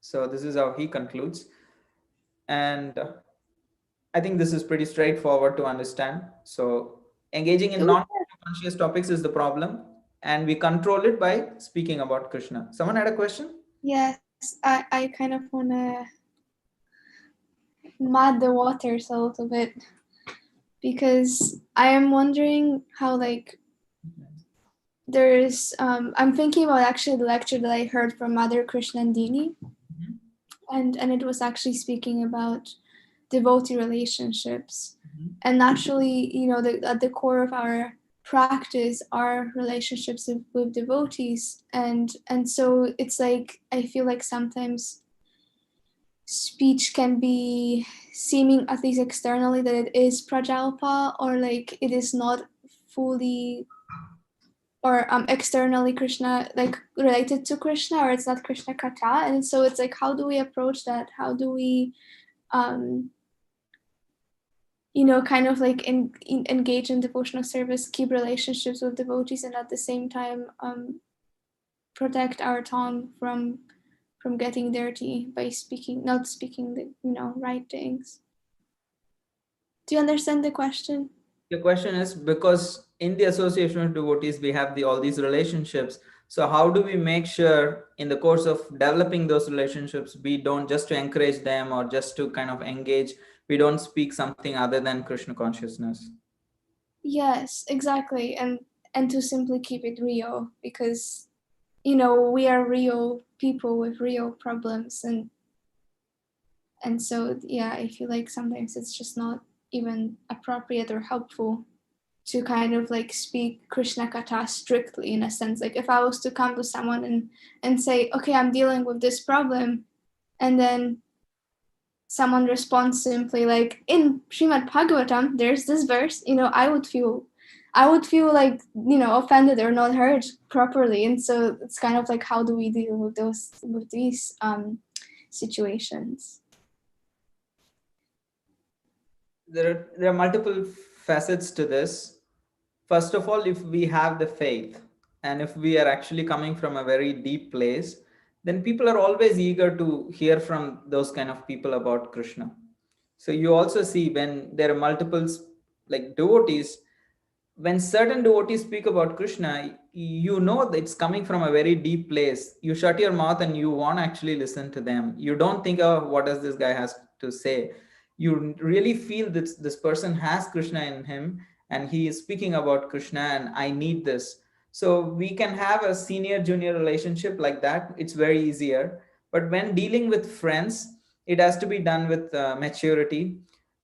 So this is how he concludes, and I think this is pretty straightforward to understand. So engaging in non-conscious topics is the problem, and we control it by speaking about Krishna. Someone had a question? Yes, I kind of want to mud the waters a little bit, because I am wondering how, like, there's I'm thinking about actually the lecture that I heard from Mother Krishnandini, and it was actually speaking about devotee relationships, and naturally, you know, at the core of our practice are relationships with devotees, and so it's like I feel like sometimes speech can be seeming, at least externally, that it is prajalpa, or like it is not fully, or externally Krishna, like related to Krishna, or it's not Krishna Katha. And so it's like, how do we approach that? How do we you know, kind of like engage in devotional service, keep relationships with devotees, and at the same time protect our tongue from getting dirty by not speaking the, you know, right things. Do you understand the question? The question is, because in the association of devotees, we have all these relationships. So how do we make sure in the course of developing those relationships, we don't just to encourage them or just to kind of engage, we don't speak something other than Krishna consciousness? Yes, exactly. And to simply keep it real, because, you know, we are real people with real problems, and so yeah, I feel like sometimes it's just not even appropriate or helpful to kind of like speak Krishna Katha strictly, in a sense. Like if I was to come to someone and say, okay, I'm dealing with this problem, and then someone responds simply like, in Srimad Bhagavatam, there's this verse, you know, I would feel like, you know, offended or not heard properly. And so it's kind of like, how do we deal with these situations? There are multiple facets to this. First of all, if we have the faith, and if we are actually coming from a very deep place, then people are always eager to hear from those kind of people about Krishna. So you also see when there are multiple like devotees, when certain devotees speak about Krishna, you know that it's coming from a very deep place. You shut your mouth and you want to actually listen to them. You don't think, oh, what does this guy has to say? You really feel that this person has Krishna in him and he is speaking about Krishna and I need this. So we can have a senior junior relationship like that. It's very easier. But when dealing with friends, it has to be done with maturity.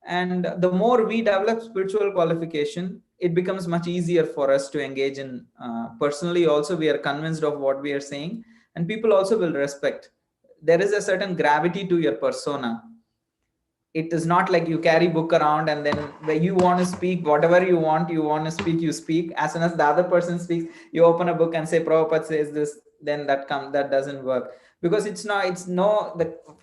And the more we develop spiritual qualification, it becomes much easier for us to engage in personally. Also, we are convinced of what we are saying, and people also will respect. There is a certain gravity to your persona. It is not like you carry book around and then when you want to speak whatever you want to speak, you speak. As soon as the other person speaks, you open a book and say Prabhupada says this, then that doesn't work, because it's no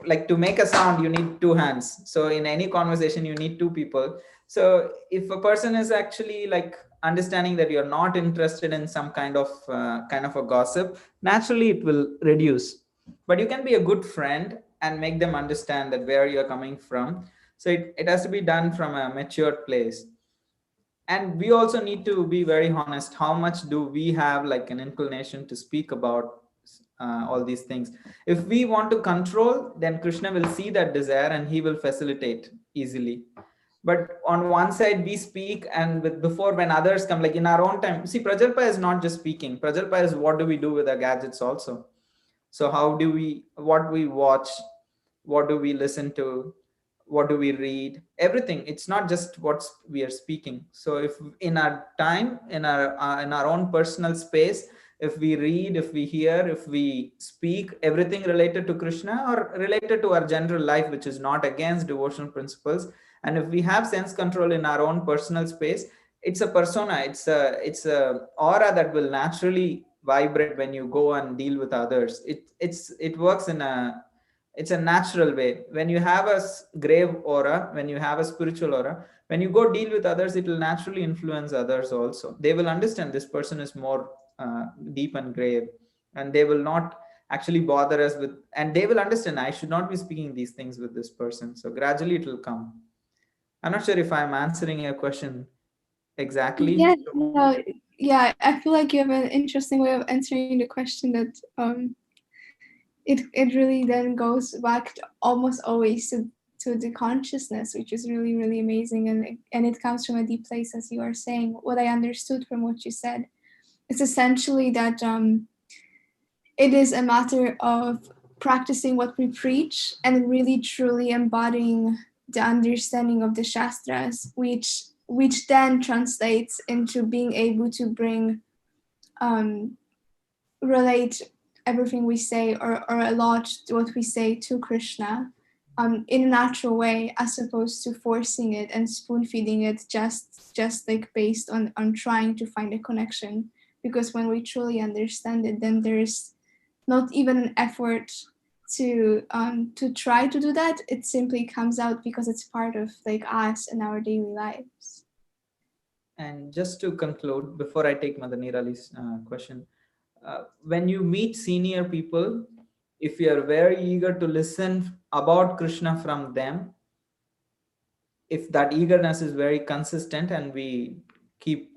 like to make a sound you need two hands. So in any conversation you need two people. So if a person is actually like understanding that you're not interested in some kind of a gossip, naturally it will reduce. But you can be a good friend and make them understand that where you're coming from. So it has to be done from a mature place. And we also need to be very honest, how much do we have like an inclination to speak about all these things. If we want to control, then Krishna will see that desire and he will facilitate easily. But on one side we speak, and before when others come, like in our own time, see, Prajalpa is not just speaking. Prajalpa is what do we do with our gadgets also. So what we watch, what do we listen to, what do we read, everything. It's not just what we are speaking. So if in our time, in our own personal space, if we read, if we hear, if we speak, everything related to Krishna or related to our general life, which is not against devotional principles. And if we have sense control in our own personal space, it's a persona, it's a aura that will naturally vibrate when you go and deal with others. It works in it's a natural way. When you have a grave aura, when you have a spiritual aura, when you go deal with others, it will naturally influence others also. They will understand this person is more deep and grave, and they will not actually bother us with, and they will understand I should not be speaking these things with this person. So gradually it will come. I'm not sure if I'm answering your question exactly. Yeah, no, yeah, I feel like you have an interesting way of answering the question that it really then goes back to almost always to the consciousness, which is really, really amazing. And it comes from a deep place, as you are saying. What I understood from what you said is essentially that it is a matter of practicing what we preach and really truly embodying the understanding of the Shastras, which then translates into being able to bring relate everything we say or a lot to what we say to Krishna in a natural way, as opposed to forcing it and spoon feeding it just like based on trying to find a connection. Because when we truly understand it, then there's not even an effort to try to do that. It simply comes out because it's part of like us and our daily lives. And just to conclude, before I take Mother Nirali's question, when you meet senior people, if you are very eager to listen about Krishna from them, if that eagerness is very consistent and we keep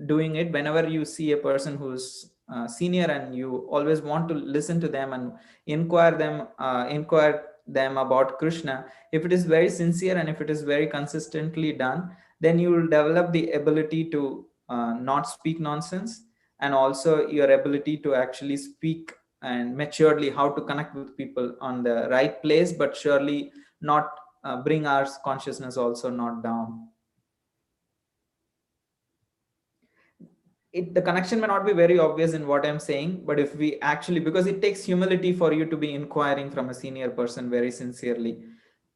doing it, whenever you see a person who's senior and you always want to listen to them and inquire them about Krishna, if it is very sincere and if it is very consistently done, then you will develop the ability to not speak nonsense, and also your ability to actually speak and maturely how to connect with people on the right place, but surely not bring our consciousness also not down. The connection may not be very obvious in what I'm saying, but if we actually, because it takes humility for you to be inquiring from a senior person very sincerely.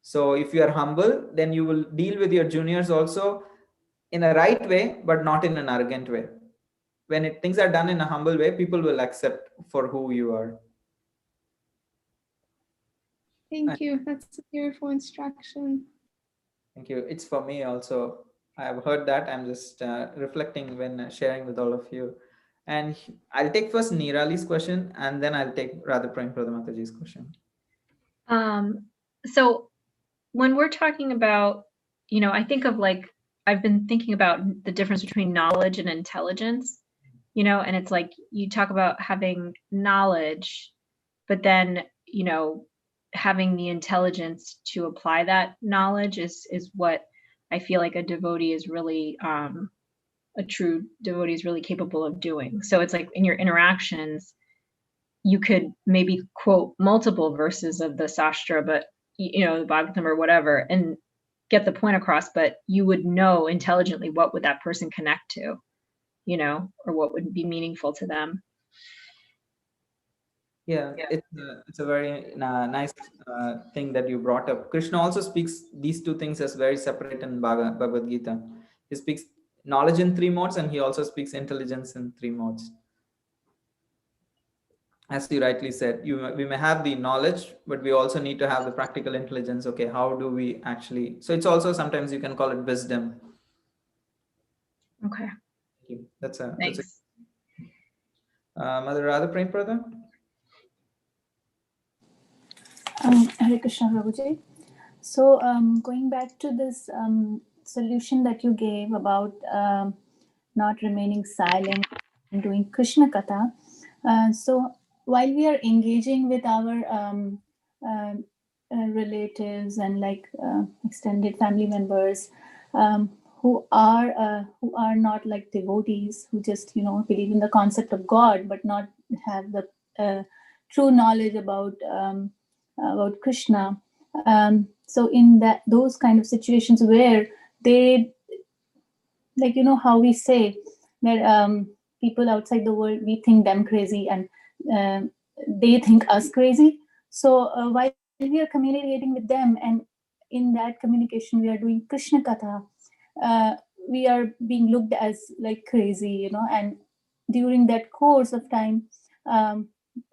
So if you are humble, then you will deal with your juniors also in a right way, but not in an arrogant way. When things are done in a humble way, people will accept for who you are. Thank you. That's a beautiful instruction. Thank you. It's for me also. I have heard that. I'm just reflecting when sharing with all of you. And I'll take first Nirali's question, and then I'll take Radha Prem Pradhamataji's question. So when we're talking about, I think of I've been thinking about the difference between knowledge and intelligence, and it's like you talk about having knowledge, but then, having the intelligence to apply that knowledge is what I feel like a devotee is really, a true devotee is really capable of doing. So it's like in your interactions, you could maybe quote multiple verses of the Shastra, but the Bhagavatam or whatever, and get the point across, but you would know intelligently what would that person connect to, or what would be meaningful to them. Yeah, it's a very nice thing that you brought up. Krishna also speaks these two things as very separate in Bhagavad Gita. He speaks knowledge in 3 modes, and he also speaks intelligence in 3 modes. As you rightly said, we may have the knowledge, but we also need to have the practical intelligence. Okay, how do we actually? So it's also sometimes you can call it wisdom. Okay. Thank you. That's a Mother Radha Prem Pradha. Hare Krishna Prabhuji. So going back to this solution that you gave about not remaining silent and doing Krishna Katha. So while we are engaging with our relatives and extended family members who are not like devotees, who just believe in the concept of God but not have the true knowledge about Krishna. So in those kind of situations where they, how we say that people outside the world, we think them crazy, and they think us crazy. So while we are communicating with them, and in that communication we are doing Krishna Katha, we are being looked as like crazy, and during that course of time,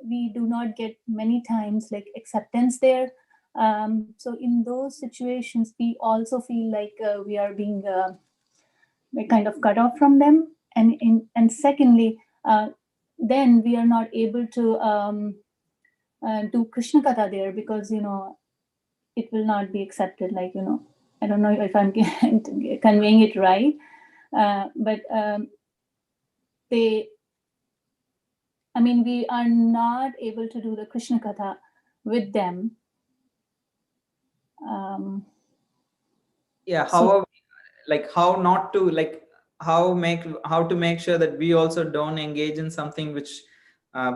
we do not get many times like acceptance there. So in those situations, we also feel like we are being kind of cut off from them. And secondly, then we are not able to do Krishna Katha there, because it will not be accepted. Like I don't know if I'm conveying it right, but we are not able to do the Krishna Katha with them. Yeah, however, like how not to, like how to make sure that we also don't engage in something which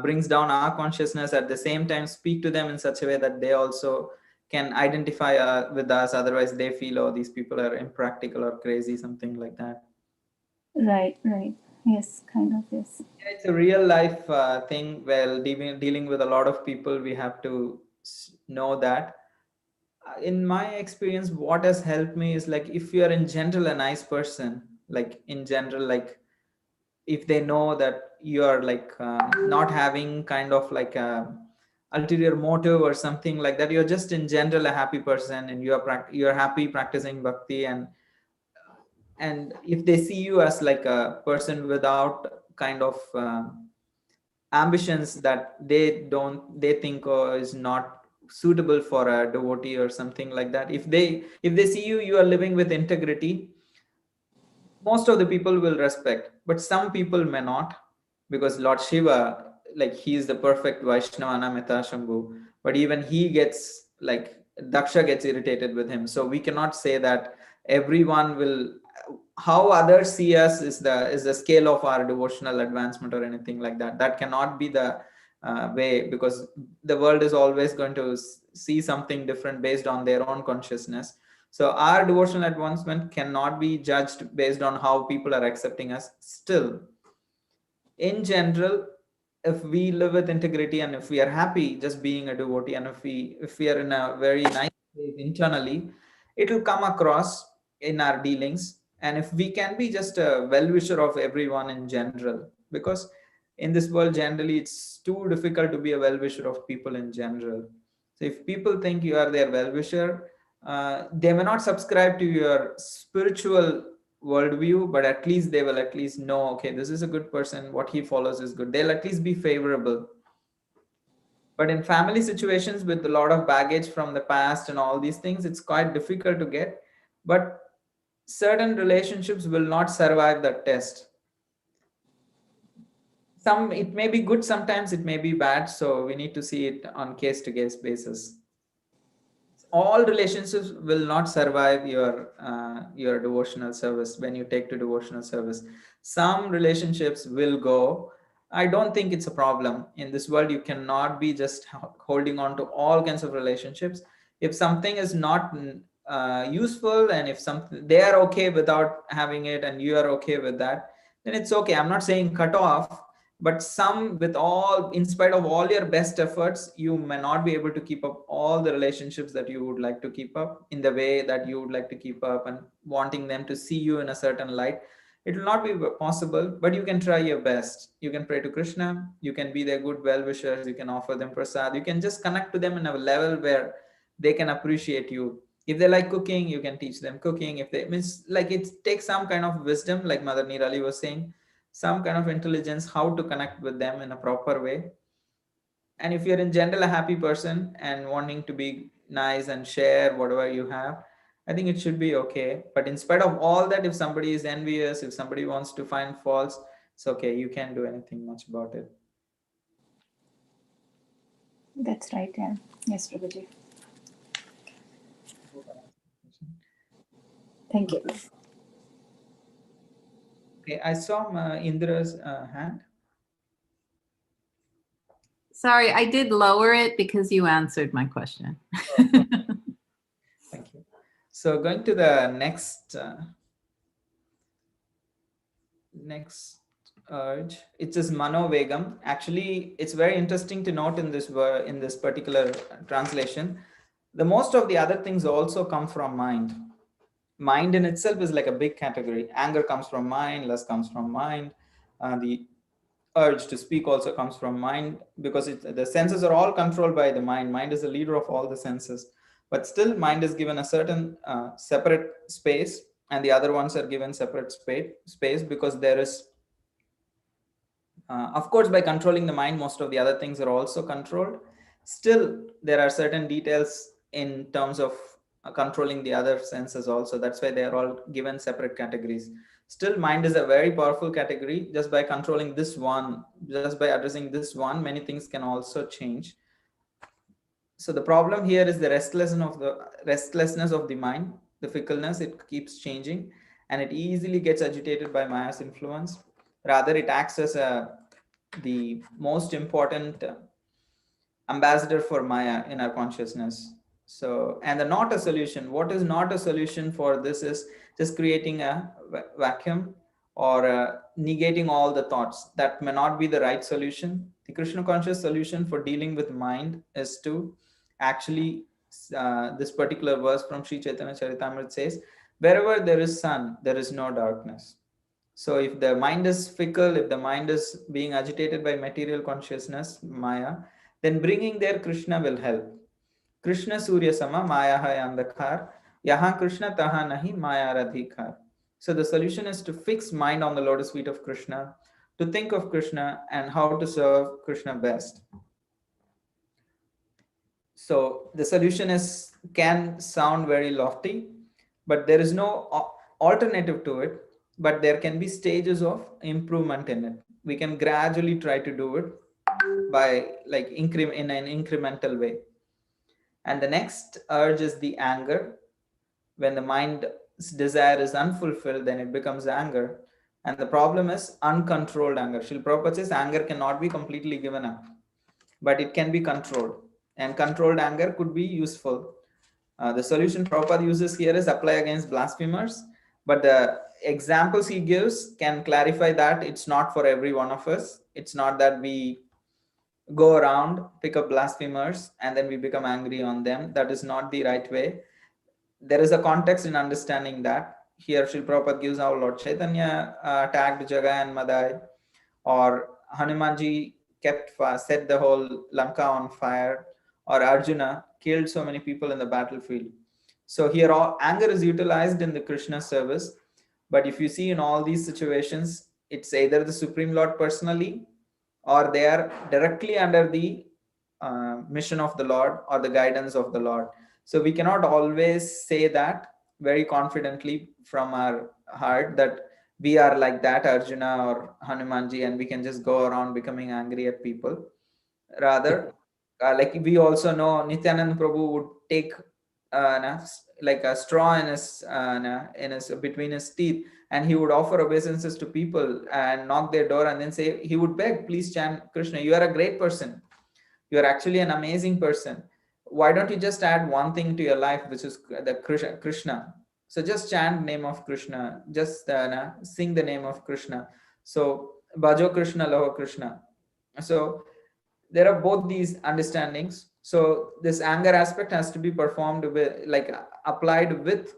brings down our consciousness, at the same time speak to them in such a way that they also can identify with us. Otherwise they feel, oh, these people are impractical or crazy, something like that. Right. Yes, kind of, yes. Yeah, it's a real life thing. Well, dealing with a lot of people, we have to know that. In my experience, what has helped me is, like, if you are in general a nice person, like in general, like if they know that you are like not having kind of like a ulterior motive or something like that, you're just in general a happy person, and you're happy practicing bhakti, and if they see you as like a person without kind of ambitions that they think is not suitable for a devotee or something like that, if they see you are living with integrity, most of the people will respect. But some people may not, because Lord Shiva, like, he is the perfect Vaishnava Anamita Shambhu, but even he gets, like, Daksha gets irritated with him. So we cannot say that everyone will, how others see us is the scale of our devotional advancement or anything like that. That cannot be the way, because the world is always going to see something different based on their own consciousness. So our devotional advancement cannot be judged based on how people are accepting us. Still, in general, if we live with integrity, and if we are happy just being a devotee, and if we are in a very nice place internally, it will come across in our dealings. And if we can be just a well-wisher of everyone in general, because in this world generally it's too difficult to be a well-wisher of people in general. So if people think you are their well-wisher, they may not subscribe to your spiritual worldview, but at least they will at least know, okay, this is a good person, what he follows is good. They'll at least be favorable. But in family situations with a lot of baggage from the past and all these things, it's quite difficult to get. But certain relationships will not survive that test. It may be good, sometimes it may be bad, so we need to see it on case-to-case basis. All relationships will not survive your devotional service when you take to devotional service. Some relationships will go. I don't think it's a problem. In this world, you cannot be just holding on to all kinds of relationships. If something is not useful, and if something they are okay without having it, and you are okay with that, then it's okay. I'm not saying cut off, but some, in spite of all your best efforts, you may not be able to keep up all the relationships that you would like to keep up in the way that you would like to keep up, and wanting them to see you in a certain light. It will not be possible, but you can try your best. You can pray to Krishna, you can be their good well-wishers, you can offer them prasad, you can just connect to them in a level where they can appreciate you. If they like cooking, you can teach them cooking. If they means, like, it takes some kind of wisdom, like Mother Nirali was saying, some kind of intelligence, how to connect with them in a proper way. And if you're in general a happy person and wanting to be nice and share whatever you have, I think it should be okay. But in spite of all that, if somebody is envious, if somebody wants to find faults, it's okay. You can't do anything much about it. That's right, yeah. Yes, Prabhuji. Thank you. Okay, I saw Indra's hand. Sorry, I did lower it because you answered my question. Thank you. So going to the next urge. It says manovegam. Actually, it's very interesting to note in this particular translation. The most of the other things also come from mind. Mind in itself is like a big category. Anger comes from mind, lust comes from mind. The urge to speak also comes from mind, because the senses are all controlled by the mind. Mind is the leader of all the senses, but still mind is given a certain separate space, and the other ones are given separate space because there is of course, by controlling the mind, most of the other things are also controlled. Still, there are certain details in terms of controlling the other senses also. That's why they are all given separate categories. Still, mind is a very powerful category. Just by controlling this one, just by addressing this one, many things can also change. So the problem here is the restlessness of the mind, the fickleness. It keeps changing, and it easily gets agitated by Maya's influence. Rather, it acts as the most important ambassador for Maya in our consciousness. So, and the not a solution. What is not a solution for this is just creating a vacuum or negating all the thoughts. That may not be the right solution. The Krishna conscious solution for dealing with mind is to actually, this particular verse from Sri Chaitanya Charitamrita says, wherever there is sun, there is no darkness. So if the mind is fickle, if the mind is being agitated by material consciousness, Maya, then bringing there Krishna will help. Krishna Surya Sama, Maya hai andhakar, yahan Krishna taha nahi, Maya radhikar. So the solution is to fix mind on the lotus feet of Krishna, to think of Krishna and how to serve Krishna best. So the solution can sound very lofty, but there is no alternative to it. But there can be stages of improvement in it. We can gradually try to do it by in an incremental way. And the next urge is the anger. When the mind's desire is unfulfilled, then it becomes anger. And the problem is uncontrolled anger. Srila Prabhupada says anger cannot be completely given up, but it can be controlled. And controlled anger could be useful. The solution Prabhupada uses here is apply against blasphemers, but the examples he gives can clarify that it's not for every one of us. It's not that we go around, pick up blasphemers, and then we become angry on them. That is not the right way. There is a context in understanding that. Here, Srila Prabhupada gives how Lord Chaitanya attacked Jagai and Madai, or Hanumanji set the whole Lanka on fire, or Arjuna killed so many people in the battlefield. So here anger is utilized in the Krishna service. But if you see in all these situations, it's either the Supreme Lord personally, or they are directly under the mission of the Lord or the guidance of the Lord. So we cannot always say that very confidently from our heart that we are like that Arjuna or Hanumanji and we can just go around becoming angry at people. Rather, like we also know Nityananda Prabhu would take like a straw in his between his teeth, and he would offer obeisances to people and knock their door and then say, he would beg, please chant Krishna, you are a great person, you are actually an amazing person, why don't you just add one thing to your life, which is the Krishna. So just chant name of Krishna, just sing the name of Krishna. So Bhajo Krishna, Laho Krishna. So there are both these understandings. So this anger aspect has to be performed with, applied with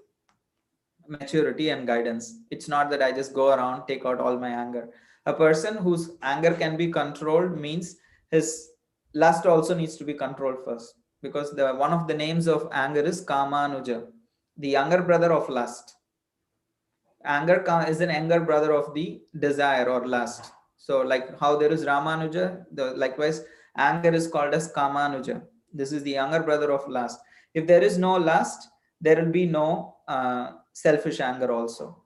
maturity and guidance. It's not that I just go around, take out all my anger. A person whose anger can be controlled means his lust also needs to be controlled first, because one of the names of anger is Kamanuja, the younger brother of lust. Anger is an younger brother of the desire or lust. So like how there is Ramanuja, likewise anger is called as Kamanuja. This is the younger brother of lust. If there is no lust, there will be no selfish anger also.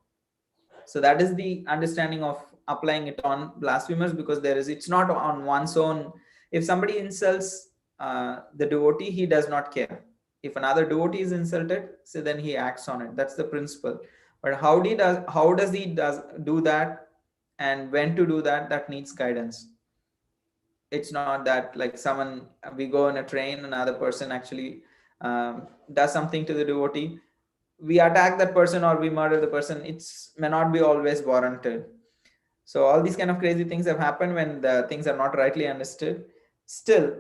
So that is the understanding of applying it on blasphemers, because it's not on one's own. If somebody insults the devotee, he does not care. If another devotee is insulted, so then he acts on it. That's the principle. But how does he do that, and when to do that, that needs guidance. It's not that like we go in a train, another person actually does something to the devotee, we attack that person or we murder the person. It may not be always warranted. So all these kind of crazy things have happened when the things are not rightly understood. Still,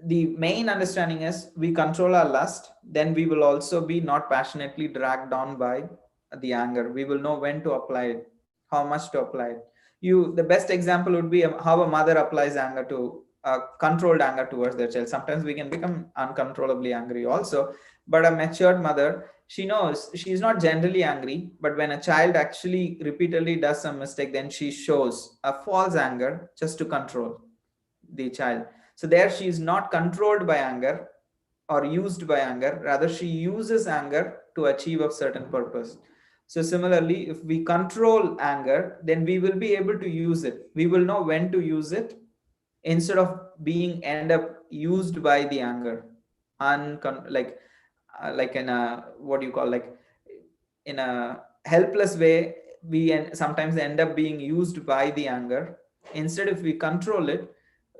the main understanding is we control our lust, then we will also be not passionately dragged down by the anger. We will know when to apply it, how much to apply it. The best example would be how a mother applies anger to controlled anger towards their child. Sometimes we can become uncontrollably angry also, but a matured mother, she knows she's not generally angry, but when a child actually repeatedly does some mistake, then she shows a false anger just to control the child. So there she is not controlled by anger or used by anger, rather she uses anger to achieve a certain purpose. So similarly, if we control anger, then we will be able to use it. We will know when to use it instead of being end up used by the anger. Like in a, what do you call, like in a helpless way, we sometimes end up being used by the anger. Instead, if we control it,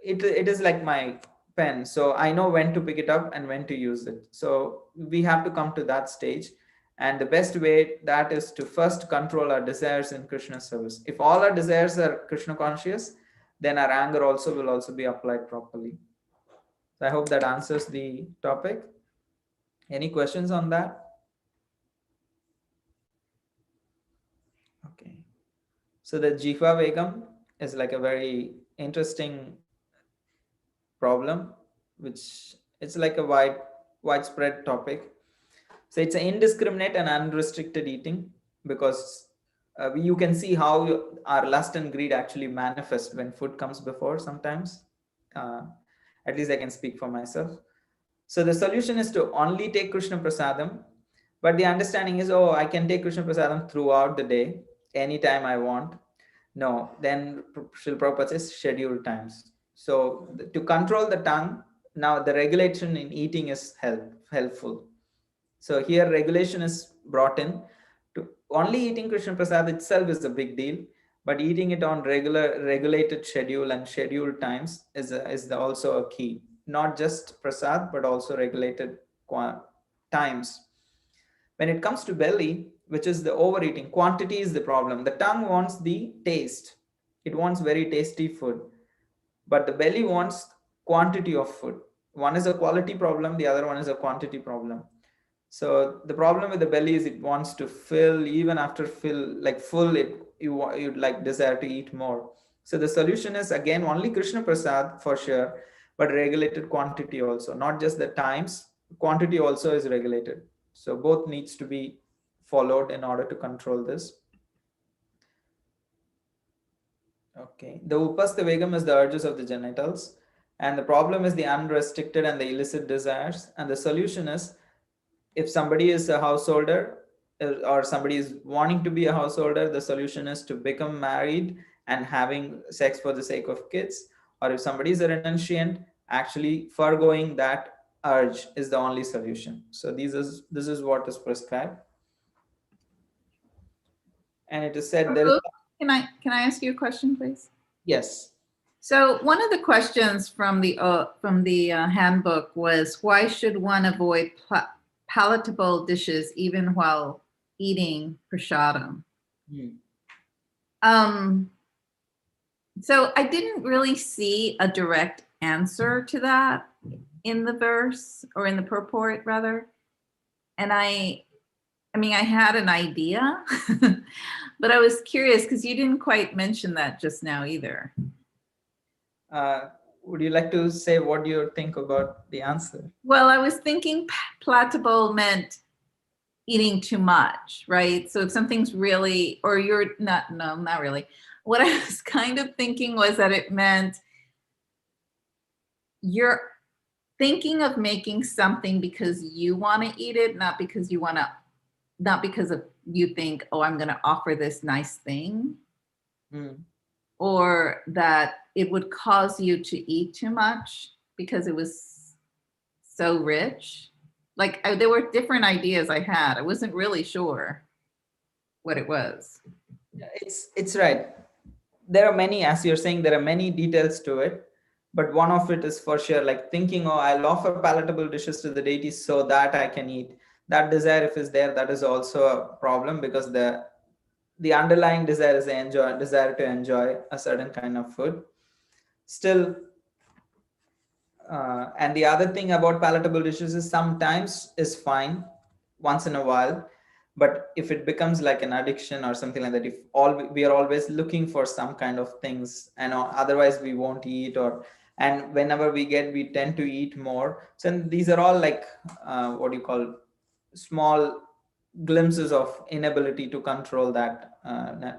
it is like my pen, so I know when to pick it up and when to use it. So we have to come to that stage, and the best way that is to first control our desires in Krishna service. If all our desires are Krishna conscious, then our anger also will also be applied properly. So I hope that answers the topic. Any questions on that? Okay, so the Jiva Vegam is like a very interesting problem, which it's like a widespread topic. So it's an indiscriminate and unrestricted eating, because you can see how our lust and greed actually manifest when food comes before sometimes. At least I can speak for myself. So the solution is to only take Krishna Prasadam, but the understanding is, oh, I can take Krishna Prasadam throughout the day, anytime I want. No, then Srila Prabhupada says scheduled times. So to control the tongue, now the regulation in eating is helpful. So here regulation is brought in. To only eating Krishna Prasad itself is a big deal, but eating it on regulated schedule and scheduled times is also a key. Not just Prasad, but also regulated times. When it comes to belly, which is the overeating, quantity is the problem. The tongue wants the taste. It wants very tasty food. But the belly wants quantity of food. One is a quality problem, the other one is a quantity problem. So the problem with the belly is it wants to fill, even after full, you'd like desire to eat more. So the solution is again only Krishna Prasad for sure, but regulated quantity also, not just the times, quantity also is regulated. So both needs to be followed in order to control this. Okay, the Upastha Vegam is the urges of the genitals, and the problem is the unrestricted and the illicit desires. And the solution is, if somebody is a householder or somebody is wanting to be a householder, the solution is to become married and having sex for the sake of kids. Or if somebody is a renunciant, actually foregoing that urge is the only solution. So this is what is prescribed. And it is said there is. Can I ask you a question, please? Yes. So one of the questions from the handbook was, why should one avoid palatable dishes even while eating prasadam? So I didn't really see a direct answer to that in the verse, or in the purport rather. And I mean, I had an idea, but I was curious because you didn't quite mention that just now either. Would you like to say what you think about the answer? Well, I was thinking palatable meant eating too much, right? So if something's really, or you're not really. What I was kind of thinking was that it meant you're thinking of making something because you want to eat it, not because you think, oh, I'm going to offer this nice thing. Or that it would cause you to eat too much because it was so rich. Like there were different ideas I had. I wasn't really sure what it was. It's right. There are many, as you're saying, there are many details to it, but one of it is for sure, like thinking, oh, I'll offer palatable dishes to the deities so that I can eat. That desire, if it's there, that is also a problem, because the the underlying desire is desire to enjoy a certain kind of food. Still, and the other thing about palatable dishes is sometimes is fine once in a while, but if it becomes like an addiction or something like that, if we are always looking for some kind of things, and otherwise we won't eat, and whenever we tend to eat more. So these are all like what do you call, small glimpses of inability to control that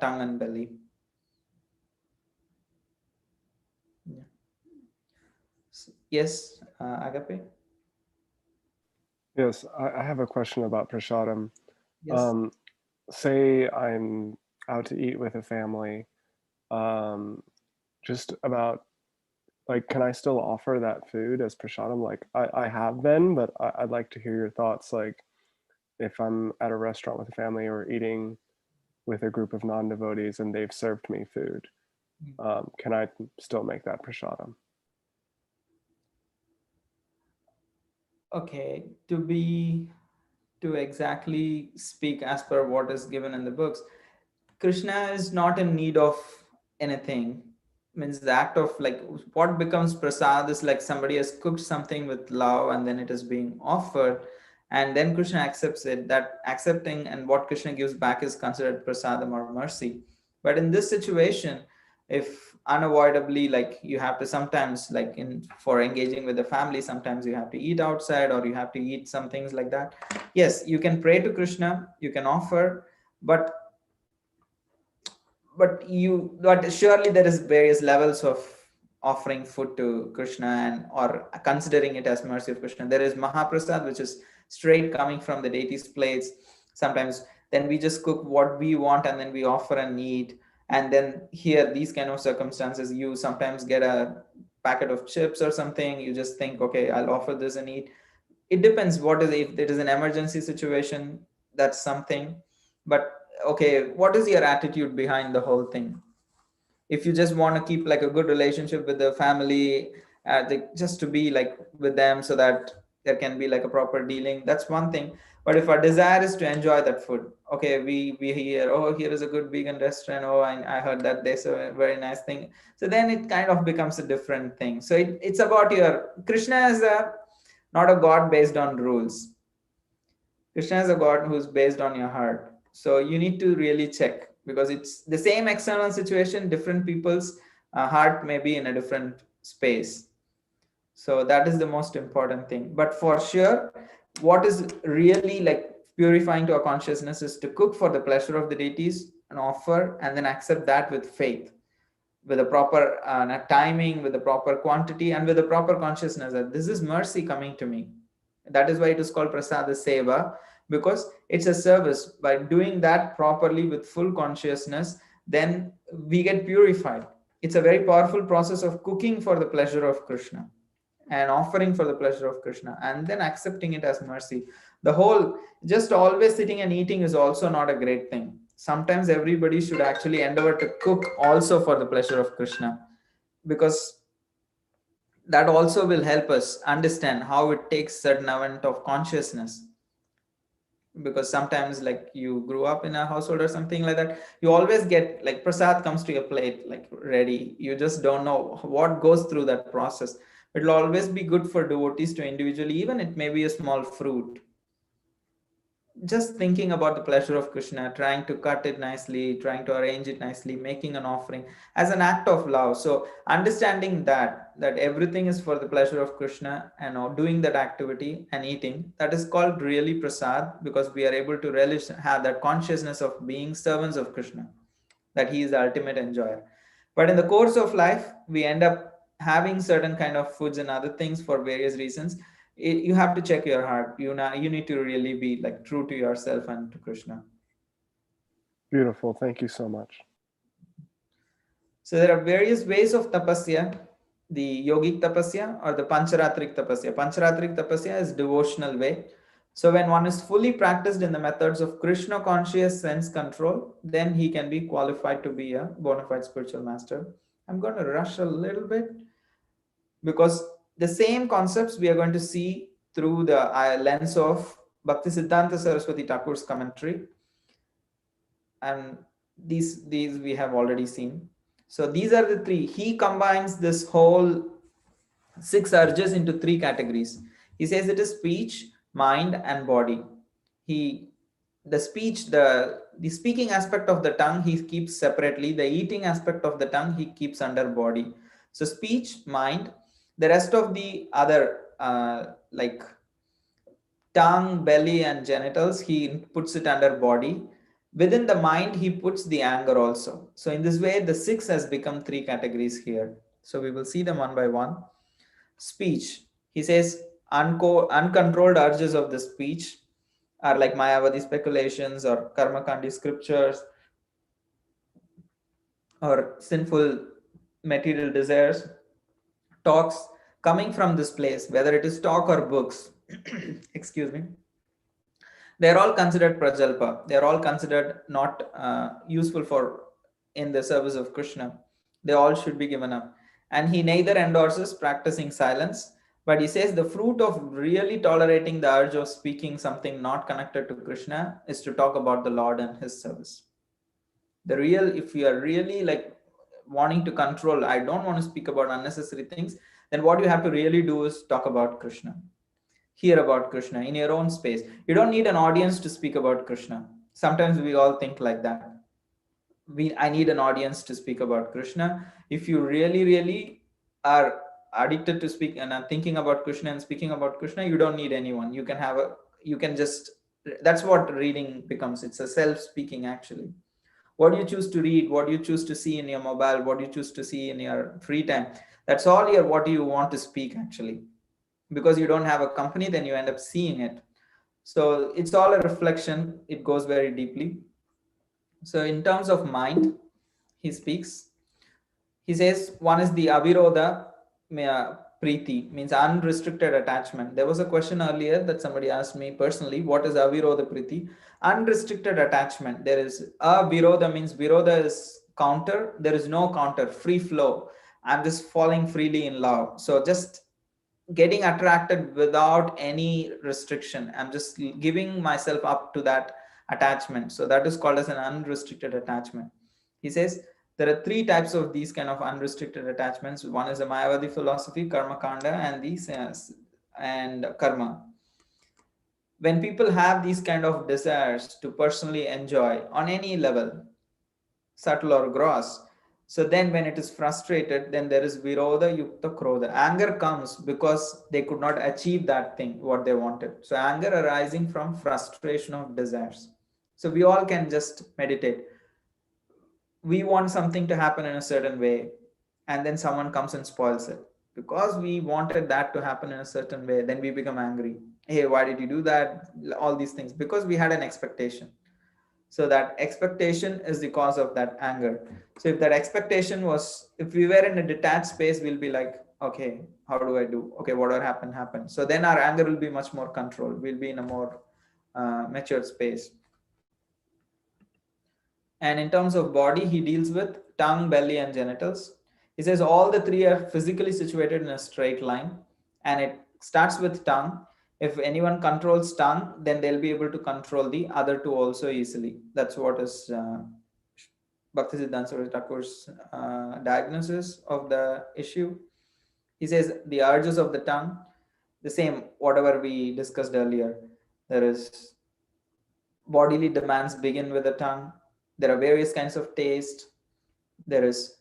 tongue and belly. Yeah. Yes, Agape? Yes, I have a question about prasadam. Yes. Say I'm out to eat with a family, just about, like, can I still offer that food as prasadam? Like, I have been, but I'd like to hear your thoughts. Like, if I'm at a restaurant with a family or eating with a group of non-devotees and they've served me food, can I still make that prasadam? Okay, to exactly speak as per what is given in the books, Krishna is not in need of anything. Means the act of, like, what becomes prasad is like somebody has cooked something with love and then it is being offered, and then Krishna accepts it. That accepting and what Krishna gives back is considered prasadam or mercy. But in this situation, if unavoidably, like, you have to sometimes, like, for engaging with the family, sometimes you have to eat outside or you have to eat some things like that, yes, you can pray to Krishna, you can offer, but surely there is various levels of offering food to Krishna and or considering it as mercy of Krishna. There is Mahaprasad, which is straight coming from the deity's plates. Sometimes then we just cook what we want and then we offer and eat. And then here, these kind of circumstances, you sometimes get a packet of chips or something. You just think, okay, I'll offer this and eat. It depends what is, if it is an emergency situation, that's something. But okay, what is your attitude behind the whole thing? If you just want to keep like a good relationship with the family, just to be like with them so that there can be like a proper dealing, that's one thing. But if our desire is to enjoy that food, okay, we hear, oh, here is a good vegan restaurant, oh, I heard that there's a very nice thing, so then it kind of becomes a different thing. So it's about your, Krishna is not a god based on rules. Krishna is a God who's based on your heart. So you need to really check, because it's the same external situation, different people's heart may be in a different space. So that is the most important thing. But for sure, what is really like purifying to our consciousness is to cook for the pleasure of the deities and offer, and then accept that with faith, with a proper timing, with the proper quantity, and with the proper consciousness that this is mercy coming to me. That is why it is called prasada seva, because it's a service. By doing that properly with full consciousness, then we get purified. It's a very powerful process of cooking for the pleasure of Krishna and offering for the pleasure of Krishna and then accepting it as mercy. The whole just always sitting and eating is also not a great thing. Sometimes everybody should actually endeavor to cook also for the pleasure of Krishna, because that also will help us understand how it takes certain amount of consciousness. Because sometimes, like, you grew up in a household or something like that, you always get like prasad comes to your plate like ready, you just don't know what goes through that process. It'll always be good for devotees to individually, even it may be a small fruit, just thinking about the pleasure of Krishna, trying to cut it nicely, trying to arrange it nicely, making an offering as an act of love. So understanding that everything is for the pleasure of Krishna, and doing that activity and eating, that is called really prasad, because we are able to relish, have that consciousness of being servants of Krishna, that he is the ultimate enjoyer. But in the course of life, we end up having certain kind of foods and other things for various reasons. You have to check your heart. You need to really be like true to yourself and to Krishna. Beautiful. Thank you so much. So there are various ways of tapasya. The yogic tapasya or the pancharatrik tapasya. Pancharatrik tapasya is devotional way. So when one is fully practiced in the methods of Krishna conscious sense control, then he can be qualified to be a bona fide spiritual master. I'm going to rush a little bit, because the same concepts we are going to see through the lens of Bhakti Siddhanta Saraswati Thakur's commentary. And These we have already seen. So these are the three. He combines this whole 6 urges into 3 categories. He says it is speech, mind, and body. The speech, the speaking aspect of the tongue he keeps separately. The eating aspect of the tongue he keeps under body. So speech, mind, the rest of the other like tongue, belly, and genitals, he puts it under body. Within the mind, he puts the anger also. So in this way, the 6 has become 3 categories here. So we will see them one by one. Speech, he says, uncontrolled urges of the speech are like Mayavadi speculations or Karmakandi scriptures or sinful material desires. Talks coming from this place, whether it is talk or books, excuse me, they're all considered prajalpa. They're all considered not useful for in the service of Krishna. They all should be given up. And he neither endorses practicing silence, but he says the fruit of really tolerating the urge of speaking something not connected to Krishna is to talk about the Lord and his service. The real, if you are really like wanting to control, I don't want to speak about unnecessary things, then what you have to really do is talk about Krishna. Hear about Krishna in your own space. You don't need an audience to speak about Krishna. Sometimes we all think like that. I need an audience to speak about Krishna. If you really are addicted to speak and are thinking about Krishna and speaking about Krishna, you don't need anyone. You can just, that's what reading becomes. It's a self-speaking actually. What you choose to read, what you choose to see in your mobile, what you choose to see in your free time, that's all what you want to speak actually. Because you don't have a company, then you end up seeing it. So it's all a reflection. It goes very deeply. So in terms of mind, he speaks. He says one is the avirodha priti, means unrestricted attachment. There was a question earlier that somebody asked me personally, what is avirodha priti? Unrestricted attachment. There is avirodha, means virodha is counter. There is no counter, free flow. I'm just falling freely in love. So just getting attracted without any restriction. I'm just giving myself up to that attachment. So that is called as an unrestricted attachment. He says there are 3 types of these kind of unrestricted attachments. One is a Mayavadi philosophy, karma kanda, and karma. When people have these kind of desires to personally enjoy on any level, subtle or gross, so then when it is frustrated, then there is virodha yukta krodha. Anger comes because they could not achieve that thing, what they wanted. So anger arising from frustration of desires. So we all can just meditate. We want something to happen in a certain way, and then someone comes and spoils it. Because we wanted that to happen in a certain way, then we become angry. Hey, why did you do that? All these things. Because we had an expectation. So that expectation is the cause of that anger. So if that expectation was, if we were in a detached space, we'll be like, okay, how do I do? Okay, whatever happened. So then our anger will be much more controlled. We'll be in a more matured space. And in terms of body, he deals with tongue, belly, and genitals. He says all the 3 are physically situated in a straight line. And it starts with tongue. If anyone controls tongue, then they'll be able to control the other 2 also easily. That's what is Bhaktisiddhanta Saraswati Thakur's diagnosis of the issue. He says the urges of the tongue, the same, whatever we discussed earlier. There is bodily demands begin with the tongue. There are various kinds of taste. There is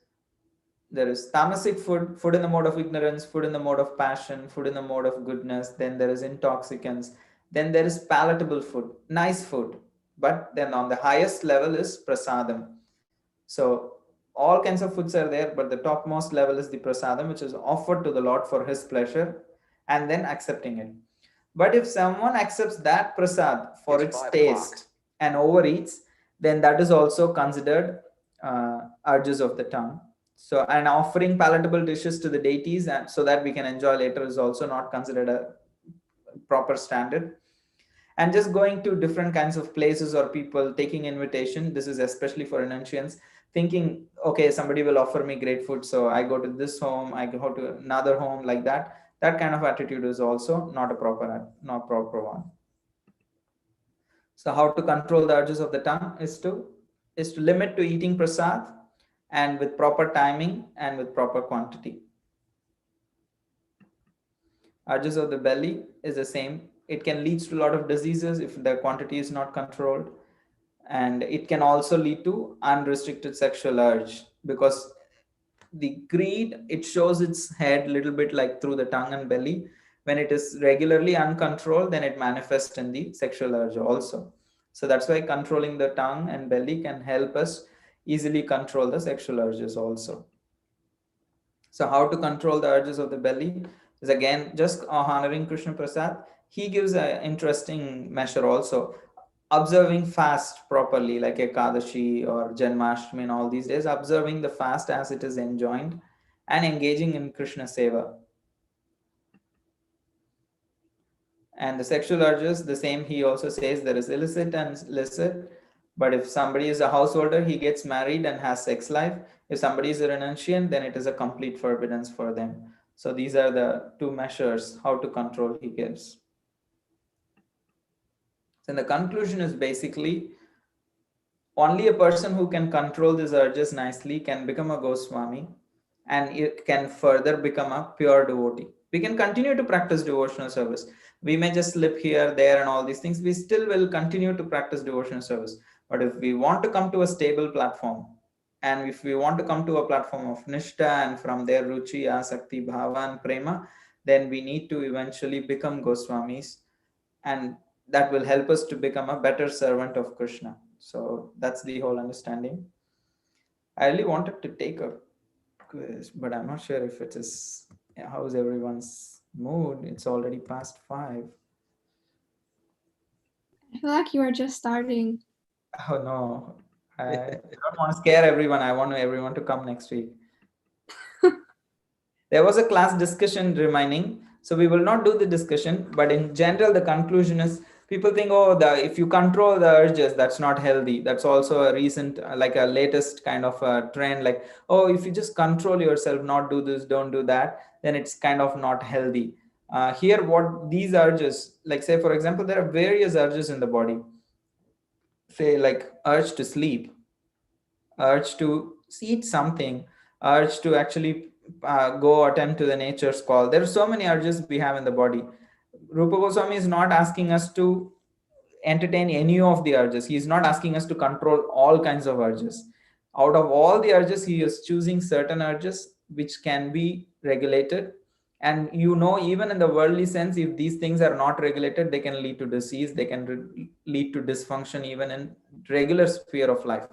tamasic food in the mode of ignorance, food in the mode of passion, food in the mode of goodness. Then there is intoxicants. Then there is palatable food, nice food. But then on the highest level is prasadam. So all kinds of foods are there, but the topmost level is the prasadam, which is offered to the Lord for his pleasure and then accepting it. But if someone accepts that prasad for its taste and overeats, then that is also considered urges of the tongue. So, and offering palatable dishes to the deities and so that we can enjoy later is also not considered a proper standard. And just going to different kinds of places or people, taking invitation, this is especially for renunciants, thinking, okay, somebody will offer me great food, so I go to this home, I go to another home, like that. That kind of attitude is also not a proper one. So how to control the urges of the tongue is to is to limit to eating prasad and with proper timing and with proper quantity. Urges of the belly is the same. It can lead to a lot of diseases if the quantity is not controlled. And it can also lead to unrestricted sexual urge, because the greed, it shows its head a little bit like through the tongue and belly. When it is regularly uncontrolled, then it manifests in the sexual urge also. So that's why controlling the tongue and belly can help us easily control the sexual urges also. So how to control the urges of the belly is again just honoring Krishna Prasad. He gives an interesting measure also. Observing fast properly, like Ekadashi or Janmashtami and all these days, observing the fast as it is enjoined and engaging in Krishna Seva. And the sexual urges, the same, he also says there is illicit and licit. But if somebody is a householder, he gets married and has sex life. If somebody is a renunciant, then it is a complete forbiddance for them. So these are the two measures how to control he gives. So the conclusion is basically only a person who can control these urges nicely can become a Goswami, and it can further become a pure devotee. We can continue to practice devotional service. We may just slip here, there, and all these things. We still will continue to practice devotional service. But if we want to come to a stable platform, and if we want to come to a platform of Nishta, and from there Ruchi, Asakti, Bhava, and Prema, then we need to eventually become Goswamis, and that will help us to become a better servant of Krishna. So that's the whole understanding. I really wanted to take a quiz, but I'm not sure if it is, how's everyone's mood. It's already past 5. I feel like you are just starting. Oh no, I don't want to scare everyone. I want everyone to come next week. There was a class discussion remaining, so we will not do the discussion, but in general, the conclusion is people think, oh, if you control the urges, that's not healthy. That's also a recent, like a latest kind of a trend, like, oh, if you just control yourself, not do this, don't do that, then it's kind of not healthy. Here, what these urges, like say, for example, there are various urges in the body. Say like urge to sleep, urge to eat something, urge to actually go attend to the nature's call. There are so many urges we have in the body. Rupa Goswami is not asking us to entertain any of the urges. He is not asking us to control all kinds of urges. Out of all the urges, he is choosing certain urges which can be regulated. And even in the worldly sense, if these things are not regulated, they can lead to disease, they can lead to dysfunction even in regular sphere of life.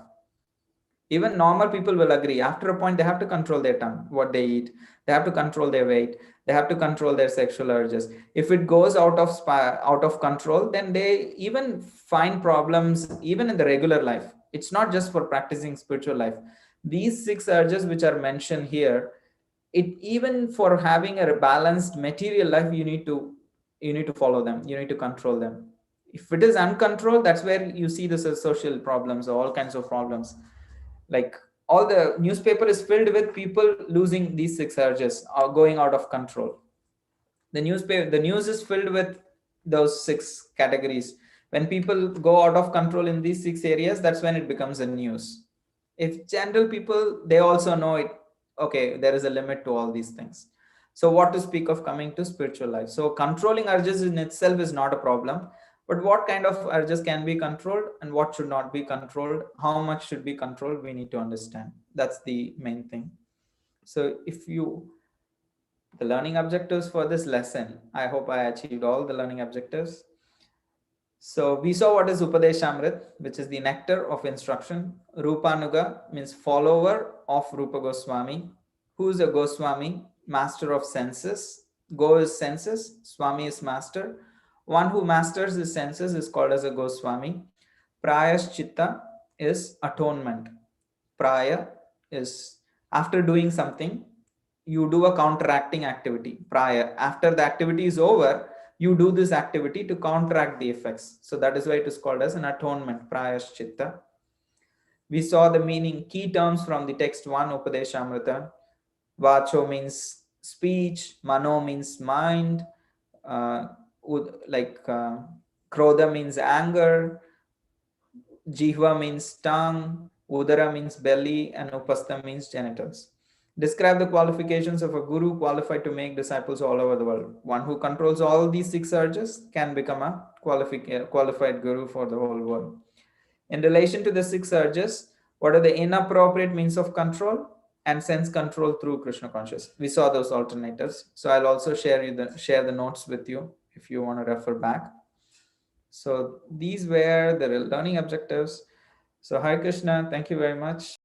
Even normal people will agree. After a point, they have to control their tongue, what they eat. They have to control their weight. They have to control their sexual urges. If it goes out of control, then they even find problems even in the regular life. It's not just for practicing spiritual life. These 6 urges which are mentioned here, even for having a balanced material life, you need to follow them. You need to control them. If it is uncontrolled, that's where you see the social problems, all kinds of problems. Like all the newspaper is filled with people losing these 6 urges or going out of control. The news is filled with those 6 categories. When people go out of control in these 6 areas, that's when it becomes a news. If general people, they also know it, okay, there is a limit to all these things. So what to speak of coming to spiritual life? So controlling urges in itself is not a problem. But what kind of urges can be controlled and what should not be controlled? How much should be controlled? We need to understand. That's the main thing. So the learning objectives for this lesson, I hope I achieved all the learning objectives. So we saw what is Upadeshamrita, which is the nectar of instruction. Rupanuga means follower of Rupa Goswami. Who is a Goswami? Master of senses. Go is senses, Swami is master. One who masters his senses is called as a Goswami. Prayaschitta is atonement. Praya is after doing something, you do a counteracting activity. Praya, after the activity is over, you do this activity to counteract the effects. So that is why it is called as an atonement, Prayaschitta. We saw the meaning, key terms from the text 1, Upadeshamrita. Vacho means speech, Mano means mind, Krodha means anger, Jihva means tongue, Udara means belly, and Upastha means genitals. Describe the qualifications of a guru qualified to make disciples all over the world. One who controls all these 6 urges can become a qualified guru for the whole world. In relation to the 6 urges, what are the inappropriate means of control and sense control through Krishna consciousness? We saw those alternatives. So I'll also share the notes with you if you want to refer back. So these were the learning objectives. So Hare Krishna, thank you very much.